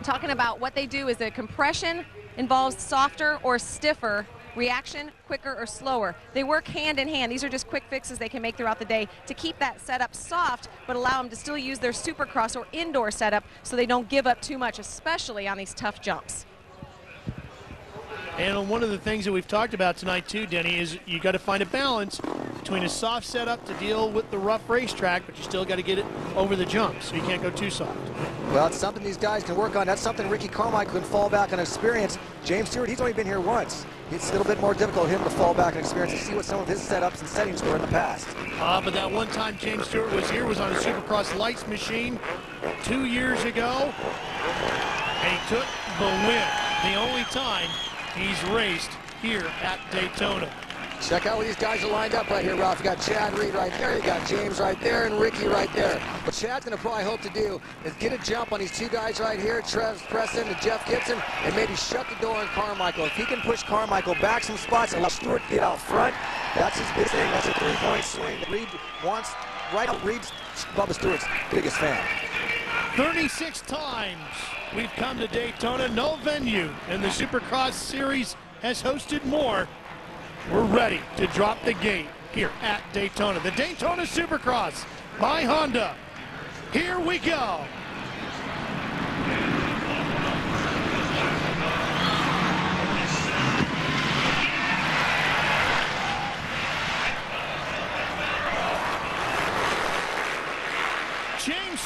Talking about what they do is the compression involves softer or stiffer reaction, quicker or slower. They work hand in hand. These are just quick fixes they can make throughout the day to keep that setup soft but allow them to still use their Supercross or indoor setup so they don't give up too much, especially on these tough jumps. And one of the things that we've talked about tonight too, Denny, is you got to find a balance between a soft setup to deal with the rough racetrack, but you still got to get it over the jumps, so you can't go too soft. Well, it's something these guys can work on. That's something Ricky Carmichael can fall back on experience. James Stewart, he's only been here once. It's a little bit more difficult for him to fall back on experience and see what some of his setups and settings were in the past. But that one time James Stewart was here was on a Supercross Lites machine 2 years ago, and he took the win. The only time he's raced here at Daytona. Check out where these guys are lined up right here, Ralph. You got Chad Reed right there, you got James right there, and Ricky right there. What Chad's going to probably hope to do is get a jump on these 2 guys right here, Travis Preston and Jeff Gibson, and maybe shut the door on Carmichael. If he can push Carmichael back some spots and let Stewart get out front, that's his big thing. That's a 3-point swing. Reed wants, right out, Reed's Bubba Stewart's biggest fan. 36 times we've come to Daytona, no venue, and the Supercross Series has hosted more. We're ready to drop the gate here at Daytona. The Daytona Supercross by Honda. Here we go.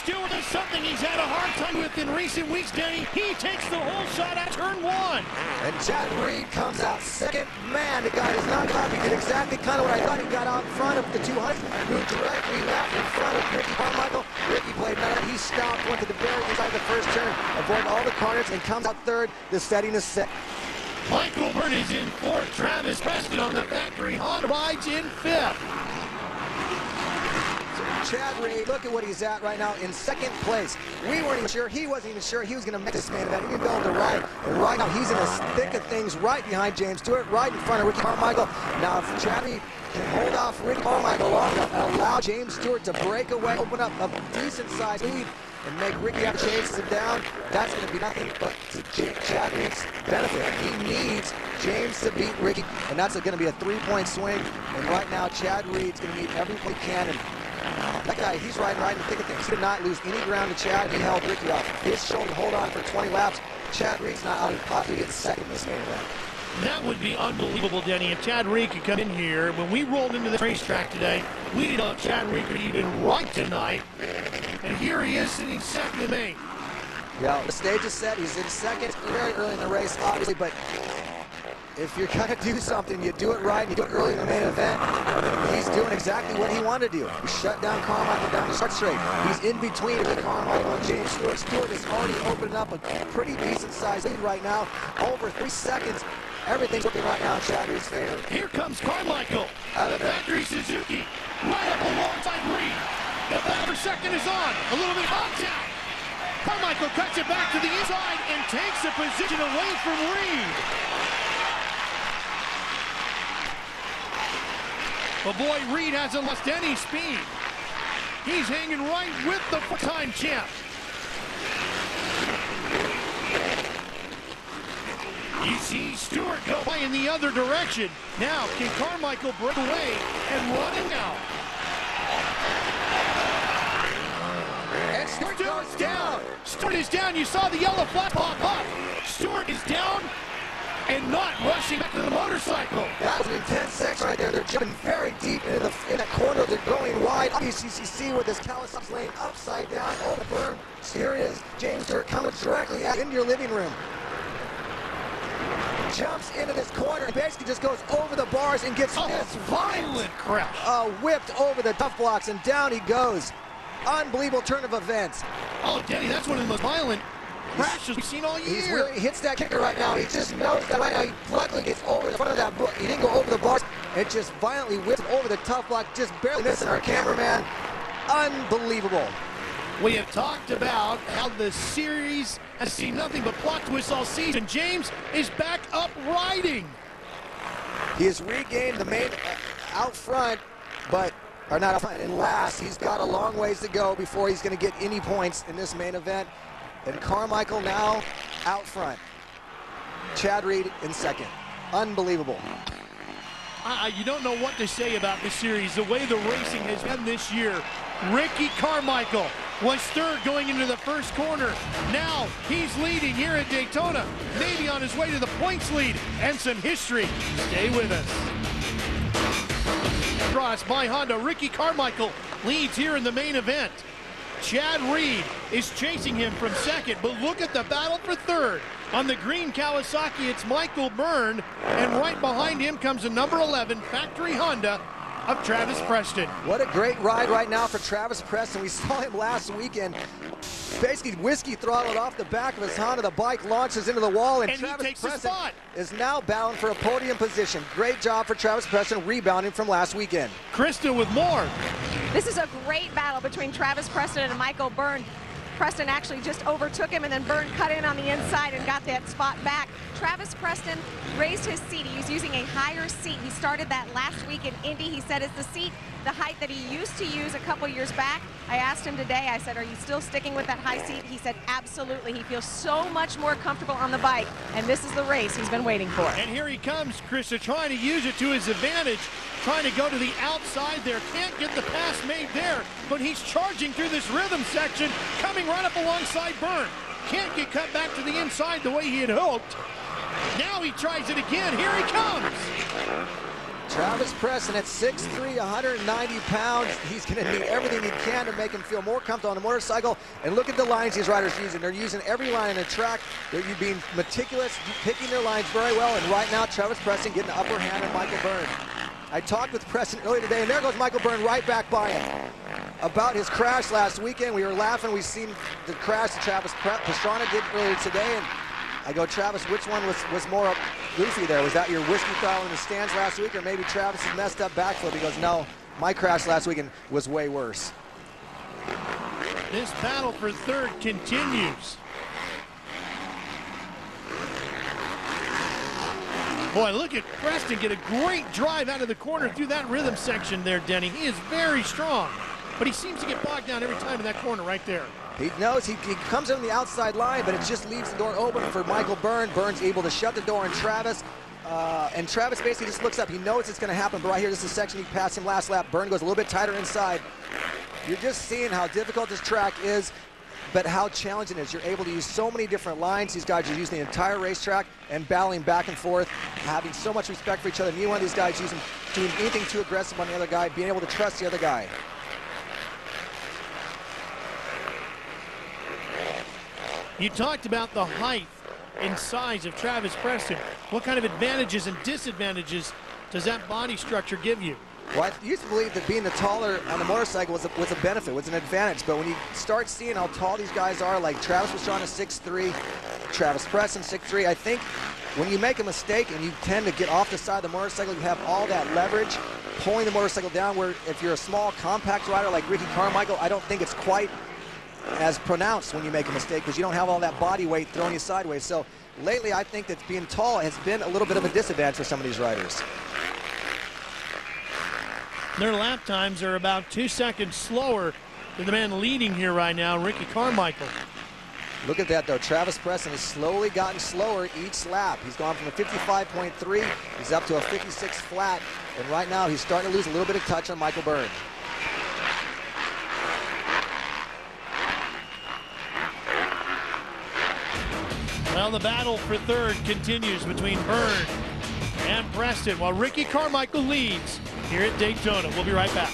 Stewart does something he's had a hard time with in recent weeks, Denny. He takes the whole shot at turn 1. And Chad Reed comes out second. Man, the guy does not copy. Did exactly kind of what I thought. He got out in front of the 200, moved directly left in front of Ricky Carmichael. Ricky played better. He stopped, went to the very inside the first turn, avoided all the corners, and comes out third. The steadiness set. Michael Byrne is in fourth. Travis Preston on the factory Honda rides in fifth. Chad Reed, look at what he's at right now in second place. We weren't even sure, he wasn't even sure he was going to make this main event. He didn't go to ride, and right now he's in the thick of things right behind James Stewart, right in front of Ricky Carmichael. Now if Chad Reed can hold off Ricky Carmichael long enough and allow James Stewart to break away, open up a decent-sized lead, and make Ricky have to chase him down, that's going to be nothing but to Chad Reed's benefit. He needs James to beat Ricky, and that's going to be a 3-point swing. And right now, Chad Reed's going to need every point he can. And that guy, he's riding right in the thick of things. He did not lose any ground to Chad. He held Ricky off his shoulder to hold on for 20 laps. Chad Reed's not out of the pocket to get second in this main event. That would be unbelievable, Denny, if Chad Reed could come in here. When we rolled into the racetrack today, we didn't know if Chad Reed could even ride tonight. And here he is sitting second in main. Yeah, the stage is set. He's in second very early in the race, obviously, but if you're going to do something, you do it right, and you do it early in the main event. He's doing exactly what he wanted to do. He shut down Carmichael down the start straight. He's in between Carmichael and James Stewart. Stewart is already opening up a pretty decent-sized lead right now. Over 3 seconds. Everything's looking right now in Chad Reed's favor. Here comes Carmichael out of the factory Suzuki. Right up alongside Reed. The battle for second is on. A little bit hot down. Carmichael cuts it back to the inside and takes a position away from Reed. But boy, Reed hasn't lost any speed. He's hanging right with the four-time champ. You see Stewart go by in the other direction. Now, can Carmichael break away and run him out? And Stewart's down. Stewart is down. You saw the yellow flag pop up. Stewart is down and not rushing back to the motorcycle. That was an intense section right there. They're jumping very deep in the corner. They're going wide. Obviously, you see where this Kawasaki's laying upside down. Oh, the berm. Here it is. James Stewart coming directly into your living room. Jumps into this corner and basically just goes over the bars and gets this violent crash. Whipped over the tough blocks, and down he goes. Unbelievable turn of events. Oh, Denny, that's one of the most violent crashes we've seen all year. He hits that kicker right now. He just knows that right now. He luckily gets over the front of that book. He didn't go over the bars. It just violently whips over the tough block, just barely missing our cameraman. Unbelievable. We have talked about how the series has seen nothing but plot twists all season. James is back up riding. He has regained the main out front, but or not out front, in last. He's got a long ways to go before he's going to get any points in this main event. And Carmichael now out front. Chad Reed in second. Unbelievable. You don't know what to say about this series. The way the racing has been this year. Ricky Carmichael was third going into the first corner. Now he's leading here at Daytona, maybe on his way to the points lead and some history. Stay with us. Cross by Honda, Ricky Carmichael leads here in the main event. Chad Reed is chasing him from second, but look at the battle for third. On the green Kawasaki, it's Michael Byrne, and right behind him comes the number 11 factory Honda of Travis Preston. What a great ride right now for Travis Preston. We saw him last weekend. Basically, whiskey throttled off the back of his Honda. The bike launches into the wall, and Travis Preston is now bound for a podium position. Great job for Travis Preston, rebounding from last weekend. Krista with more. This is a great battle between Travis Preston and Michael Byrne. Preston actually just overtook him, and then Byrne cut in on the inside and got that spot back. Travis Preston raised his seat. He's using a higher seat. He started that last week in Indy. He said it's the seat, the height that he used to use a couple years back. I asked him today, I said, are you still sticking with that high seat? He said, absolutely. He feels so much more comfortable on the bike, and this is the race he's been waiting for. And here he comes, Krista, trying to use it to his advantage, trying to go to the outside there. Can't get the pass made there, but he's charging through this rhythm section, coming right up alongside Byrne. Can't get cut back to the inside the way he had hoped. Now he tries it again. Here he comes. Travis Preston at 6'3", 190 pounds. He's going to need everything he can to make him feel more comfortable on the motorcycle. And look at the lines these riders are using. They're using every line in the track. They're being meticulous, picking their lines very well. And right now, Travis Preston getting the upper hand on Michael Byrne. I talked with Preston earlier today, and there goes Michael Byrne right back by him. About his crash last weekend, we were laughing. We've seen the crash that Pastrana did earlier today. And I go, Travis, which one was more goofy there? Was that your whiskey throttle in the stands last week, or maybe Travis's messed up backflip? He goes, no, my crash last weekend was way worse. This battle for third continues. Boy, look at Preston get a great drive out of the corner through that rhythm section there, Denny. He is very strong, but he seems to get bogged down every time in that corner right there. He knows he comes in on the outside line, but it just leaves the door open for Michael Byrne. Byrne's able to shut the door on Travis. And Travis basically just looks up. He knows it's going to happen, but right here, this is the section he passed him last lap. Byrne goes a little bit tighter inside. You're just seeing how difficult this track is, but how challenging it is. You're able to use so many different lines. These guys are using the entire racetrack and battling back and forth, having so much respect for each other. Neither one of these guys doing anything too aggressive on the other guy, being able to trust the other guy. You talked about the height and size of Travis Preston. What kind of advantages and disadvantages does that body structure give you? Well, I used to believe that being the taller on the motorcycle was a benefit, was an advantage. But when you start seeing how tall these guys are, like Travis Pastrana 6'3", Travis Preston 6'3", I think when you make a mistake and you tend to get off the side of the motorcycle, you have all that leverage pulling the motorcycle down, where if you're a small compact rider like Ricky Carmichael, I don't think it's quite as pronounced when you make a mistake, because you don't have all that body weight throwing you sideways. So lately, I think that being tall has been a little bit of a disadvantage for some of these riders. Their lap times are about 2 seconds slower than the man leading here right now, Ricky Carmichael. Look at that, though. Travis Preston has slowly gotten slower each lap. He's gone from a 55.3, he's up to a 56 flat, and right now he's starting to lose a little bit of touch on Michael Byrne. Well, the battle for third continues between Byrne and Preston, while Ricky Carmichael leads here at Daytona. We'll be right back.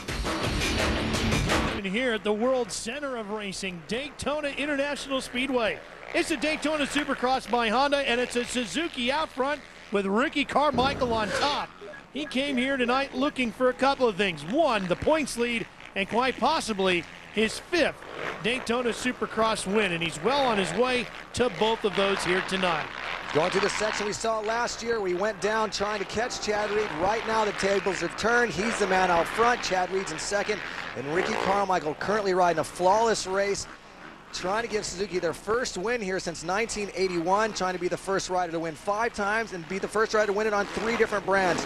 And here at the world center of racing, Daytona International Speedway. It's the Daytona Supercross by Honda, and it's a Suzuki out front with Ricky Carmichael on top. He came here tonight looking for a couple of things. One, the points lead, and quite possibly his 5th Daytona Supercross win, and he's well on his way to both of those here tonight. Going through the section we saw last year, we went down trying to catch Chad Reed. Right now the tables have turned. He's the man out front. Chad Reed's in second, and Ricky Carmichael currently riding a flawless race, trying to give Suzuki their first win here since 1981, trying to be the first rider to win 5 times and be the first rider to win it on 3 different brands.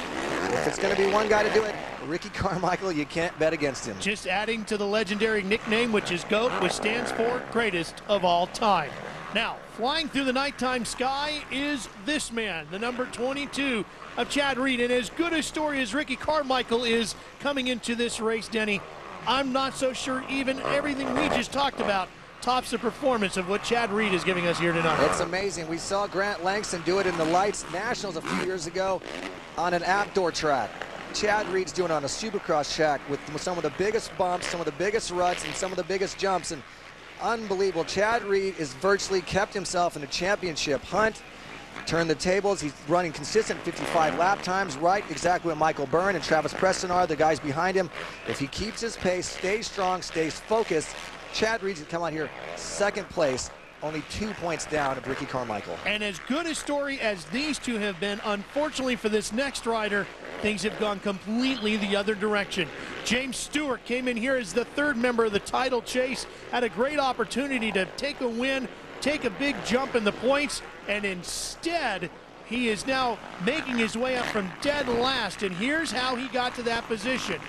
If it's going to be one guy to do it, Ricky Carmichael, you can't bet against him. Just adding to the legendary nickname, which is GOAT, which stands for greatest of all time. Now, flying through the nighttime sky is this man, the number 22 of Chad Reed. And as good a story as Ricky Carmichael is coming into this race, Denny, I'm not so sure even everything we just talked about tops the performance of what Chad Reed is giving us here tonight. It's amazing. We saw Grant Langston do it in the Lites Nationals a few years ago on an outdoor track. Chad Reed's doing it on a Supercross track with some of the biggest bumps, some of the biggest ruts, and some of the biggest jumps. And unbelievable. Chad Reed has virtually kept himself in a championship hunt, turned the tables. He's running consistent 55 lap times, right exactly what Michael Byrne and Travis Preston are, the guys behind him. If he keeps his pace, stays strong, stays focused, Chad Reed's going to come out here second place, only 2 points down of Ricky Carmichael. And as good a story as these two have been, unfortunately for this next rider, things have gone completely the other direction. James Stewart came in here as the 3rd member of the title chase, had a great opportunity to take a win, take a big jump in the points, and instead he is now making his way up from dead last. And here's how he got to that position.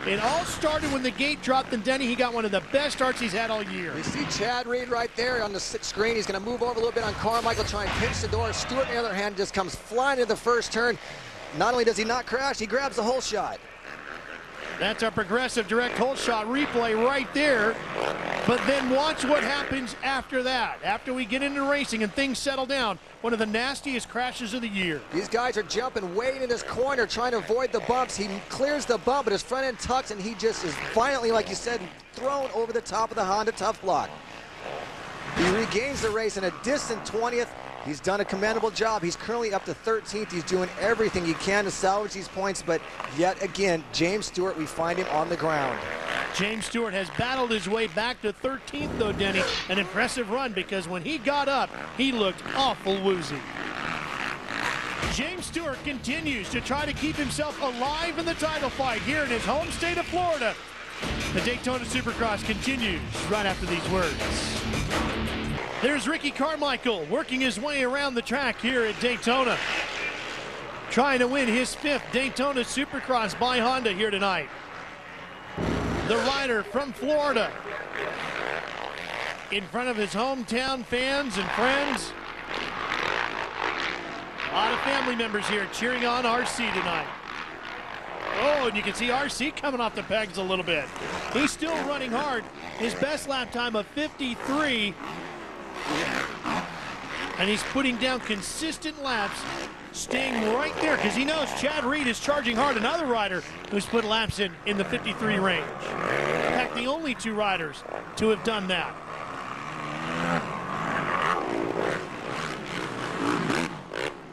It all started when the gate dropped, and Denny, he got one of the best starts he's had all year. We see Chad Reed right there on the screen. He's going to move over a little bit on Carmichael, try and pinch the door. Stewart, on the other hand, just comes flying into the first turn. Not only does he not crash, he grabs the whole shot. That's our progressive direct hole shot replay right there. But then watch what happens after that. After we get into racing and things settle down, one of the nastiest crashes of the year. These guys are jumping way in his corner, trying to avoid the bumps. He clears the bump, but his front end tucks, and he just is violently, like you said, thrown over the top of the Honda Tough Block. He regains the race in a distant 20th. He's done a commendable job. He's currently up to 13th. He's doing everything he can to salvage these points, but yet again, James Stewart, we find him on the ground. James Stewart has battled his way back to 13th, though, Denny. An impressive run, because when he got up, he looked awful woozy. James Stewart continues to try to keep himself alive in the title fight here in his home state of Florida. The Daytona Supercross continues right after these words. There's Ricky Carmichael working his way around the track here at Daytona, trying to win his 5th Daytona Supercross by Honda here tonight. The rider from Florida, in front of his hometown fans and friends. A lot of family members here cheering on RC tonight. Oh, and you can see RC coming off the pegs a little bit. He's still running hard. His best lap time of 53. And he's putting down consistent laps, staying right there, because he knows Chad Reed is charging hard, another rider who's put laps in the 53 range. In fact, the only 2 riders to have done that.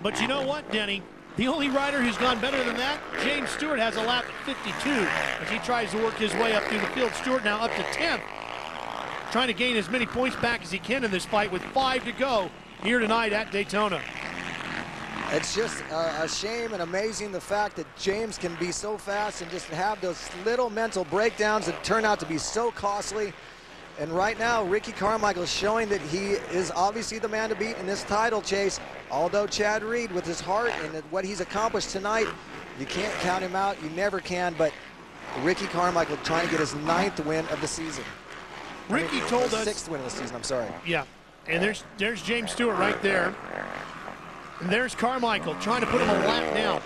But you know what, Denny? The only rider who's gone better than that, James Stewart, has a lap at 52 as he tries to work his way up through the field. Stewart now up to 10th, trying to gain as many points back as he can in this fight with 5 to go here tonight at Daytona. It's just a shame and amazing the fact that James can be so fast and just have those little mental breakdowns that turn out to be so costly. And right now, Ricky Carmichael is showing that he is obviously the man to beat in this title chase. Although Chad Reed, with his heart and what he's accomplished tonight, you can't count him out. You never can. But Ricky Carmichael trying to get his 9th win of the season. Ricky told us 6th win of the season, I'm sorry. Yeah, and there's James Stewart right there. And there's Carmichael trying to put him a lap down.